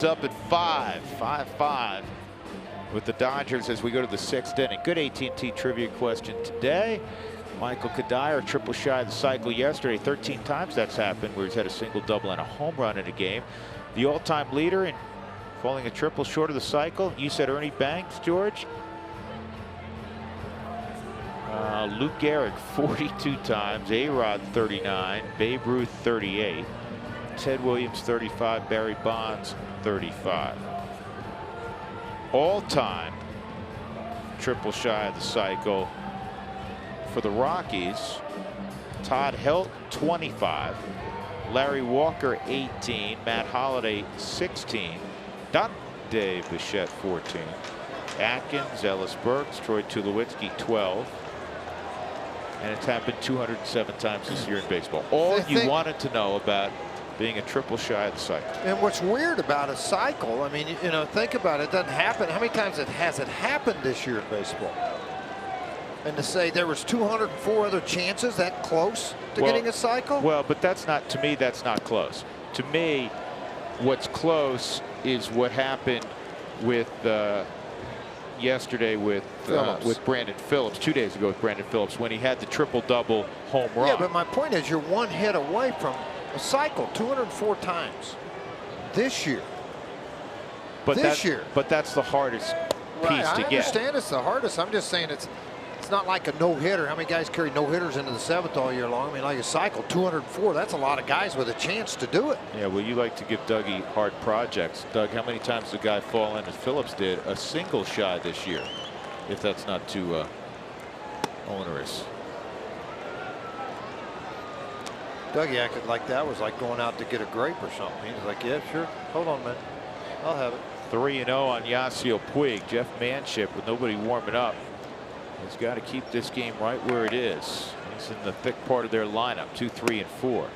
wrapped up at 5-5 with the Dodgers as we go to the 6th inning. Good AT&T trivia question today. Michael Kadire, triple shy of the cycle yesterday. 13 times that's happened where he's had a single, double, and a home run in a game. The all-time leader in falling a triple short of the cycle. You said Ernie Banks, George. Lou Gehrig 42 times, A-Rod 39, Babe Ruth 38, Ted Williams 35, Barry Bonds 35. All-time triple shy of the cycle for the Rockies. Todd Helton 25, Larry Walker 18, Matt Holliday 16, Dante Bichette 14, Atkins, Ellis Burks, Troy Tulowitzki 12. And it's happened 207 times this year in baseball. All you wanted to know about being a triple shy of the cycle. And what's weird about a cycle, I mean, you know, think about it, it doesn't happen. How many times has it happened this year in baseball? And to say there was 204 other chances that close to getting a cycle? Well, but that's not, to me, that's not close. To me, what's close is what happened with yesterday with Brandon Phillips, 2 days ago with Brandon Phillips, when he had the triple-double home run. Yeah, but my point is you're one hit away from a cycle 204 times this year. But But that's the hardest piece to get. I understand it's the hardest. I'm just saying it's not like a no-hitter. How many guys carry no-hitters into the 7th all year long? I mean, like a cycle, 204, that's a lot of guys with a chance to do it. Yeah, well, you like to give Dougie hard projects. Doug, how many times did the guy fall in as Phillips did a single shy this year, if that's not too onerous? Dougie acted like that was like going out to get a grape or something. He was like, yeah, sure. Hold on a minute. I'll have it. 3-0 on Yasiel Puig. Jeff Manship with nobody warming up. He's got to keep this game right where it is. He's in the thick part of their lineup, 2, 3, and 4.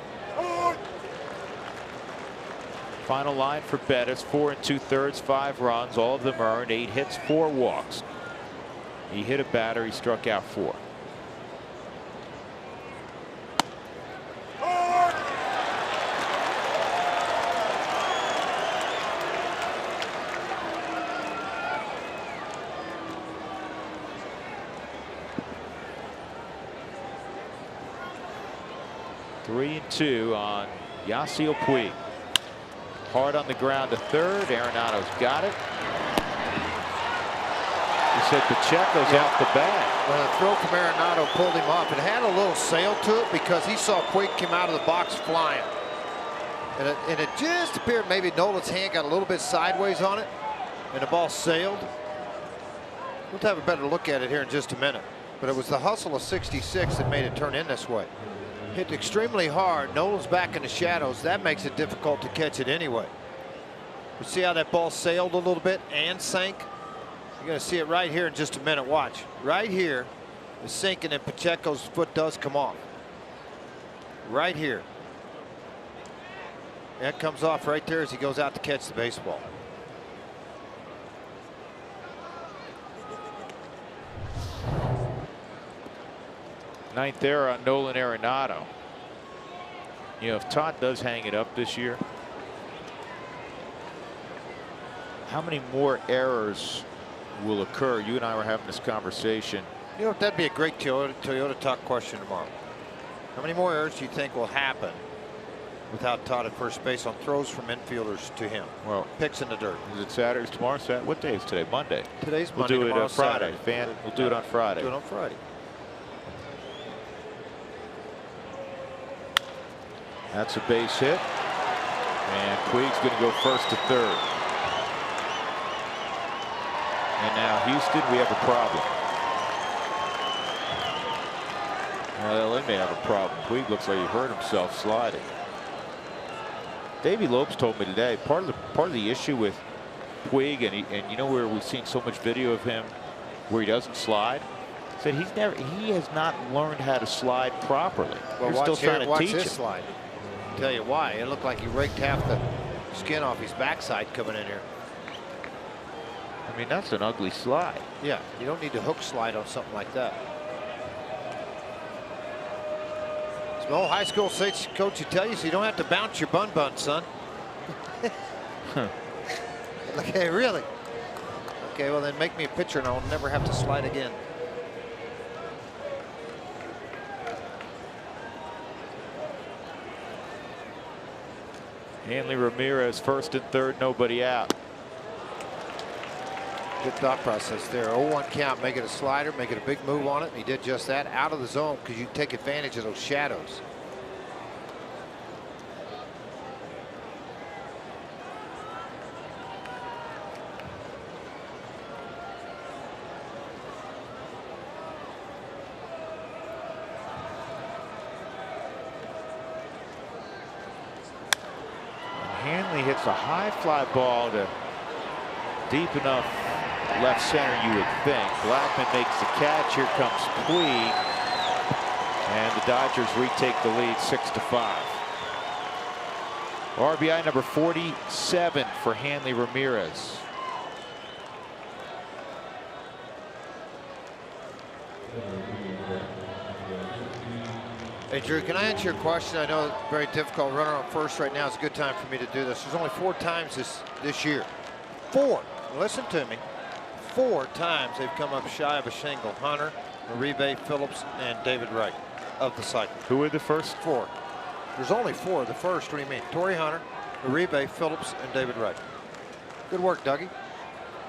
Final line for Bettis, 4 2/3, 5 runs, all of them earned, 8 hits, 4 walks. He hit a batter, he struck out 4. Three and 2 on Yasiel Puig. Hard on the ground to third. Arenado's got it. He said Pacheco's off the bat. When the throw from Arenado pulled him off, it had a little sail to it because he saw Puig come out of the box flying. And it just appeared maybe Nolan's hand got a little bit sideways on it, and the ball sailed. We'll have a better look at it here in just a minute. But it was the hustle of 66 that made it turn in this way. Hit extremely hard. Nolan's back in the shadows. That makes it difficult to catch it anyway. You see how that ball sailed a little bit and sank? You're going to see it right here in just a minute. Watch. Right here is sinking, and Pacheco's foot does come off. Right here. That comes off right there as he goes out to catch the baseball. Ninth error on Nolan Arenado. You know, if Todd does hang it up this year, how many more errors will occur? You and I were having this conversation. You know, that'd be a great Toyota Talk question tomorrow. How many more errors do you think will happen without Todd at first base on throws from infielders to him? Well, picks in the dirt. Is it Saturday? Tomorrow? Saturday? What day is today? Monday. Today's Monday. We'll do it on Friday. Saturday. We'll do it on Friday. Do it on Friday. That's a base hit. And Puig's going to go first to third. And now Houston, we have a problem. Well, they may have a problem. Puig looks like he hurt himself sliding. Davey Lopes told me today part of the issue with Puig, and you know where we've seen so much video of him where he doesn't slide, said he has not learned how to slide properly. Well, You're still trying to teach him. Slide. I'll tell you why. It looked like he raked half the skin off his backside coming in here. I mean, that's an ugly slide. Yeah, you don't need to hook slide on something like that. It's my old high school coach would tell you, so you don't have to bounce your bun, son. Okay, really? Okay, well then make me a pitcher and I'll never have to slide again. Hanley Ramirez first and third, nobody out. Good thought process there. 0-1 count, make it a slider, make it a big move on it. He did just that, out of the zone, because you take advantage of those shadows. Hanley hits a high fly ball to deep enough left center, you would think. Blackman makes the catch. Here comes Puig, and the Dodgers retake the lead 6-5. RBI number 47 for Hanley Ramirez. Hey, Drew, can I answer your question? I know it's very difficult. Runner on first right now is a good time for me to do this. There's only 4 times this year. 4. Listen to me. 4 times they've come up shy of a shingle. Hunter, Uribe, Phillips, and David Wright of the cycle. Who were the first 4? There's only 4. The first, what do you mean? Torrey Hunter, Uribe, Phillips, and David Wright. Good work, Dougie.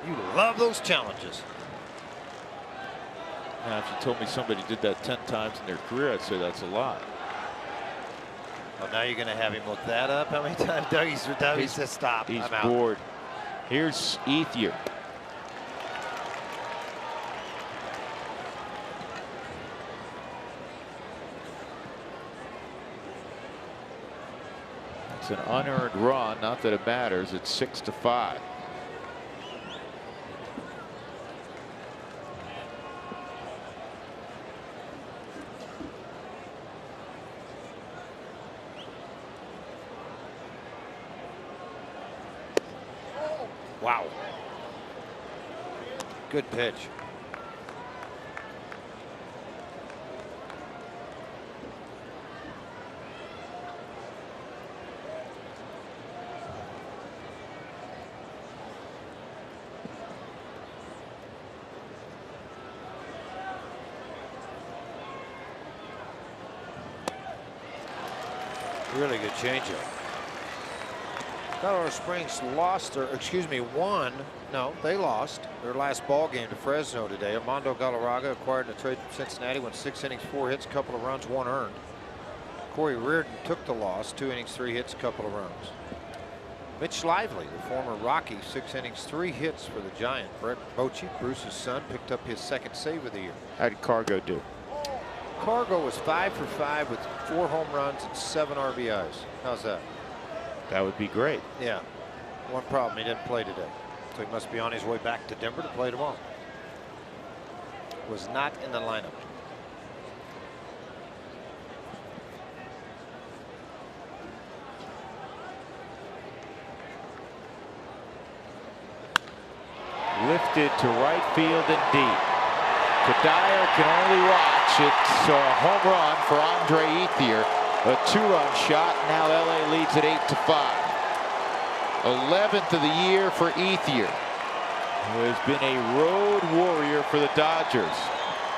You love those challenges. Now, if you told me somebody did that 10 times in their career, I'd say that's a lot. Well, now you're going to have him look that up. How many times Dougie says stop? He's I'm out. bored. Here's Ethier. It's an unearned run. Not that it matters. It's 6-5. Wow. Good pitch. Really good changeup. Colorado Springs lost, or excuse me, won. No, they lost their last ball game to Fresno today. Armando Galarraga, acquired in a trade from Cincinnati, went 6 innings, 4 hits, couple of runs, 1 earned. Corey Reardon took the loss, 2 innings, 3 hits, couple of runs. Mitch Lively, the former Rocky, 6 innings, 3 hits for the Giant. Brett Bochy, Bruce's son, picked up his 2nd save of the year. How did Cargo do? Cargo was 5 for 5 with 4 home runs and 7 RBIs. How's that? That would be great. Yeah. One problem, he didn't play today. So he must be on his way back to Denver to play tomorrow. Was not in the lineup. Lifted to right field and deep. Kadire can only watch. It's a home run for Andre Ethier. A 2-run shot. Now LA leads at 8-5. 11th of the year for Ethier, who has been a road warrior for the Dodgers.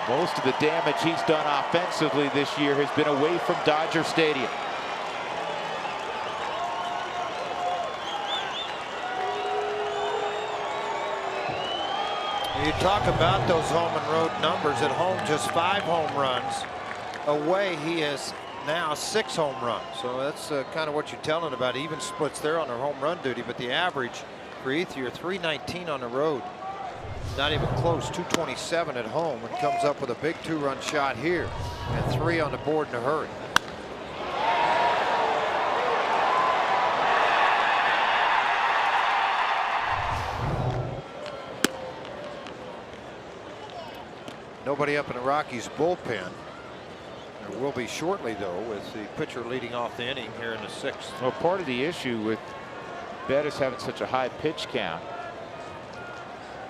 Most of the damage he's done offensively this year has been away from Dodger Stadium. You talk about those home and road numbers. At home, just 5 home runs. Away, he has now 6 home runs. So that's kind of what you're telling about. Even splits there on their home run duty, but the average for Ethier, 319 on the road. Not even close, 227 at home, and comes up with a big 2-run shot here and 3 on the board in a hurry. Nobody up in the Rockies bullpen. There will be shortly, though, with the pitcher leading off the inning here in the 6th. Well, part of the issue with Bettis having such a high pitch count,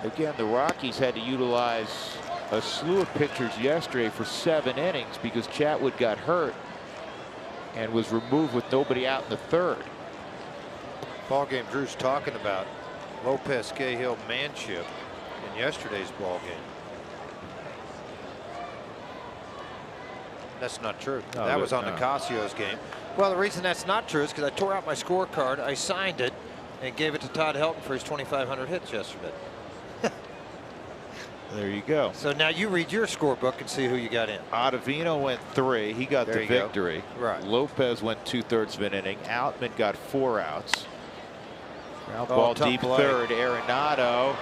again, the Rockies had to utilize a slew of pitchers yesterday for 7 innings because Chatwood got hurt and was removed with nobody out in the 3rd. Ball game Drew's talking about. Lopez Cahill manship in yesterday's ball game. That's not true. No, that was on no. Nicasio's game. Well, the reason that's not true is because I tore out my scorecard, I signed it, and gave it to Todd Helton for his 2,500 hits yesterday. There you go. So now you read your scorebook and see who you got in. Ottavino went 3. He got There the you go. victory. Right. Lopez went 2/3 of an inning. Outman got 4 outs. Ground Oh, ball tough deep play. third. Arenado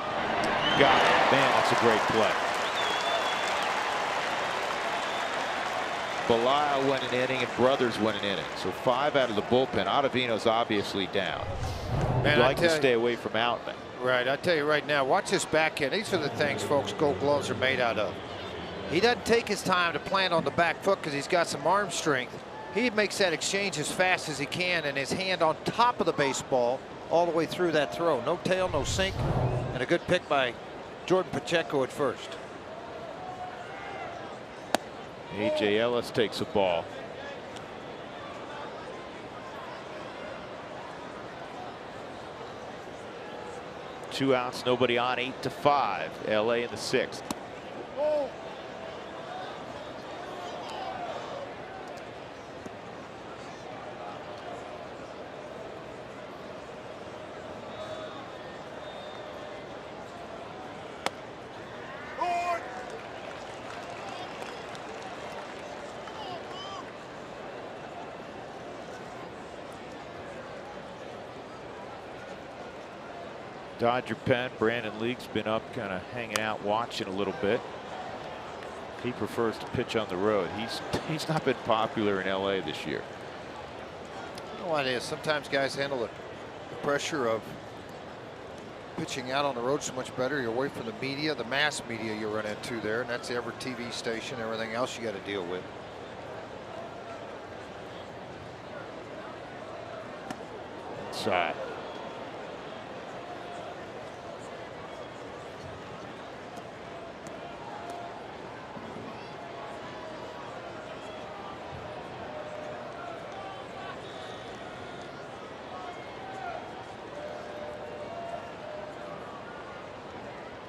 got it. Man, that's a great play. Belisle went an inning and Brothers went an inning. So 5 out of the bullpen. Ottavino's obviously down. Man, You'd I like to tell you- stay away from Outman. Right, I tell you right now, watch this backhand. These are the things, folks, Gold Gloves are made out of. He doesn't take his time to plant on the back foot because he's got some arm strength. He makes that exchange as fast as he can, and his hand on top of the baseball all the way through that throw. No tail, no sink, and a good pick by Jordan Pacheco at first. A.J. Ellis takes a ball. Two outs, nobody on. 8-5. L.A. in the 6th. Dodger pen. Brandon Leake's been up, kind of hanging out, watching a little bit. He prefers to pitch on the road. He's not been popular in LA this year. You know what it is? Sometimes guys handle the pressure of pitching out on the road so much better. You're away from the media, the mass media you run into there, and that's every TV station, everything else you got to deal with. Inside.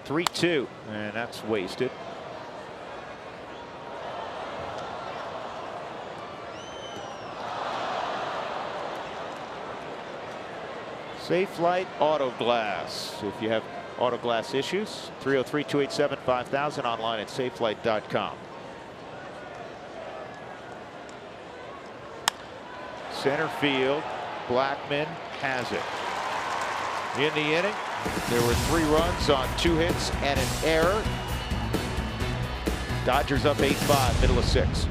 Three-two, and that's wasted. Safe Light Auto Glass. If you have auto glass issues, 303-287-5000, online at safelight.com. Center field, Blackman has it. In the inning, there were 3 runs on 2 hits and an error. Dodgers up 8-5, middle of 6.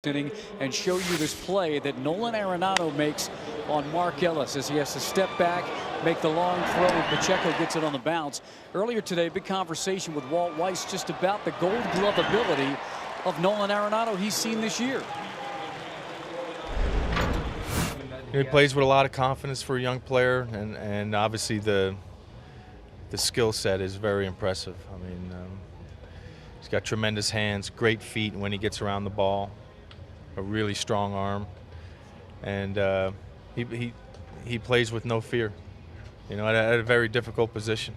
Inning and show you this play that Nolan Arenado makes on Mark Ellis as he has to step back, make the long throw, and Pacheco gets it on the bounce. Earlier today, big conversation with Walt Weiss just about the Gold Glove ability of Nolan Arenado he's seen this year. He plays with a lot of confidence for a young player, and obviously the skill set is very impressive. I mean, he's got tremendous hands, great feet when he gets around the ball, a really strong arm, and he plays with no fear, you know, at a very difficult position.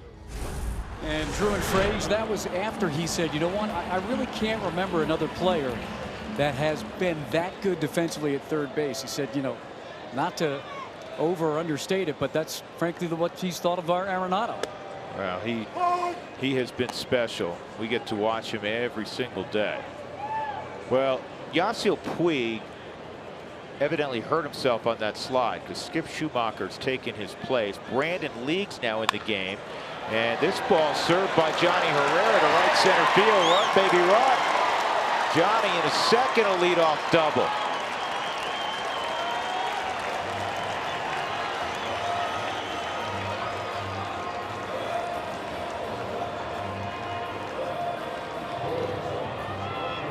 And Drew and Frage, that was after he said, you know what, I really can't remember another player that has been that good defensively at third base. He said, you know, not to over or understate it, but that's frankly what he's thought of our Arenado. Well, he has been special. We get to watch him every single day. Well, Yasiel Puig evidently hurt himself on that slide because Skip Schumacher's taken his place. Brandon League's now in the game. And this ball served by Johnny Herrera to right center field. Run, baby, run. Johnny in a second, a leadoff double.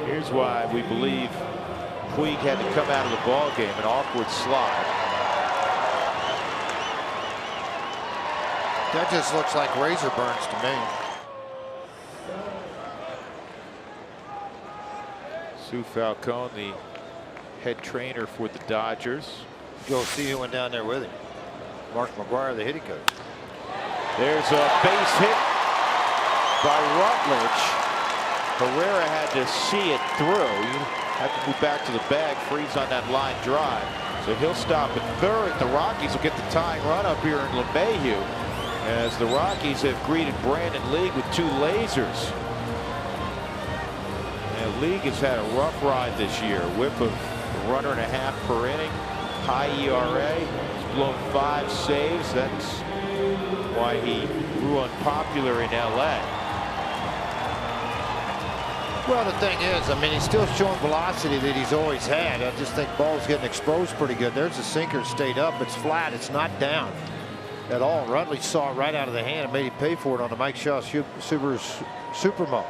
Here's why we believe Puig had to come out of the ball game. An awkward slide. That just looks like razor burns to me. Sue Falcone, the head trainer for the Dodgers. Go see who went down there with him. Mark McGuire, the hitting coach. There's a base hit by Rutledge. Herrera had to see it through. You have to move back to the bag, freeze on that line drive. So he'll stop at third. The Rockies will get the tying run up here in LeMahieu, as the Rockies have greeted Brandon League with two lasers. And League has had a rough ride this year. Whip of a runner and a half per inning. High ERA. He's blown 5 saves. That's why he grew unpopular in LA. Well, the thing is, I mean, he's still showing velocity that he's always had. I just think ball's getting exposed pretty good. There's the sinker, stayed up. It's flat. It's not down at all. Rutledge saw it right out of the hand and made him pay for it on the Mike Shaw Subaru Supermo.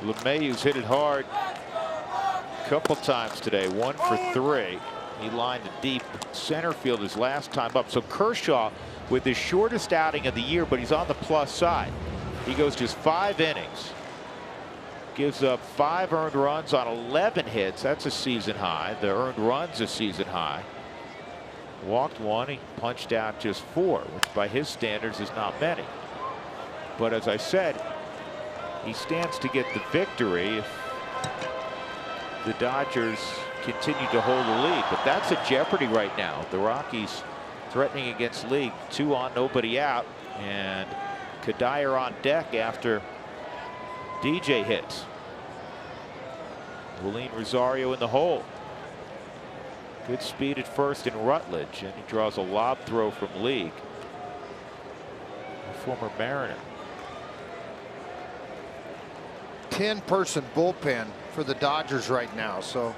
LeMahieu's hit it hard a couple times today. 1 for 3. He lined a deep center field his last time up. So Kershaw with his shortest outing of the year, but he's on the plus side. He goes just 5 innings. Gives up 5 earned runs on 11 hits. That's a season high. The earned runs a season high. Walked 1. He punched out just 4, which by his standards is not many. But as I said, he stands to get the victory if the Dodgers continue to hold the lead. But that's a jeopardy right now. The Rockies threatening against League. 2 on, nobody out. And Kadire on deck after DJ hits. Willeen Rosario in the hole. Good speed at first in Rutledge, and he draws a lob throw from League, a former Mariner. 10-person bullpen for the Dodgers right now, so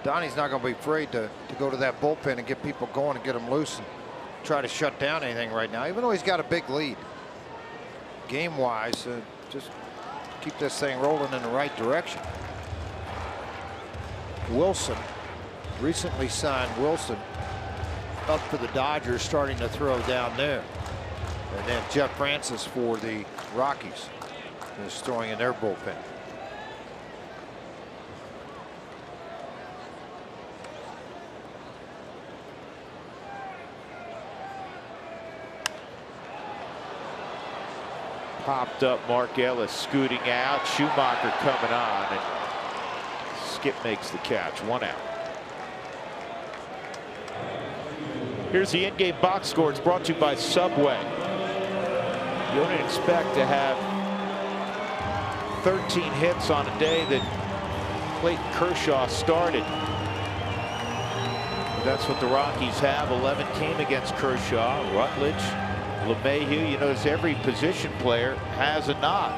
Donnie's not going to be afraid to go to that bullpen and get people going and get them loose and try to shut down anything right now, even though he's got a big lead. Game-wise, just keep this thing rolling in the right direction. Wilson, recently signed Wilson, up for the Dodgers, starting to throw down there. And then Jeff Francis for the Rockies is throwing in their bullpen. Popped up, Mark Ellis scooting out, Schumacher coming on, and Skip makes the catch. 1 out. Here's the in-game box score. It's brought to you by Subway. You don't expect to have 13 hits on a day that Clayton Kershaw started. But that's what the Rockies have. 11 came against Kershaw. Rutledge, LeMahieu. You notice every position player has a knock.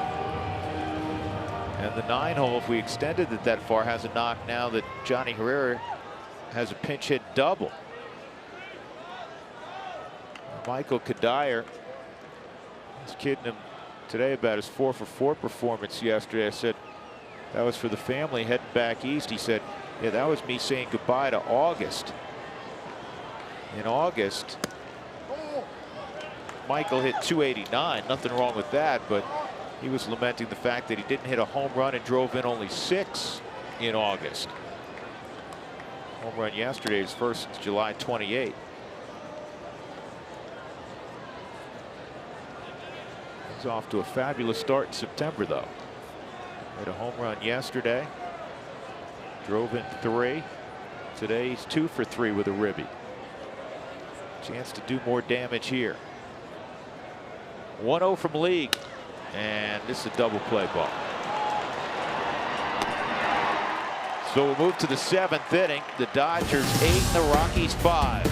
And the 9 hole, if we extended it that far, has a knock now that Johnny Herrera has a pinch hit double. Michael Kadire was kidding him today about his 4-for-4 performance yesterday. I said that was for the family heading back east. He said, yeah, that was me saying goodbye to August. In August, Michael hit 289. Nothing wrong with that, but he was lamenting the fact that he didn't hit a home run and drove in only 6 in August. Home run yesterday, his first since July 28. He's off to a fabulous start in September, though. Hit a home run yesterday. Drove in 3. Today he's 2 for 3 with a ribby. Chance to do more damage here. 1-0 from League, and this is a double play ball. So we'll move to the 7th inning. The Dodgers 8 and the Rockies 5.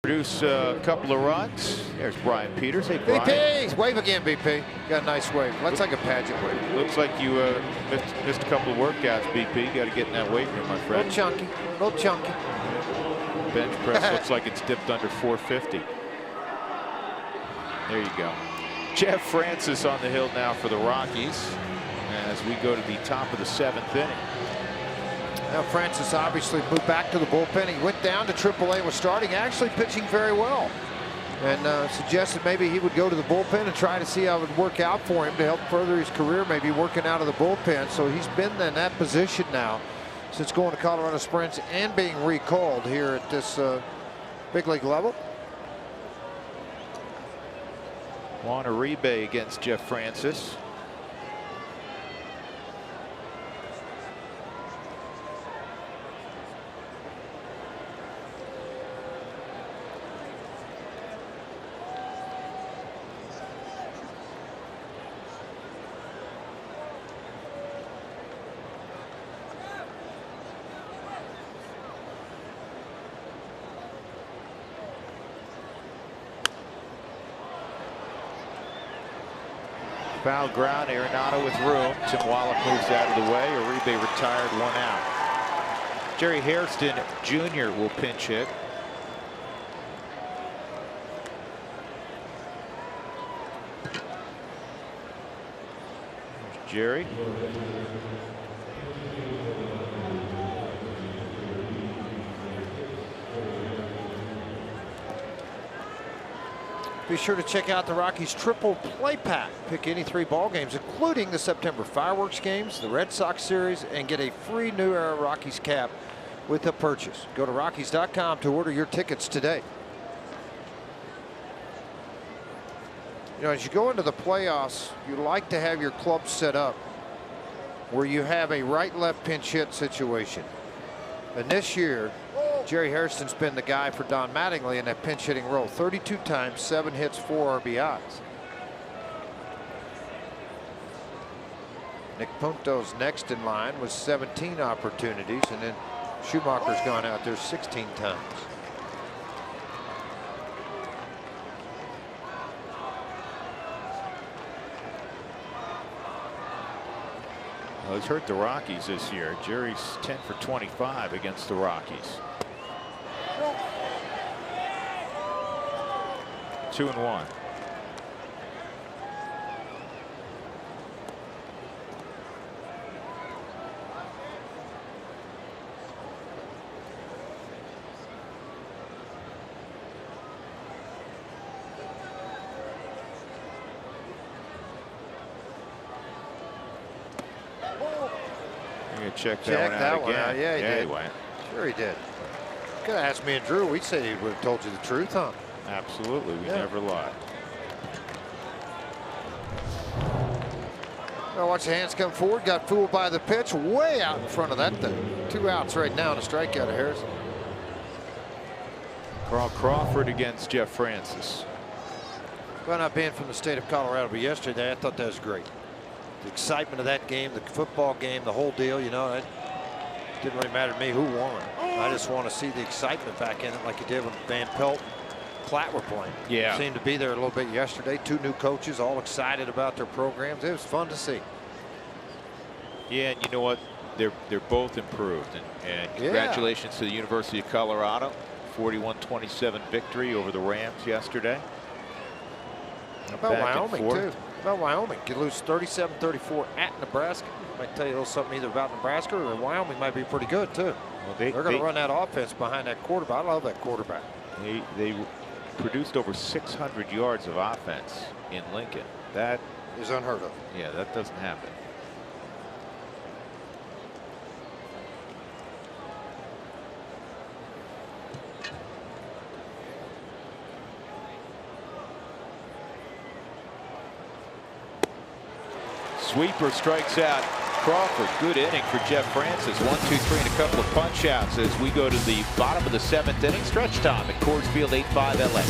Produce a couple of runs. There's Brian Peters. Hey, Brian. BP, wave again, BP. Got a nice wave. Looks like a pageant wave. Looks like you missed a couple of workouts, BP. Got to get in that weight room, my friend. Little chunky, little chunky. Bench press looks like it's dipped under 450. There you go. Jeff Francis on the hill now for the Rockies as we go to the top of the 7th inning. Now Francis obviously moved back to the bullpen. He went down to AAA, was starting, actually pitching very well, and suggested maybe he would go to the bullpen and try to see how it would work out for him to help further his career, maybe working out of the bullpen. So he's been in that position now since going to Colorado Springs and being recalled here at this big league level. Juan Uribe against Jeff Francis. Foul ground, Arenado with room. Tim Wallach moves out of the way. Uribe retired, 1 out. Jerry Hairston Jr. will pinch hit. There's Jerry. Be sure to check out the Rockies triple play pack. Pick any 3 ball games, including the September fireworks games, the Red Sox series, and get a free New Era Rockies cap with a purchase. Go to Rockies.com to order your tickets today. You know, as you go into the playoffs, you like to have your club set up where you have a right-left pinch hit situation. And this year, Jerry Hairston's been the guy for Don Mattingly in that pinch hitting role. 32 times, 7 hits, 4 RBIs. Nick Punto's next in line was 17 opportunities, and then Schumacher's gone out there 16 times. Well, he's hurt the Rockies this year. Jerry's 10 for 25 against the Rockies. 2-1. Check that one out again. Yeah, he did. Went. Sure he did. Could have asked me and Drew. We'd say he would have told you the truth, huh? Absolutely. We never lie. Now watch the hands come forward. Got fooled by the pitch. Way out in front of that thing. 2 outs right now and a strikeout of Harrison. Carl Crawford against Jeff Francis. Well, not being from the state of Colorado, but yesterday I thought that was great. The excitement of that game, the football game, the whole deal, you know, it didn't really matter to me who won. I just want to see the excitement back in it like you did when Van Pelt and Platt were playing. Yeah. Seemed to be there a little bit yesterday. 2 new coaches, all excited about their programs. It was fun to see. Yeah, and you know what? They're both improved. And congratulations to the University of Colorado. 41-27 victory over the Rams yesterday. How about Wyoming, too? About Wyoming. Could lose 37-34 at Nebraska. Might tell you a little something either about Nebraska or Wyoming might be pretty good, too. Well, they're going to run that offense behind that quarterback. I love that quarterback. They produced over 600 yards of offense in Lincoln. That is unheard of. Yeah, that doesn't happen. Sweeper strikes out Crawford. Good inning for Jeff Francis. 1, 2, 3, and a couple of punch outs as we go to the bottom of the 7th inning. Stretch time at Coors Field, 8-5 LA.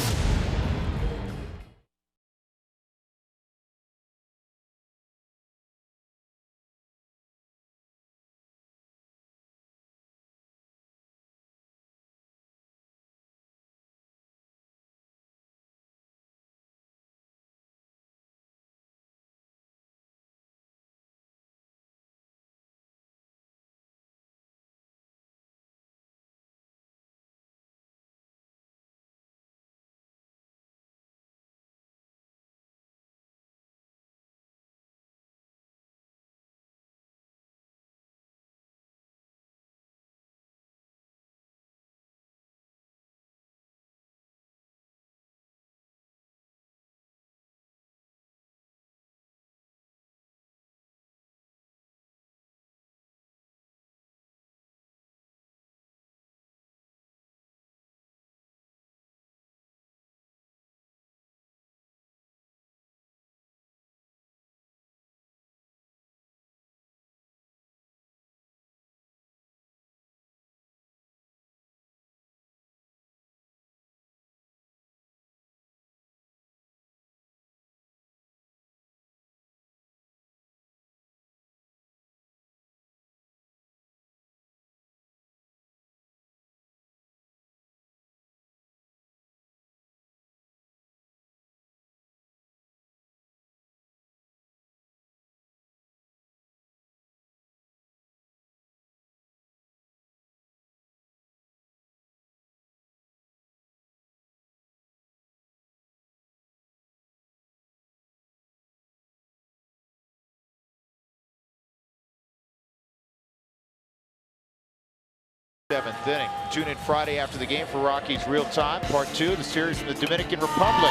Seventh inning. Tune in Friday after the game for Rockies Real Time, Part 2, the series from the Dominican Republic.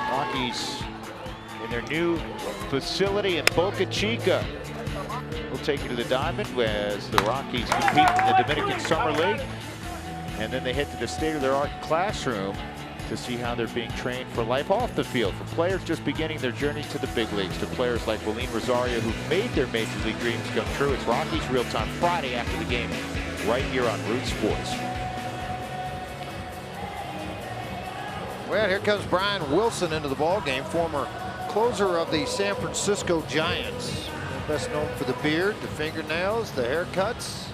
Rockies in their new facility in Boca Chica. We'll take you to the Diamond as the Rockies compete in the Dominican Summer League. And then they head to the state-of-the-art classroom to see how they're being trained for life off the field. For players just beginning their journey to the big leagues, to players like Willeen Rosario who've made their major league dreams come true. It's Rockies Real Time Friday after the game, right here on Root Sports. Well, here comes Brian Wilson into the ball game, former closer of the San Francisco Giants. Best known for the beard, the fingernails, the haircuts,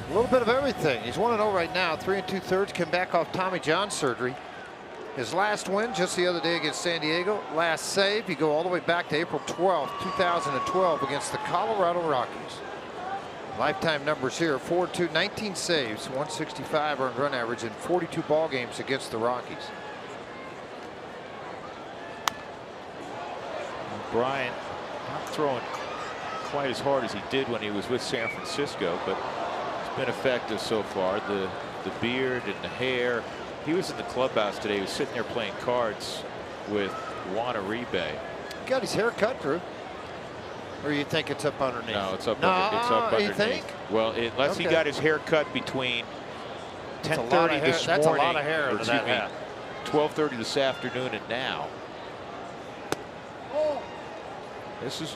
a little bit of everything. He's 1-0 right now, 3 2/3, came back off Tommy John surgery. His last win just the other day against San Diego. Last save, you go all the way back to April 12th, 2012 against the Colorado Rockies. Lifetime numbers here, 4-2, 19 saves, 165 earned run average in 42 ball games against the Rockies. Brian not throwing quite as hard as he did when he was with San Francisco, but it's been effective so far. The beard and the hair. He was in the clubhouse today. He was sitting there playing cards with Juan Uribe. Got his hair cut, Drew. Or you think it's up underneath? No, it's up. No, It's up underneath. You think? Well, unless he got his hair cut between 10:30 this morning. That's a lot of hair or under that hat. 12:30 this afternoon, and now. This is.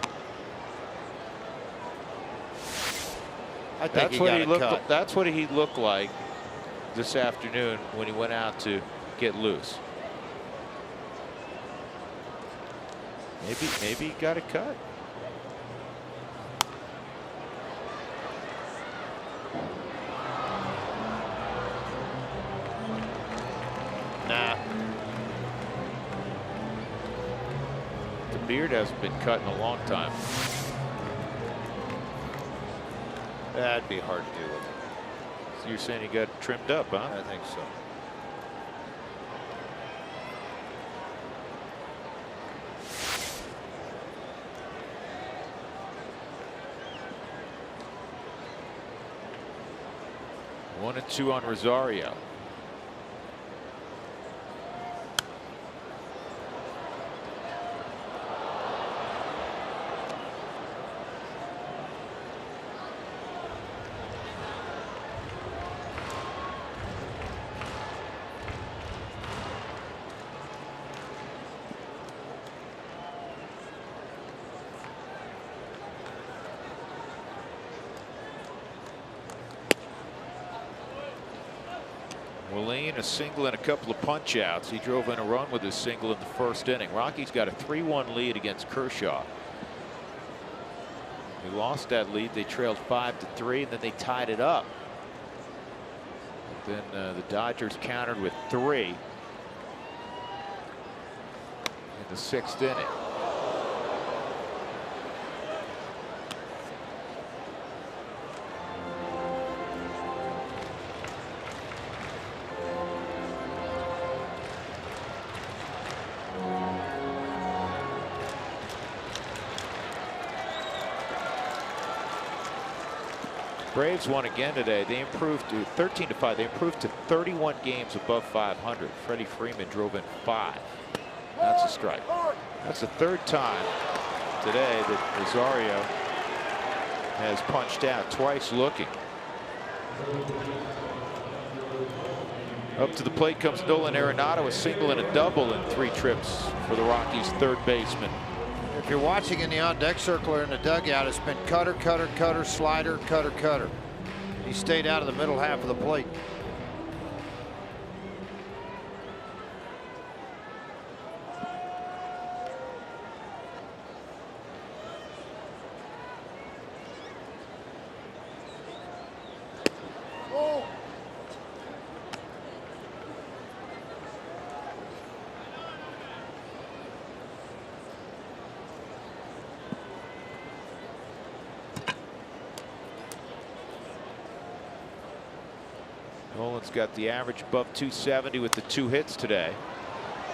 I think That's what he looked. cut. That's what he looked like this afternoon when he went out to get loose. Maybe he got a cut. Nah. The beard hasn't been cut in a long time. That'd be hard to do with it. So you're saying he got trimmed up, huh? I think so. One and two on Rosario. Willeen, a single and a couple of punch outs. He drove in a run with his single in the first inning. Rockies got a 3-1 lead against Kershaw. They lost that lead. They trailed 5-3, and then they tied it up. But then the Dodgers countered with 3 in the 6th inning. Braves won again today. They improved to 13-5. They improved to 31 games above 500. Freddie Freeman drove in 5. That's a strike. That's the 3rd time today that Rosario has punched out, twice looking. Up to the plate comes Nolan Arenado, a single and a double in 3 trips for the Rockies' 3rd baseman. If you're watching in the on-deck circle or in the dugout, it's been cutter, cutter, cutter, slider, cutter, cutter. He stayed out of the middle half of the plate. Nolan's got the average above 270 with the 2 hits today.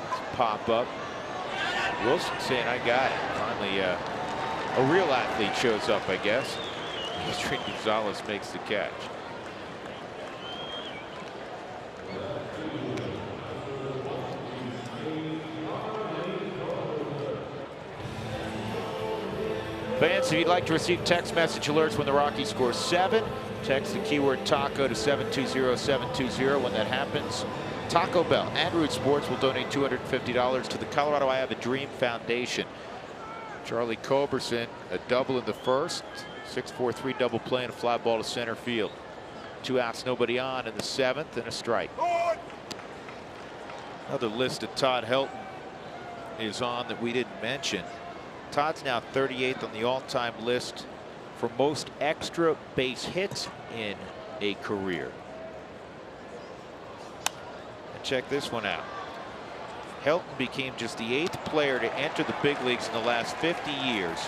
Let's pop up. Wilson saying, I got it. Finally, a real athlete shows up, I guess. Adrian Gonzalez makes the catch. Fans, if you'd like to receive text message alerts when the Rockies score 7, text the keyword taco to 720-720. When that happens, Taco Bell and Root Sports will donate $250 to the Colorado I Have a Dream Foundation. Charlie Culberson, a double in the first, 6-4-3 double play and a fly ball to center field. 2 outs, nobody on in the 7th, and a strike. Another list that Todd Helton is on that we didn't mention. Todd's now 38th on the all-time list for most extra base hits in a career. And check this one out. Helton became just the 8th player to enter the big leagues in the last 50 years,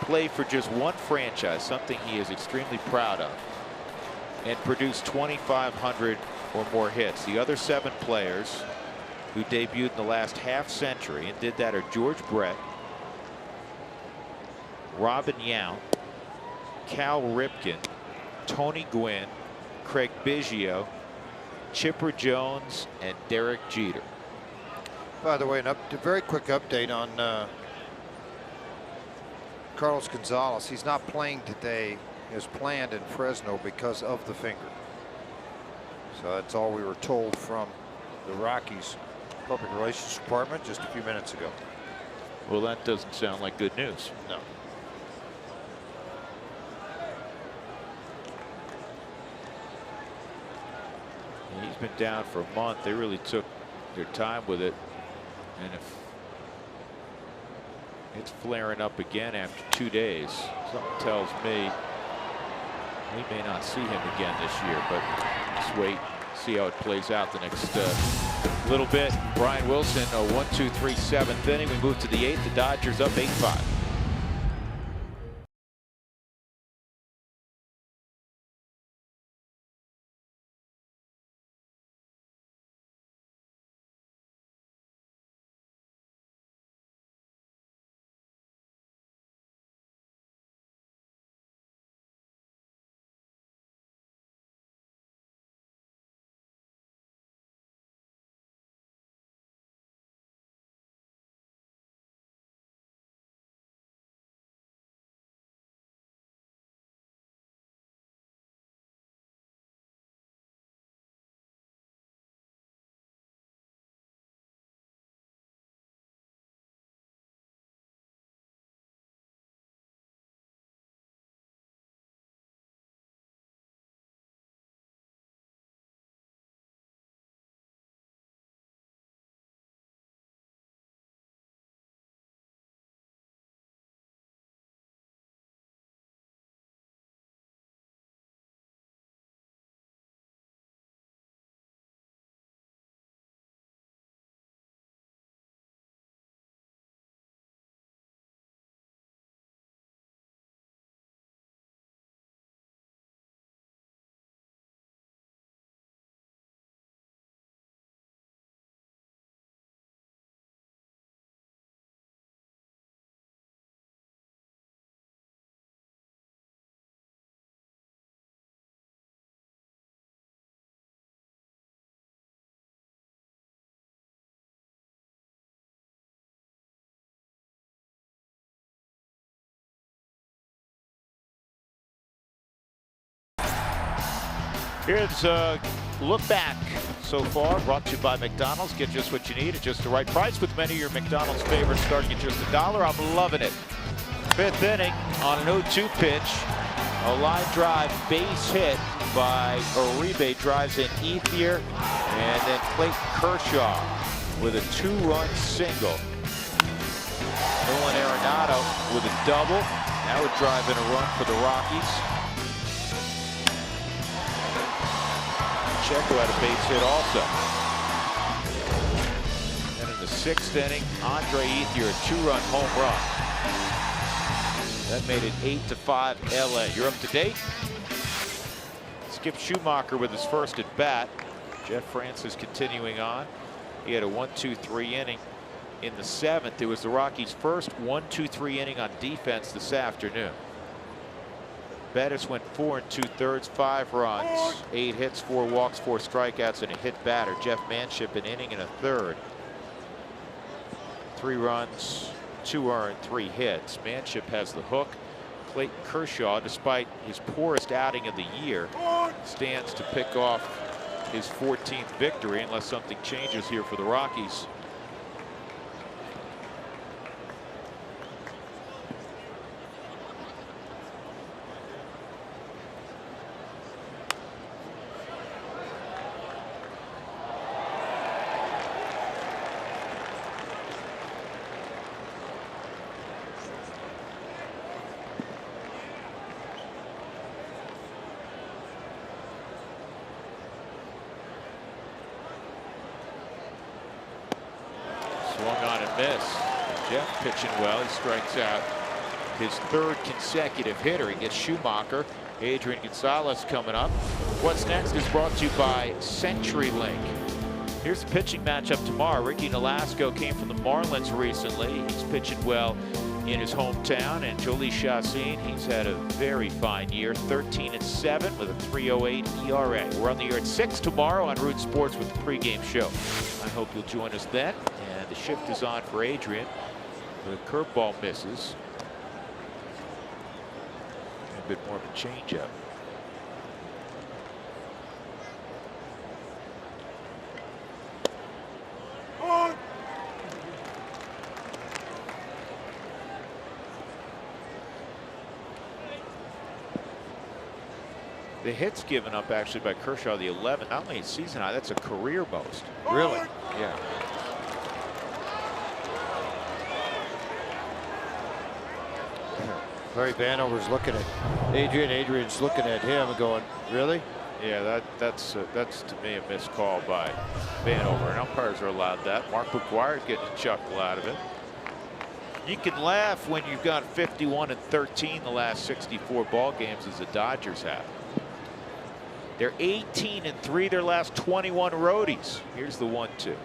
play for just one franchise, something he is extremely proud of, and produce 2,500 or more hits. The other 7 players who debuted in the last half-century and did that are George Brett, Robin Yount, Cal Ripken, Tony Gwynn, Craig Biggio, Chipper Jones, and Derek Jeter. By the way, a very quick update on Carlos Gonzalez. He's not playing today as planned in Fresno because of the finger. So that's all we were told from the Rockies Public Relations Department just a few minutes ago. Well, that doesn't sound like good news. No. He's been down for a month. They really took their time with it. And if it's flaring up again after 2 days, something tells me we may not see him again this year. But let's wait, see how it plays out the next little bit. Brian Wilson, a 1-2-3 7th inning. We move to the 8th. The Dodgers up 8-5. Here's a look back so far, brought to you by McDonald's. Get just what you need at just the right price with many of your McDonald's favorites starting at just $1. I'm loving it. 5th inning on an 0-2 pitch. A line drive base hit by Uribe, drives in Ethier, and then Clayton Kershaw with a 2-run single. Nolan Arenado with a double. That would drive in a run for the Rockies. Checo had a base hit also. And in the 6th inning, Andre Ethier, a 2-run home run. That made it 8-5 LA. You're up to date. Skip Schumacher with his first at bat. Jeff Francis continuing on. He had a 1-2-3 inning in the 7th. It was the Rockies' first 1-2-3 inning on defense this afternoon. Bettis went 4 2/3, 5 runs, 8 hits, 4 walks, 4 strikeouts, and a hit batter. Jeff Manship an inning and a third. 3 runs, 2 earned, 3 hits. Manship has the hook. Clayton Kershaw, despite his poorest outing of the year, stands to pick off his 14th victory, unless something changes here for the Rockies. Swung on and missed. Jeff pitching well. He strikes out his 3rd consecutive hitter. He gets Schumacher. Adrian Gonzalez coming up. What's next is brought to you by CenturyLink. Here's the pitching matchup tomorrow. Ricky Nolasco came from the Marlins recently. He's pitching well in his hometown. And Jolie Chassin, he's had a very fine year. 13-7 with a 3.08 ERA. We're on the air at 6 tomorrow on Root Sports with the pregame show. I hope you'll join us then. And the shift is on for Adrian. The curveball misses. A bit more of a changeup. The hits given up actually by Kershaw, the 11, not only a season high, that's a career most. Really? Yeah. Larry Vanover's looking at Adrian. Adrian's looking at him and going, really? Yeah, that's to me a missed call by Vanover, and umpires are allowed that. Mark McGuire's getting a chuckle out of it. You can laugh when you've got 51-13 the last 64 ball games as the Dodgers have. They're 18-3 their last 21 roadies. Here's the 1-2.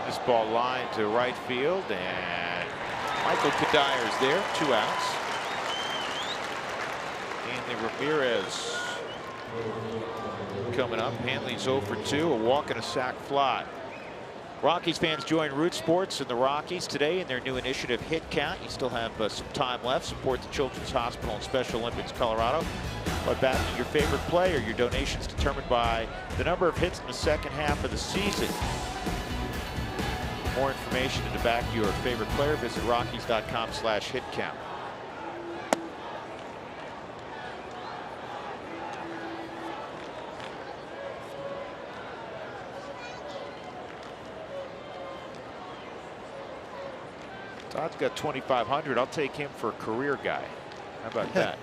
This ball lined to right field, and Michael Kadyr's there, 2 outs. Hanley Ramirez coming up. Hanley's 0 for 2, a walk and a sac fly. Rockies fans join Root Sports and the Rockies today in their new initiative Hit Count. You still have some time left. Support the Children's Hospital and Special Olympics Colorado by backing your favorite player. Your donations determined by the number of hits in the second half of the season. More information and to back your favorite player, visit Rockies.com/hitcount. Todd's got 2,500. I'll take him for a career guy. How about that?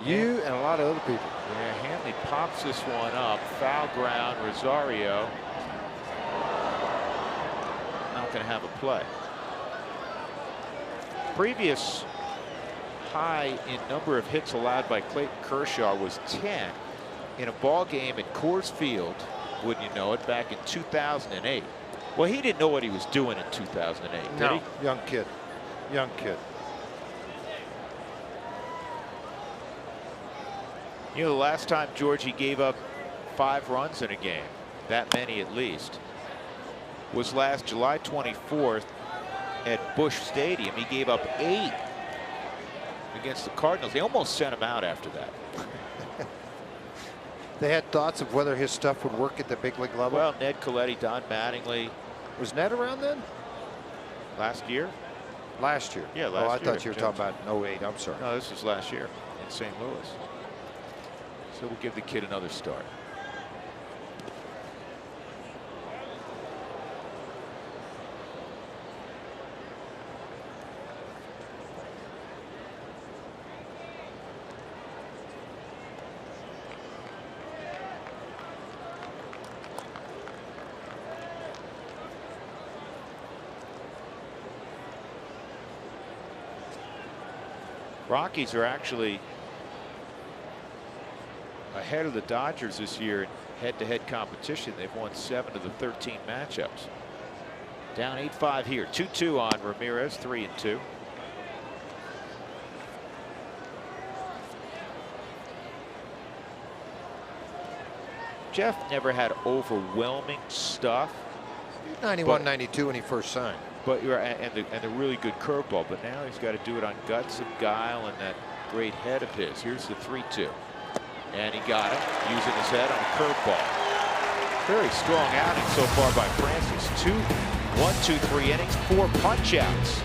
You and a lot of other people. Yeah, Hanley pops this one up. Foul ground, Rosario. Not going to have a play. Previous high in number of hits allowed by Clayton Kershaw was 10 in a ball game at Coors Field, wouldn't you know it, back in 2008. Well, he didn't know what he was doing in 2008, did he? Young kid. Young kid. You know, the last time Georgie gave up 5 runs in a game, that many at least, was last July 24th at Busch Stadium. He gave up 8 against the Cardinals. They almost sent him out after that. They had thoughts of whether his stuff would work at the big league level. Well, Ned Colletti, Don Mattingly. Was Ned around then? Last year? Last year. Yeah, last year. Oh, I thought you were talking about 08. I'm sorry. No, this was last year in St. Louis. So we'll give the kid another start. Rockies are actually ahead of the Dodgers this year in head-to-head competition. They've won 7 of the 13 matchups. Down 8-5 here. 2-2 on Ramirez, 3-2. Jeff never had overwhelming stuff. 91, 92 when he first signed. But you're and the really good curveball. But now he's got to do it on guts and guile and that great head of his. Here's the 3-2, and he got it using his head on a curveball. Very strong outing so far by Francis. 1-2-3 innings, 4 punch outs.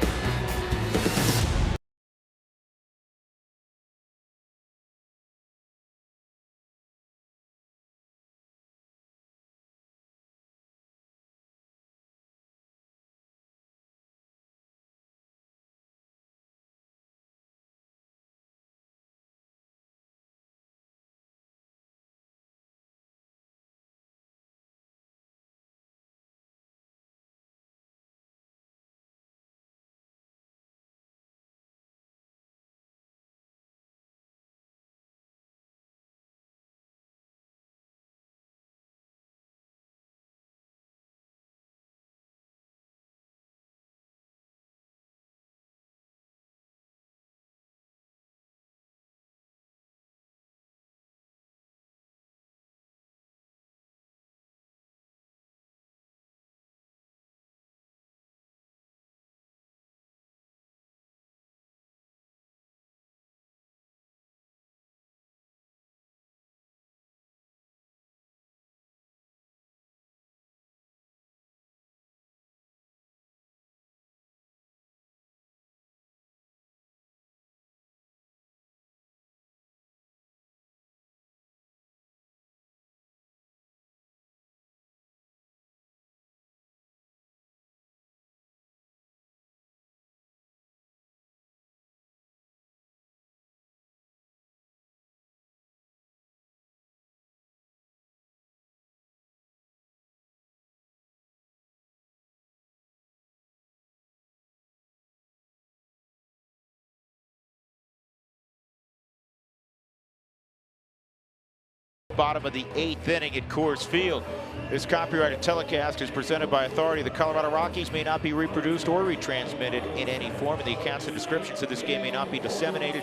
Bottom of the 8th inning at Coors Field. This copyrighted telecast is presented by authority. The Colorado Rockies may not be reproduced or retransmitted in any form, and the accounts and descriptions of this game may not be disseminated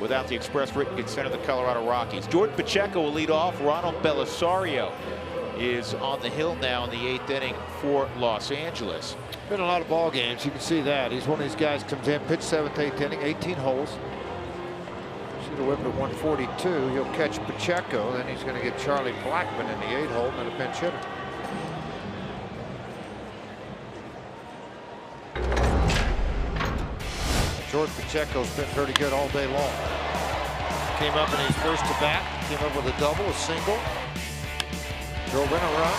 without the express written consent of the Colorado Rockies. Jordan Pacheco will lead off. Ronald Belisario is on the hill now in the 8th inning for Los Angeles. Been a lot of ball games. You can see that. He's one of these guys comes in, pitch 7th, 8th inning, 18 holes. Should have whipped at 142. He'll catch Pacheco. Then he's going to get Charlie Blackman in the 8th hole and a pinch hitter. George Pacheco's been pretty good all day long. Came up in his first at bat. Came up with a double, a single. Drove in a run.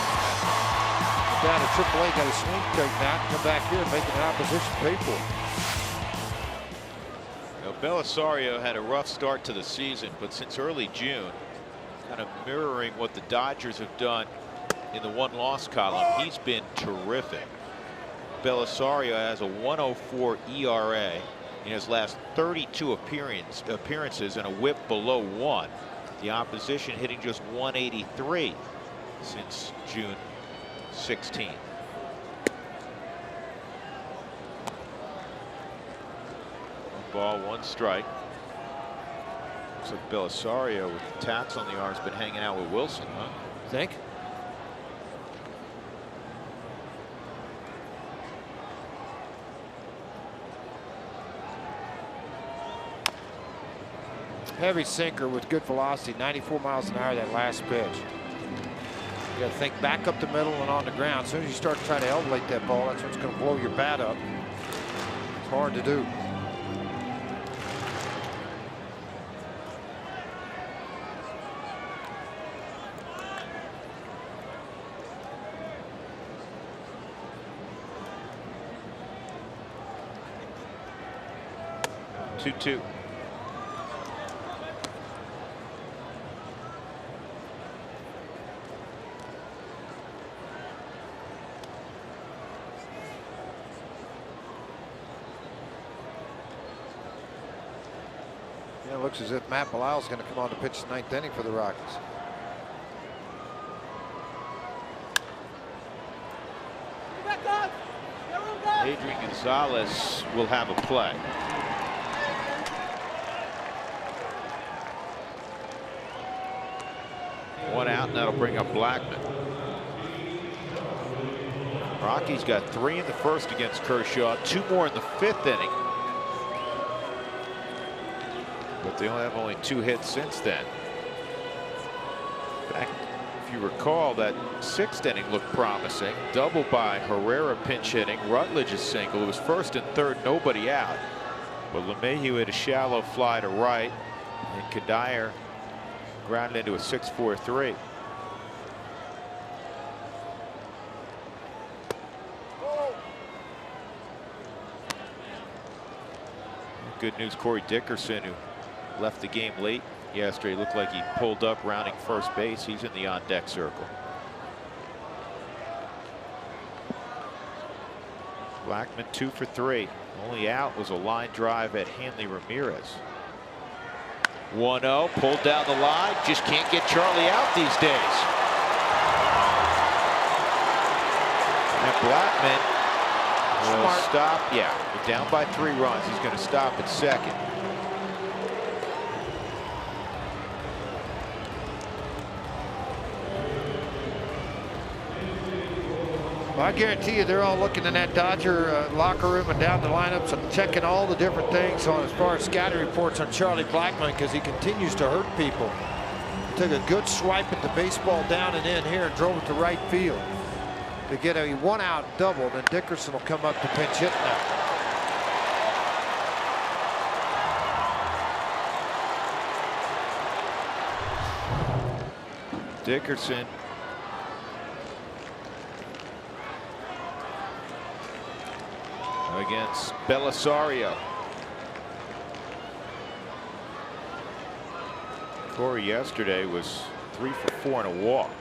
Down to AAA, got his swing straightened out. Come back here and make an opposition pay for it. Belisario had a rough start to the season, but since early June, kind of mirroring what the Dodgers have done in the one-loss column, he's been terrific. Belisario has a 1.04 ERA in his last 32 appearances and a whip below 1. The opposition hitting just 183 since June 16th. Ball, 1 strike. Looks like Belisario with the tats on the arm has been hanging out with Wilson, huh? Think? Heavy sinker with good velocity, 94 miles an hour that last pitch. You got to think back up the middle and on the ground. As soon as you start to try to elevate that ball, that's what's going to blow your bat up. It's hard to do. Two. It looks as if Matt Belisle is going to come on to pitch the 9th inning for the Rockies. Adrian Gonzalez will have a play. One out, and that'll bring up Blackman. Rockies got 3 in the first against Kershaw, 2 more in the 5th inning. But they have only 2 hits since then. In fact, if you recall, that 6th inning looked promising. Double by Herrera pinch hitting. Rutledge's single. It was 1st and 3rd, nobody out. But LeMahieu hit a shallow fly to right, and Kadire grounded into a 6-4-3. Good news, Corey Dickerson, who left the game late yesterday, looked like he pulled up rounding first base. He's in the on-deck circle. Blackman 2 for 3. Only out was a line drive at Hanley Ramirez. 1-0, pulled down the line, just can't get Charlie out these days. And Blackman will stop. Yeah, we're down by 3 runs. He's going to stop at second. Well, I guarantee you they're all looking in that Dodger locker room and down the lineups and checking all the different things on as far as scouting reports on Charlie Blackman, because he continues to hurt people. He took a good swipe at the baseball down and in here and drove it to right field to get a 1-out double. Then Dickerson will come up to pinch hit now. Dickerson against Belisario. Corey yesterday was 3 for 4 and a walk.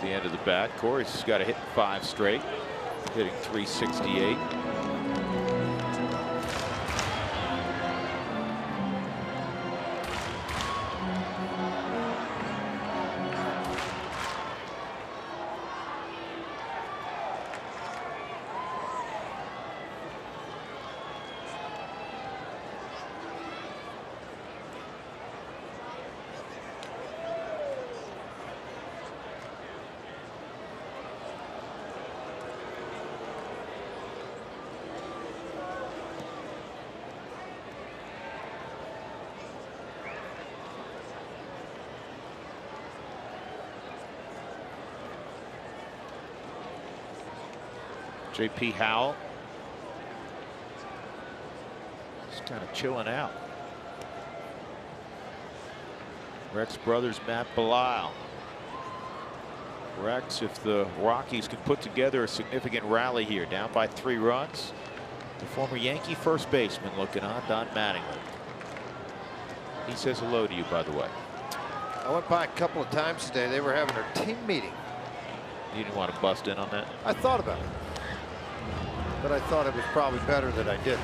The end of the bat. Corey's got to hit 5 straight, hitting .368. J.P. Howell just kind of chilling out. Rex brothers Matt Belisle. Rex, if the Rockies can put together a significant rally here, down by 3 runs, the former Yankee first baseman looking on, Don Mattingly. He says hello to you, by the way. I went by a couple of times today. They were having their team meeting. You didn't want to bust in on that? I thought about it, but I thought it was probably better that I didn't.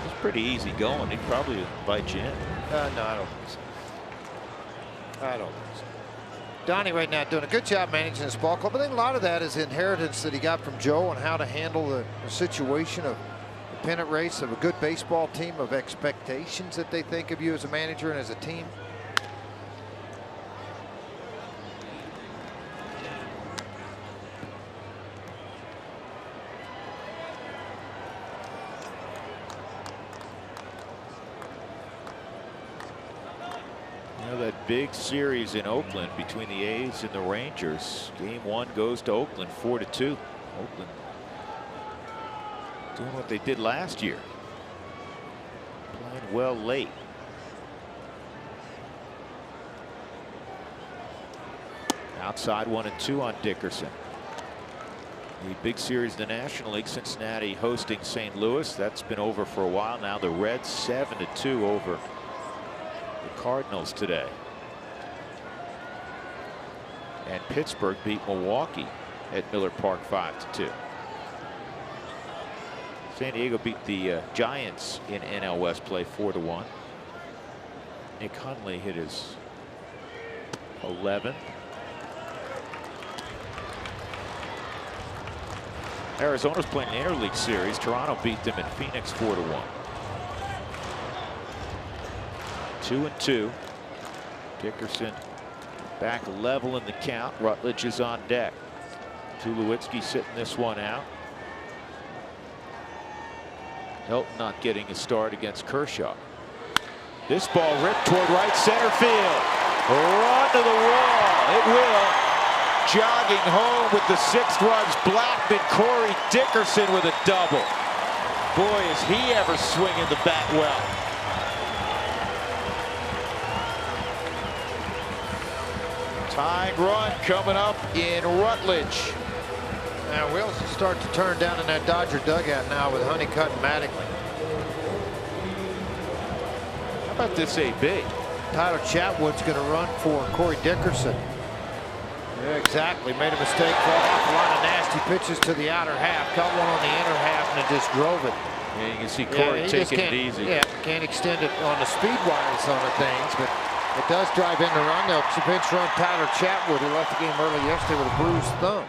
It's pretty easy going. He'd probably invite you in. No, I don't think so. I don't think so. Donnie right now doing a good job managing this ball club. I think a lot of that is inheritance that he got from Joe on how to handle the situation of the pennant race, of a good baseball team, of expectations that they think of you as a manager and as a team. That big series in Oakland between the A's and the Rangers. Game 1 goes to Oakland 4-2. Oakland doing what they did last year. well late. Outside 1-2 on Dickerson. The big series in the National League, Cincinnati hosting St. Louis. That's been over for a while now. The Reds 7-2 over the Cardinals today. And Pittsburgh beat Milwaukee at Miller Park 5-2. San Diego beat the Giants in NL West play 4-1. Nick Hundley hit his 11th. Arizona's playing an interleague series. Toronto beat them in Phoenix 4-1. 2-2. Dickerson back level in the count. Rutledge is on deck. Tulowitzki sitting this one out. Helton not getting a start against Kershaw. This ball ripped toward right center field. Run to the wall. It will. Jogging home with the 6th runs, Blackman. Corey Dickerson with a double. Boy, is he ever swinging the bat well. Tying run coming up in Rutledge. Now wheels will start to turn down in that Dodger dugout now with Honeycutt and Mattingly. How about this AB? Tyler Chatwood's going to run for Corey Dickerson. Yeah, exactly. Made a mistake, fought off a lot of nasty pitches to the outer half. Got one on the inner half and it just drove it. Yeah, you can see Corey taking it easy. Yeah, can't extend it on the speed wise on the things, but it does drive in the run. They'll pinch run Tyler Chatwood, who left the game early yesterday with a bruised thumb.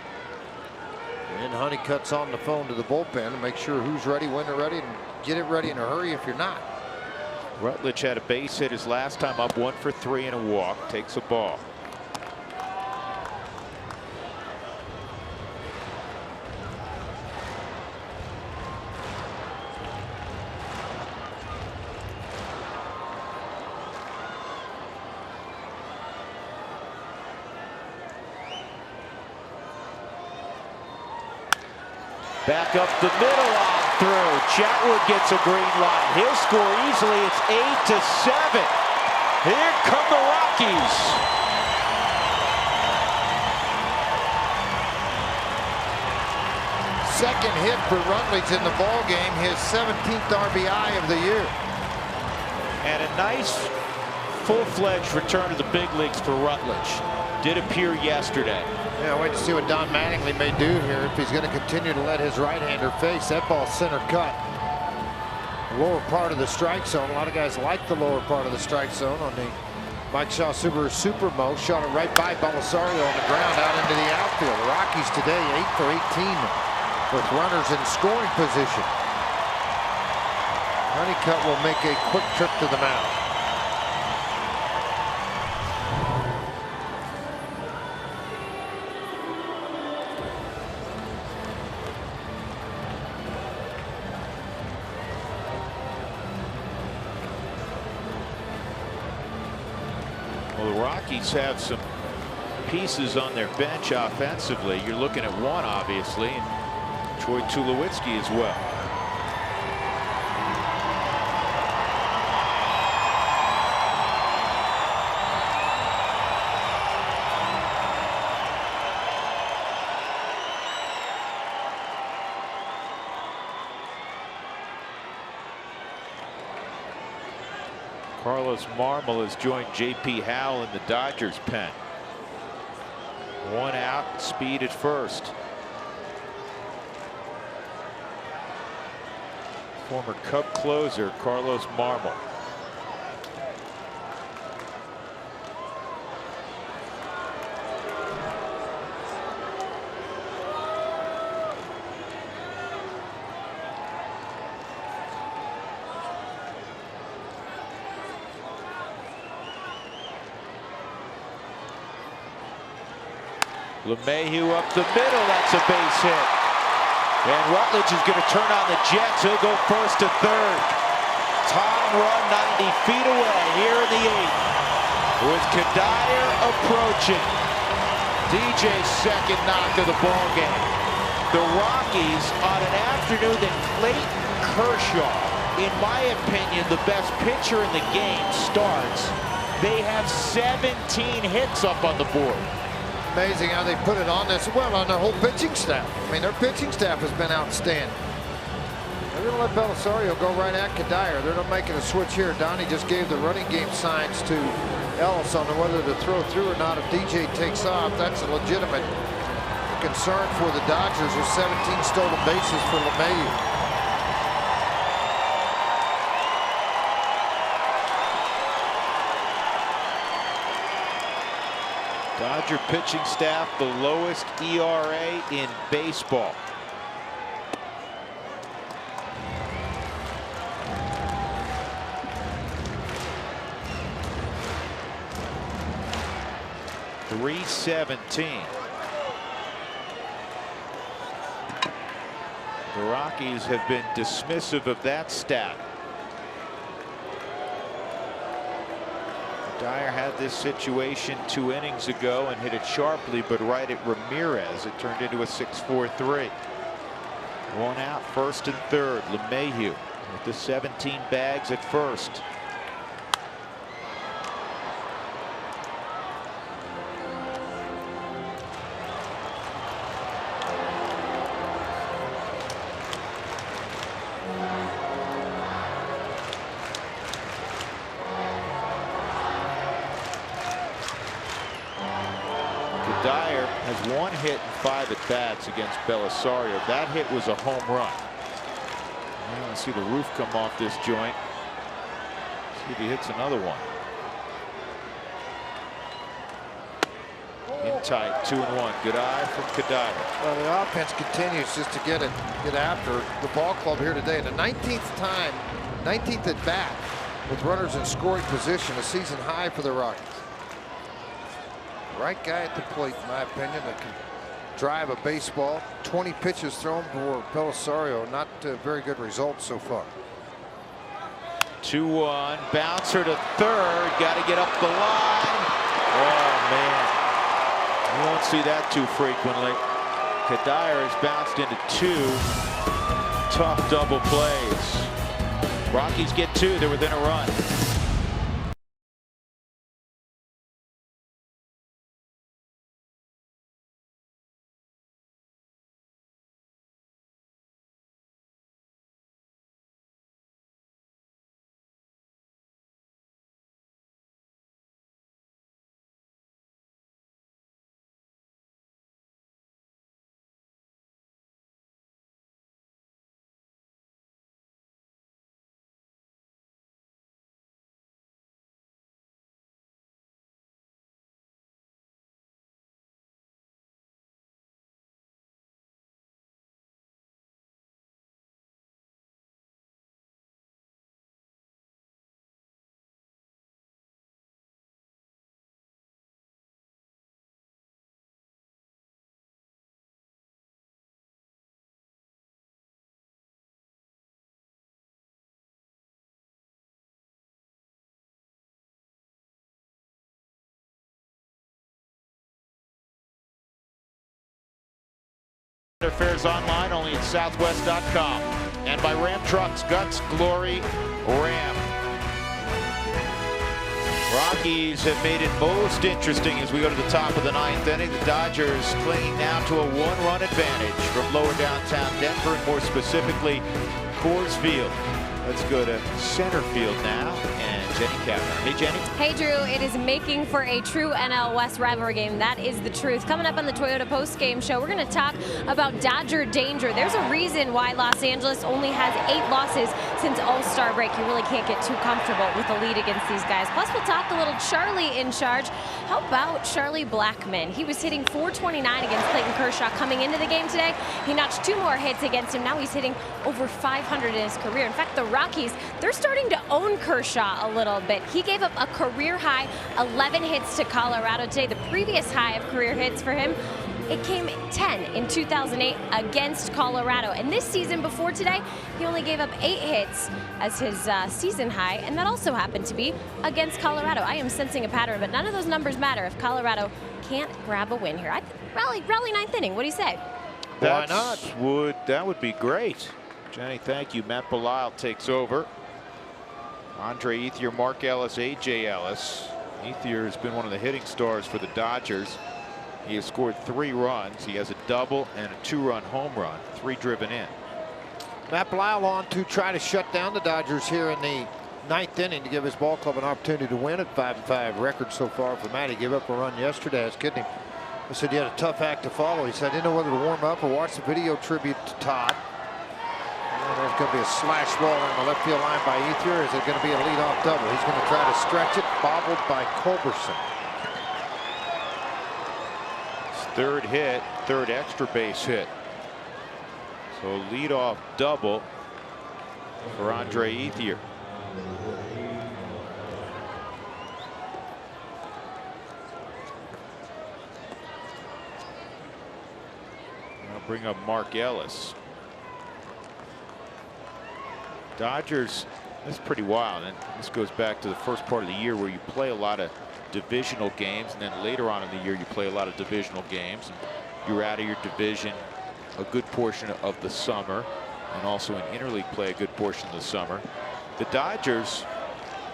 And Honeycutt's on the phone to the bullpen to make sure who's ready, when they're ready, and get it ready in a hurry if you're not. Rutledge had a base hit his last time up, 1 for 3 and a walk. Takes a ball. Back up the middle on through. Chatwood gets a green light. He'll score easily. It's 8-7. Here come the Rockies. Second hit for Rutledge in the ball game, his 17th RBI of the year. And a nice full-fledged return to the big leagues for Rutledge. Did appear yesterday. Yeah, wait to see what Don Mattingly may do here if he's going to continue to let his right-hander face. That ball center cut. Lower part of the strike zone. A lot of guys like the lower part of the strike zone on the Mike Shaw Subaru Supermo. Shot it right by Belisario on the ground out into the outfield. The Rockies today 8 for 18 with runners in scoring position. Honeycutt will make a quick trip to the mound. Well, the Rockies have some pieces on their bench offensively. You're looking at one, obviously, and Troy Tulowitzki as well. Carlos Marmol has joined J.P. Howell in the Dodgers pen. One out, speed at first. Former Cub closer Carlos Marmol. LeMahieu up the middle, that's a base hit. And Rutledge is going to turn on the Jets. He'll go first to third. Tying run 90 feet away here in the 8th. With Kadire approaching. DJ's second knock of the ball game. The Rockies on an afternoon that Clayton Kershaw in my opinion, the best pitcher in the game starts, they have 17 hits up on the board. Amazing how they put it on this, well, on their whole pitching staff. I mean, their pitching staff has been outstanding. They're going to let Belisario go right at Kadire. They're not making a switch here. Donnie just gave the running game signs to Ellis on whether to throw through or not. If DJ takes off, that's a legitimate concern for the Dodgers. There's 17 stolen bases for LeMahieu. Dodger pitching staff, the lowest ERA in baseball. .317. The Rockies have been dismissive of that stat. Dyer had this situation 2 innings ago and hit it sharply, but right at Ramirez. It turned into a 6-4-3. 1 out, first and third. LeMahieu with the 17 bags at first. Dyer has 1 hit and 5 at bats against Belisario. That hit was a home run. Now let's see the roof come off this joint. See if he hits another one. In tight, 2-1. Good eye from Kadire. Well, the offense continues just to get after the ball club here today. The 19th time, 19th at bat with runners in scoring position, a season high for the Rockies. Right guy at the plate, in my opinion, that can drive a baseball. 20 pitches thrown for Belisario. Not very good results so far. 2-1. Bouncer to third. Got to get up the line. Oh, man. You won't see that too frequently. Kadire has bounced into 2 tough double plays. Rockies get 2. They're within a run. Affairs online only at southwest.com and by Ram Trucks, Guts, Glory, Ram. Rockies have made it most interesting as we go to the top of the 9th inning. The Dodgers clinging now to a 1-run advantage from lower downtown Denver, and more specifically Coors Field. Let's go to center field now, and Jenny Kapner. Hey, Jenny. Hey, Drew. It is making for a true NL West rivalry game. That is the truth. Coming up on the Toyota postgame show, we're going to talk about Dodger danger. There's a reason why Los Angeles only has 8 losses since All-Star break. You really can't get too comfortable with a lead against these guys. Plus, we'll talk a little Charlie in charge. How about Charlie Blackman? He was hitting .429 against Clayton Kershaw coming into the game today. He notched 2 more hits against him. Now he's hitting over 500 in his career. In fact, the Rockies, they're starting to own Kershaw a little bit. He gave up a career high 11 hits to Colorado today. The previous high of career hits for him, it came 10 in 2008 against Colorado. And this season before today, he only gave up 8 hits as his season high, and that also happened to be against Colorado. I am sensing a pattern, but none of those numbers matter if Colorado can't grab a win here. Rally 9th inning. What do you say? Why not? That would be great. Jenny, thank you. Matt Belisle takes over. Andre Ethier, Mark Ellis, A.J. Ellis. Ethier has been one of the hitting stars for the Dodgers. He has scored 3 runs. He has a double and a 2-run home run, 3 driven in. Matt Belisle on to try to shut down the Dodgers here in the 9th inning to give his ball club an opportunity to win at 5-5. Record so far for Matt. He gave up a run yesterday. I was kidding him. I said you had a tough act to follow. He said I didn't know whether to warm up or watch the video tribute to Todd. And there's going to be a slash ball on the left field line by Ethier. Is it going to be a leadoff double? He's going to try to stretch it. Bobbled by Culberson. His 3rd hit, 3rd extra base hit. So leadoff double for Andre Ethier. I'll bring up Mark Ellis. Dodgers, that's pretty wild, and this goes back to the first part of the year where you play a lot of divisional games, and then later on in the year you play a lot of divisional games. And you're out of your division a good portion of the summer, and also in interleague play a good portion of the summer. The Dodgers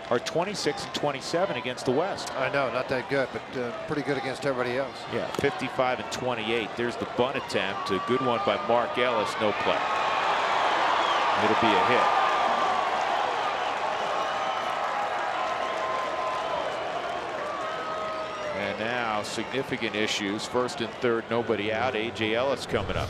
are 26-27 against the West. I know, not that good, but pretty good against everybody else. Yeah, 55-28. There's the bunt attempt, a good one by Mark Ellis, no play. It'll be a hit. And now significant issues. 1st and 3rd, nobody out. A.J. Ellis coming up.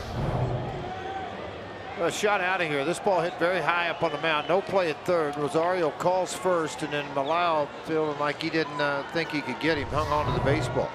A shot out of here. This ball hit very high up on the mound. No play at 3rd. Rosario calls 1st, and then Belisle, feeling like he didn't think he could get him, hung on to the baseball.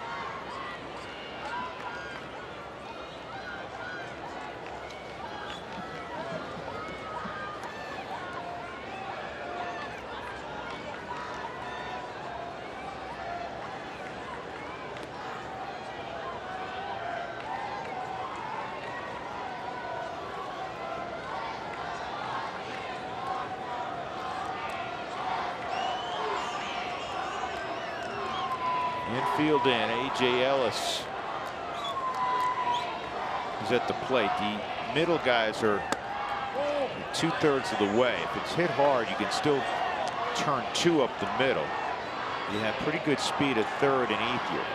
Infield in. A.J. Ellis is at the plate. The middle guys are 2/3 of the way. If it's hit hard, you can still turn 2 up the middle. You have pretty good speed at 3rd and Ethier.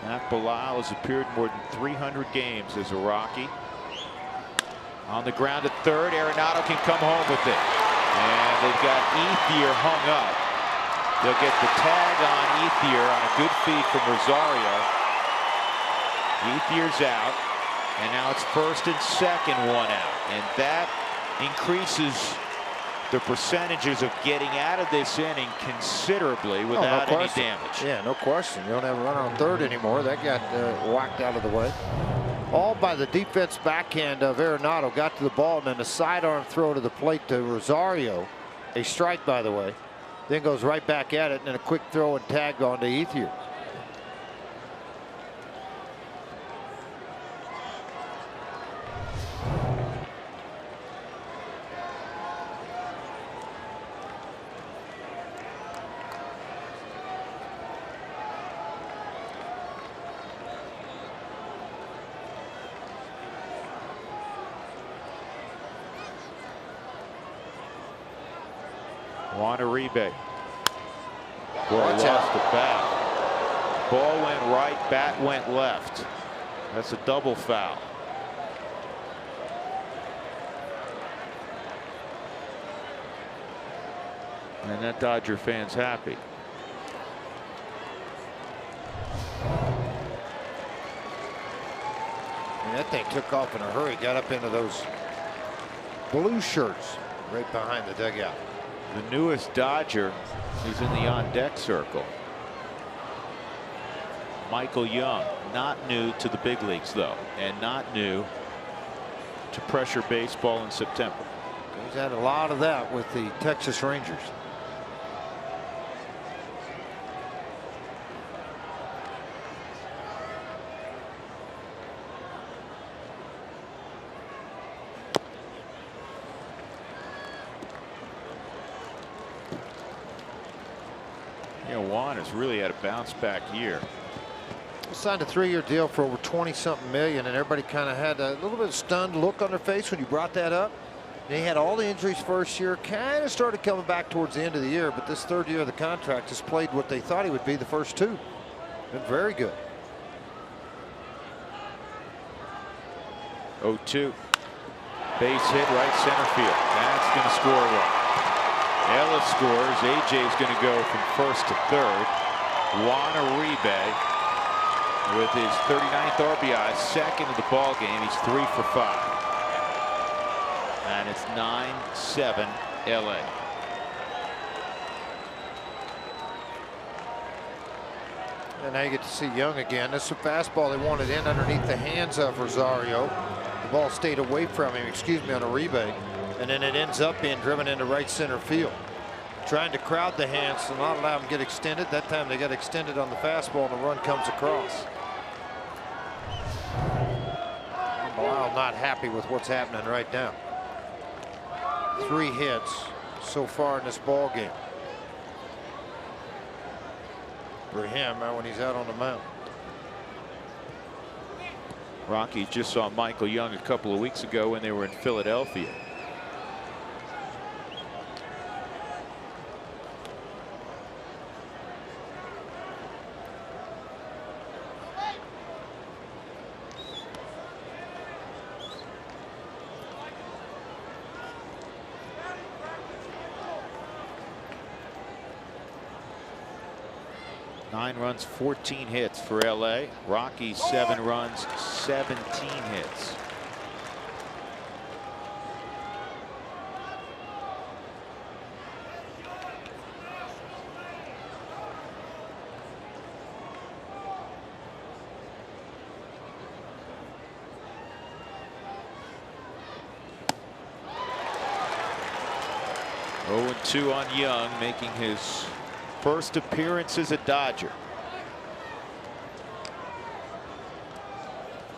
Matt Belisle has appeared more than 300 games as a Rocky. On the ground at 3rd, Arenado can come home with it. And they've got Ethier hung up. They'll get the tag on Ethier on a good feed from Rosario. Ethier's out. And now it's 1st and 2nd, 1 out. And that increases the percentages of getting out of this inning considerably without any damage. Yeah, no question. You don't have a runner on 3rd anymore. That got whacked out of the way. All by the defense backhand of Arenado. Got to the ball, and then a sidearm throw to the plate to Rosario. A strike, by the way. Then goes right back at it, and then a quick throw and tag on to Ethier. Juan Uribe. Boy, lost the bat. Ball went right, bat went left. That's a double foul. And that Dodger fan's happy. And that thing took off in a hurry, got up into those blue shirts right behind the dugout. The newest Dodger is in the on-deck circle. Michael Young, not new to the big leagues though, and not new to pressure baseball in September. He's had a lot of that with the Texas Rangers. You know, Juan has really had a bounce back year. Signed a 3-year deal for over 20-something million, and everybody kind of had a little bit of stunned look on their face when you brought that up. And he had all the injuries first year, kind of started coming back towards the end of the year, but this 3rd year of the contract has played what they thought he would be the first 2. Been very good. 0-2. Base hit right center field. That's going to score one. Ellis scores. AJ's going to go from first to third. Juan Uribe with his 39th RBI, second of the ball game. He's 3 for 5. And it's 9-7 LA. And now you get to see Young again. This is a fastball they wanted in underneath the hands of Rosario. The ball stayed away from him, on Uribe. And then it ends up being driven into right center field. Trying to crowd the hands to not allow them to get extended. That time they got extended on the fastball and the run comes across. Bilal not happy with what's happening right now. 3 hits so far in this ball game for him when he's out on the mound. Rockies just saw Michael Young a couple of weeks ago when they were in Philadelphia. Nine runs, 14 hits for LA. Rockies 7 runs, 17 hits. Oh, 2 on Young, making his first appearance as a Dodger.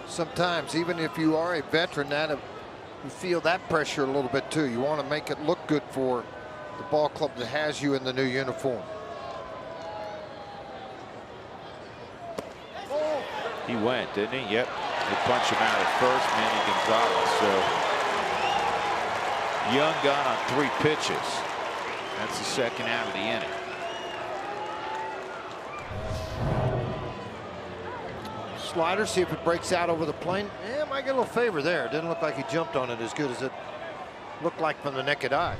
Sometimes, even if you are a veteran, you feel that pressure a little bit too. You want to make it look good for the ball club that has you in the new uniform. He went, didn't he? Yep. They punch him out at first, Manny Gonzalez. So Young got on 3 pitches. That's the second out of the inning. Slider, see if it breaks out over the plane. Yeah, might get a little favor there. Didn't look like he jumped on it as good as it looked like from the naked eye.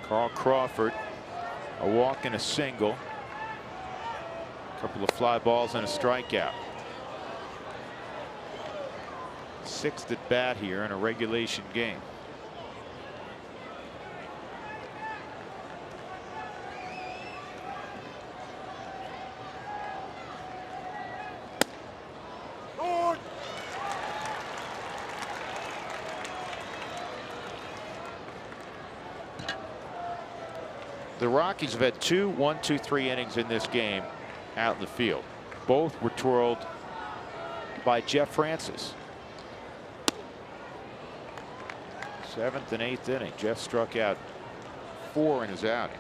Carl Crawford, a walk and a single. Couple of fly balls and a strikeout. 6th at bat here in a regulation game. The Rockies have had 2 1-2-3 innings in this game out in the field. Both were twirled by Jeff Francis. 7th and 8th inning. Jeff struck out 4 in his outing.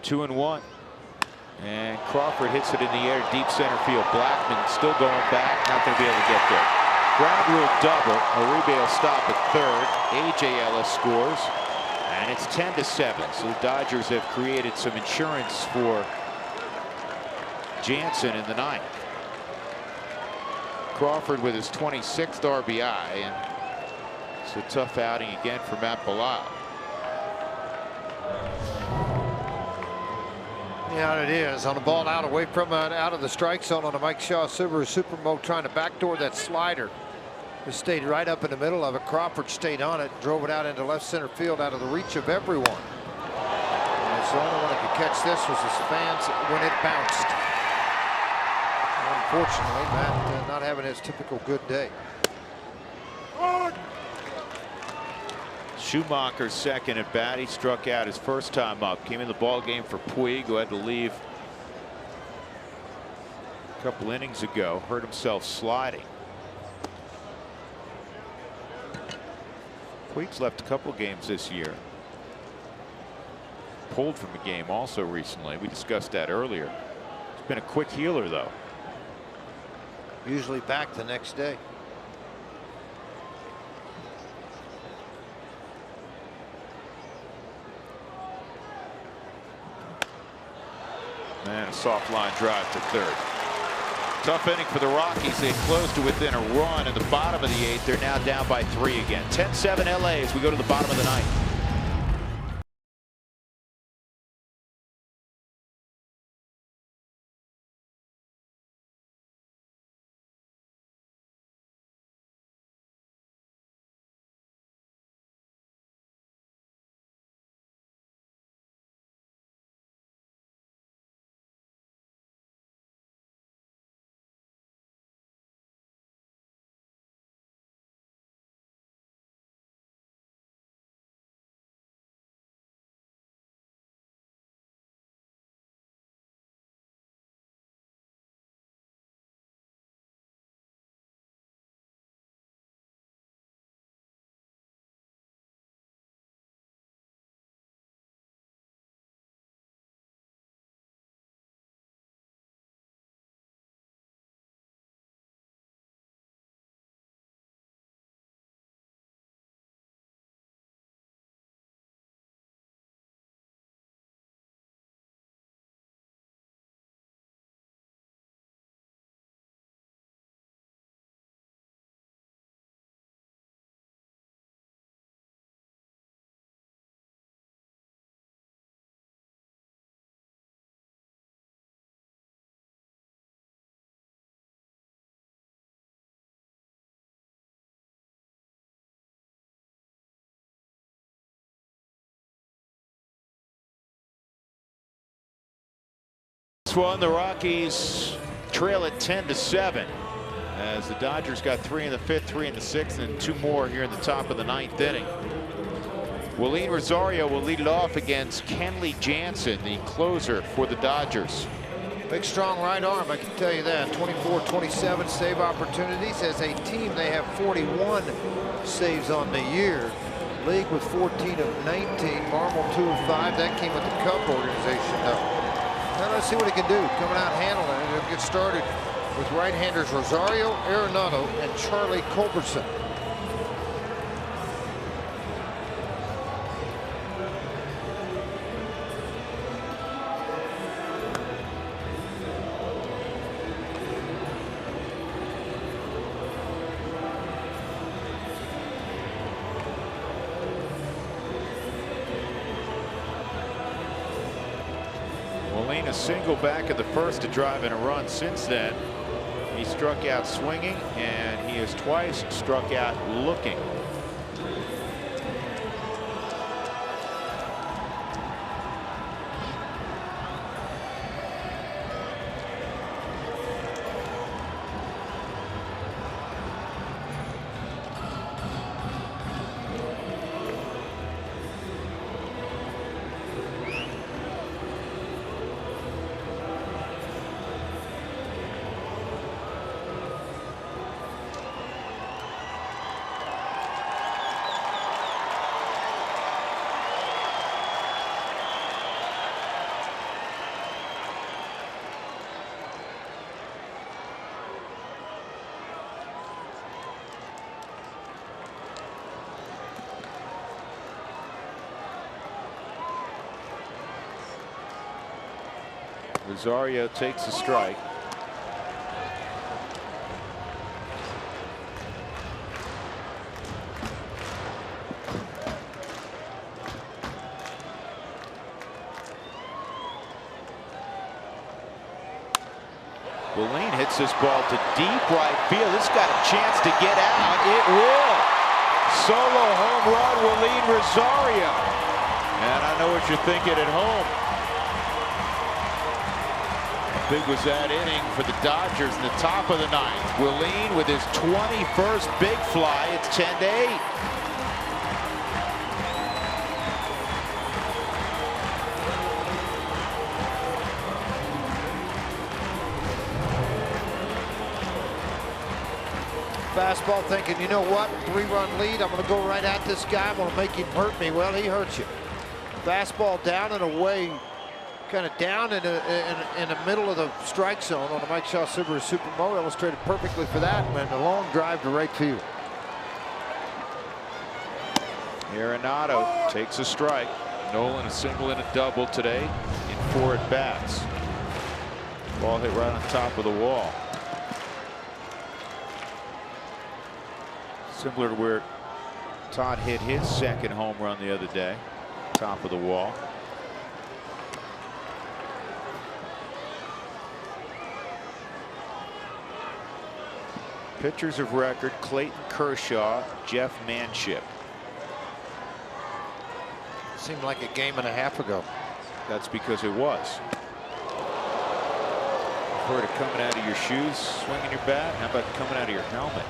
Two and 1. And Crawford hits it in the air, deep center field. Blackman still going back, not going to be able to get there. Ground rule double. Uribe will stop at third. A.J. Ellis scores. And it's 10-7. So the Dodgers have created some insurance for Jansen in the ninth. Crawford with his 26th RBI, and it's a tough outing again for Matt Bilal. Yeah, it is. On the ball out away from out of the strike zone on a Mike Shaw Subaru Supermo, trying to backdoor that slider. It stayed right up in the middle of it. Crawford stayed on it, drove it out into left center field, out of the reach of everyone. And it's the only one that could catch this was his fans when it bounced. Unfortunately, Matt not having his typical good day. Schumacher's second at bat. He struck out his first time up. Came in the ball game for Puig, who had to leave a couple innings ago. Hurt himself sliding. Puig's left a couple games this year. Pulled from a game also recently. We discussed that earlier. It's been a quick healer, though. Usually back the next day. And a soft line drive to third. Tough inning for the Rockies. They closed to within a run in the bottom of the eighth. They're now down by 3 again. 10-7 LA as we go to the bottom of the ninth. This one, the Rockies trail at 10-7 as the Dodgers got 3 in the 5th, 3 in the 6th, and 2 more here in the top of the 9th inning. Willeen Rosario will lead it off against Kenley Jansen, the closer for the Dodgers. Big strong right arm, I can tell you that. 24-27 save opportunities. As a team, they have 41 saves on the year. League with 14 of 19. Marmol 2 of 5. That came with the Cub organization, though. Now let's see what he can do. Coming out handling it. It'll get started with right-handers Rosario, Arenado, and Charlie Culberson. A single back at the first to drive in a run. Since then, he struck out swinging, and he has twice struck out looking. Rosario takes a strike. Willeen hits this ball to deep right field. This got a chance to get out. It will. Solo home run, Willeen Rosario. And I know what you're thinking at home. How big was that inning for the Dodgers in the top of the ninth? Willeen with his 21st big fly. It's 10-8. Fastball thinking, you know what, 3-run lead, I'm going to go right at this guy, I'm going to make him hurt me. Well, he hurt you. Fastball down and away, kind of down in the middle of the strike zone on the Mike Shaw Subaru Supermo, illustrated perfectly for that, and a long drive to right field. Arenado takes a strike. Nolan a single and a double today in 4 at-bats. Ball hit right on top of the wall. Similar to where Todd hit his second home run the other day. Top of the wall. Pitchers of record: Clayton Kershaw, Jeff Manship. Seemed like a game and a half ago. That's because it was. You've heard it coming out of your shoes, swinging your bat. How about coming out of your helmet?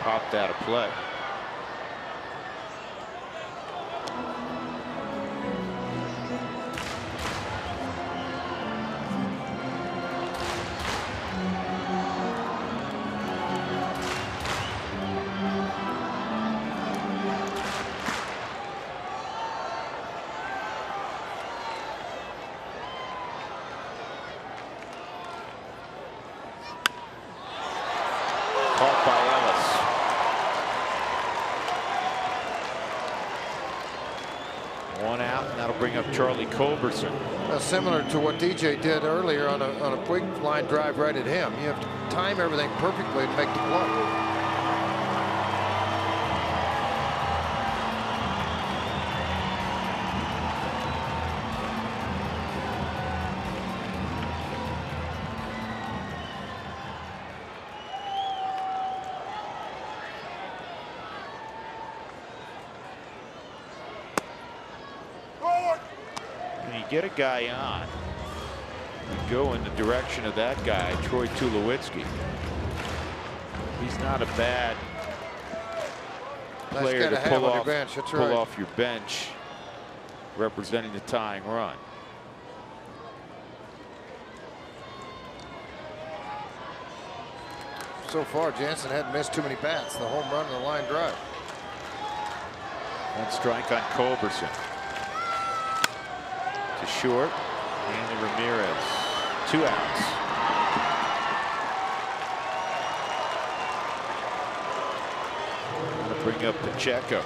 Popped out of play. Caught by Ellis. One out, and that'll bring up Charlie Culberson. Similar to what DJ did earlier on a quick line drive right at him. You have to time everything perfectly and make the play. Get a guy on, go in the direction of that guy, Troy Tulowitzki. He's not a bad player to pull off your bench, representing the tying run. So far, Jansen hadn't missed too many bats. The home run and the line drive. One strike on Culberson. To short, Andy Ramirez. 2 outs. Gonna bring up Pacheco.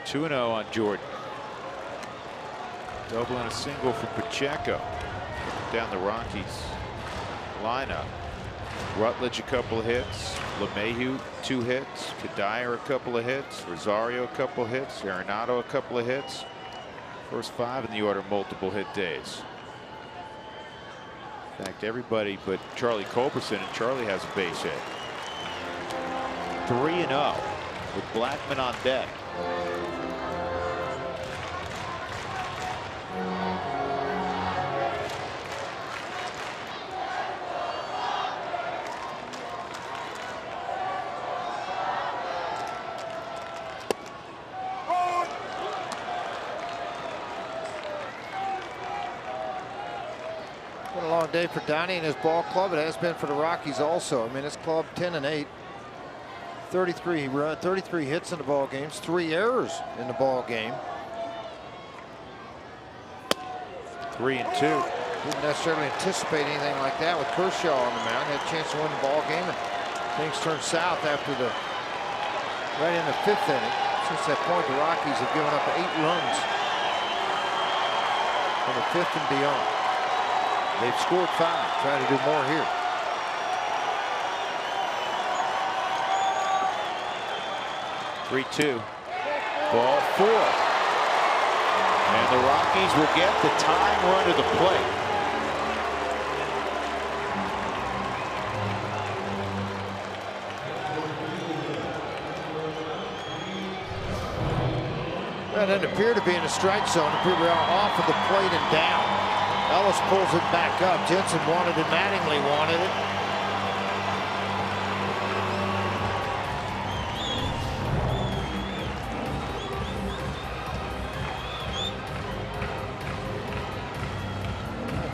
2-0 on Jordan. Double and a single for Pacheco. Down the Rockies lineup. Rutledge a couple of hits. LeMahieu 2 hits. Kadire a couple of hits. Rosario a couple of hits. Arenado a couple of hits. First 5 in the order, multiple hit days. In fact, everybody but Charlie Culberson, and Charlie has a base hit. 3-0 with Blackman on deck. Been a long day for Donnie and his ball club. It has been for the Rockies also. I mean, this club 10-8, 33 hits in the ball games, 3 errors in the ball game. 3-2. Didn't necessarily anticipate anything like that with Kershaw on the mound. Had a chance to win the ball game, and things turned south after right in the 5th inning. Since that point, the Rockies have given up 8 runs from the 5th and beyond. They've scored 5. Trying to do more here. Three-two. Ball 4. And the Rockies will get the tying run to the plate. That didn't appear to be in the strike zone. It appeared to be off of the plate and down. Ellis pulls it back up. Jensen wanted it. Mattingly wanted it.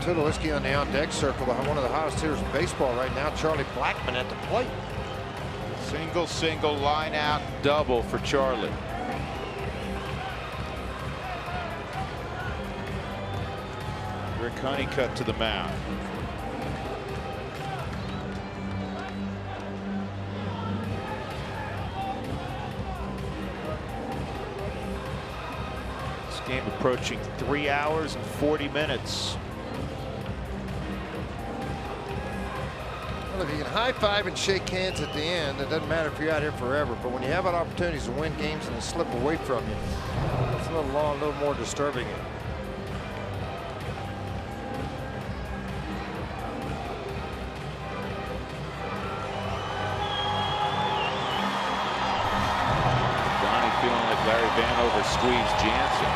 Tulowitzki on the on-deck circle. One of the hottest hitters in baseball right now. Charlie Blackman at the plate. Single, line out, double for Charlie. Rick Honeycutt to the mound. This game approaching 3 hours and 40 minutes. Well, if you can high-five and shake hands at the end, it doesn't matter if you're out here forever. But when you have opportunities to win games and they slip away from you, it's a little more disturbing. Feeling like Larry Vanover squeezed Jansen.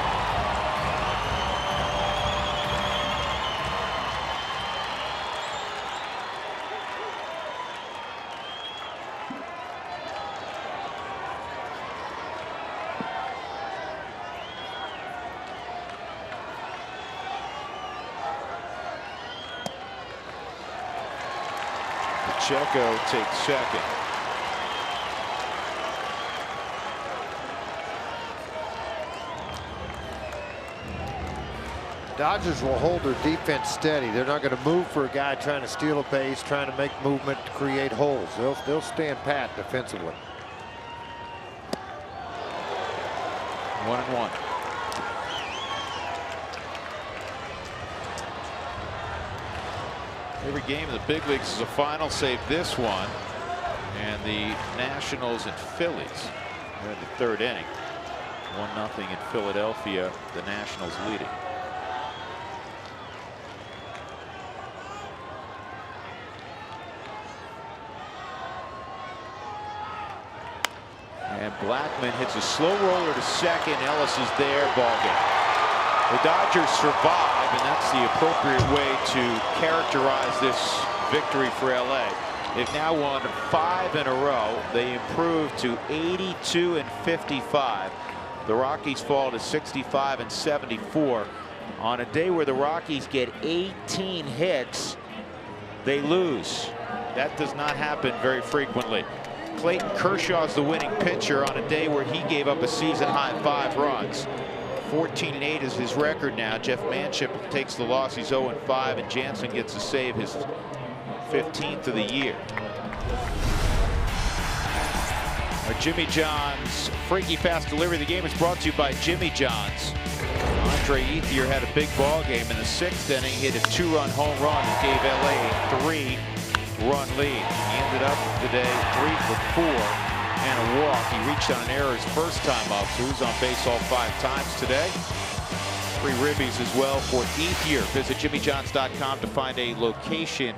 Pacheco takes second. Dodgers will hold their defense steady. They're not going to move for a guy trying to steal a base, trying to make movement to create holes. They'll stand pat defensively. 1-1. Every game in the big leagues is a final, save this one. And the Nationals and Phillies are in the 3rd inning. 1-0 in Philadelphia. The Nationals leading. And Blackman hits a slow roller to second. Ellis is there. Ball game. The Dodgers survive, and that's the appropriate way to characterize this victory for LA. They've now won 5 in a row. They improved to 82-55. The Rockies fall to 65-74. On a day where the Rockies get 18 hits, they lose. That does not happen very frequently. Clayton Kershaw is the winning pitcher on a day where he gave up a season-high 5 runs. 14-8 is his record now. Jeff Manship takes the loss. He's 0-5, and Jansen gets a save, his 15th of the year. Our Jimmy John's freaky fast delivery of the game is brought to you by Jimmy John's. Andre Ethier had a big ball game in the 6th inning, hit a 2-run home run that gave LA a 3-run lead. He ended up today 3 for 4 and a walk. He reached on an error his first time up, so he was on base all 5 times today. 3 ribbies as well for Ethier. Visit jimmyjohns.com to find a location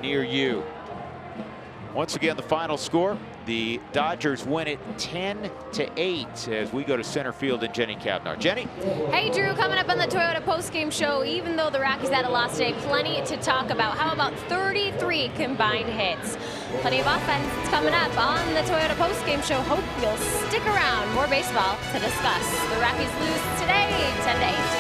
near you. Once again, the final score, the Dodgers win it 10-8 as we go to center field in Jenny Cavnar. Jenny? Hey, Drew, coming up on the Toyota postgame show, even though the Rockies had a loss today, plenty to talk about. How about 33 combined hits? Plenty of offense coming up on the Toyota postgame show. Hope you'll stick around. More baseball to discuss. The Rockies lose today 10-8.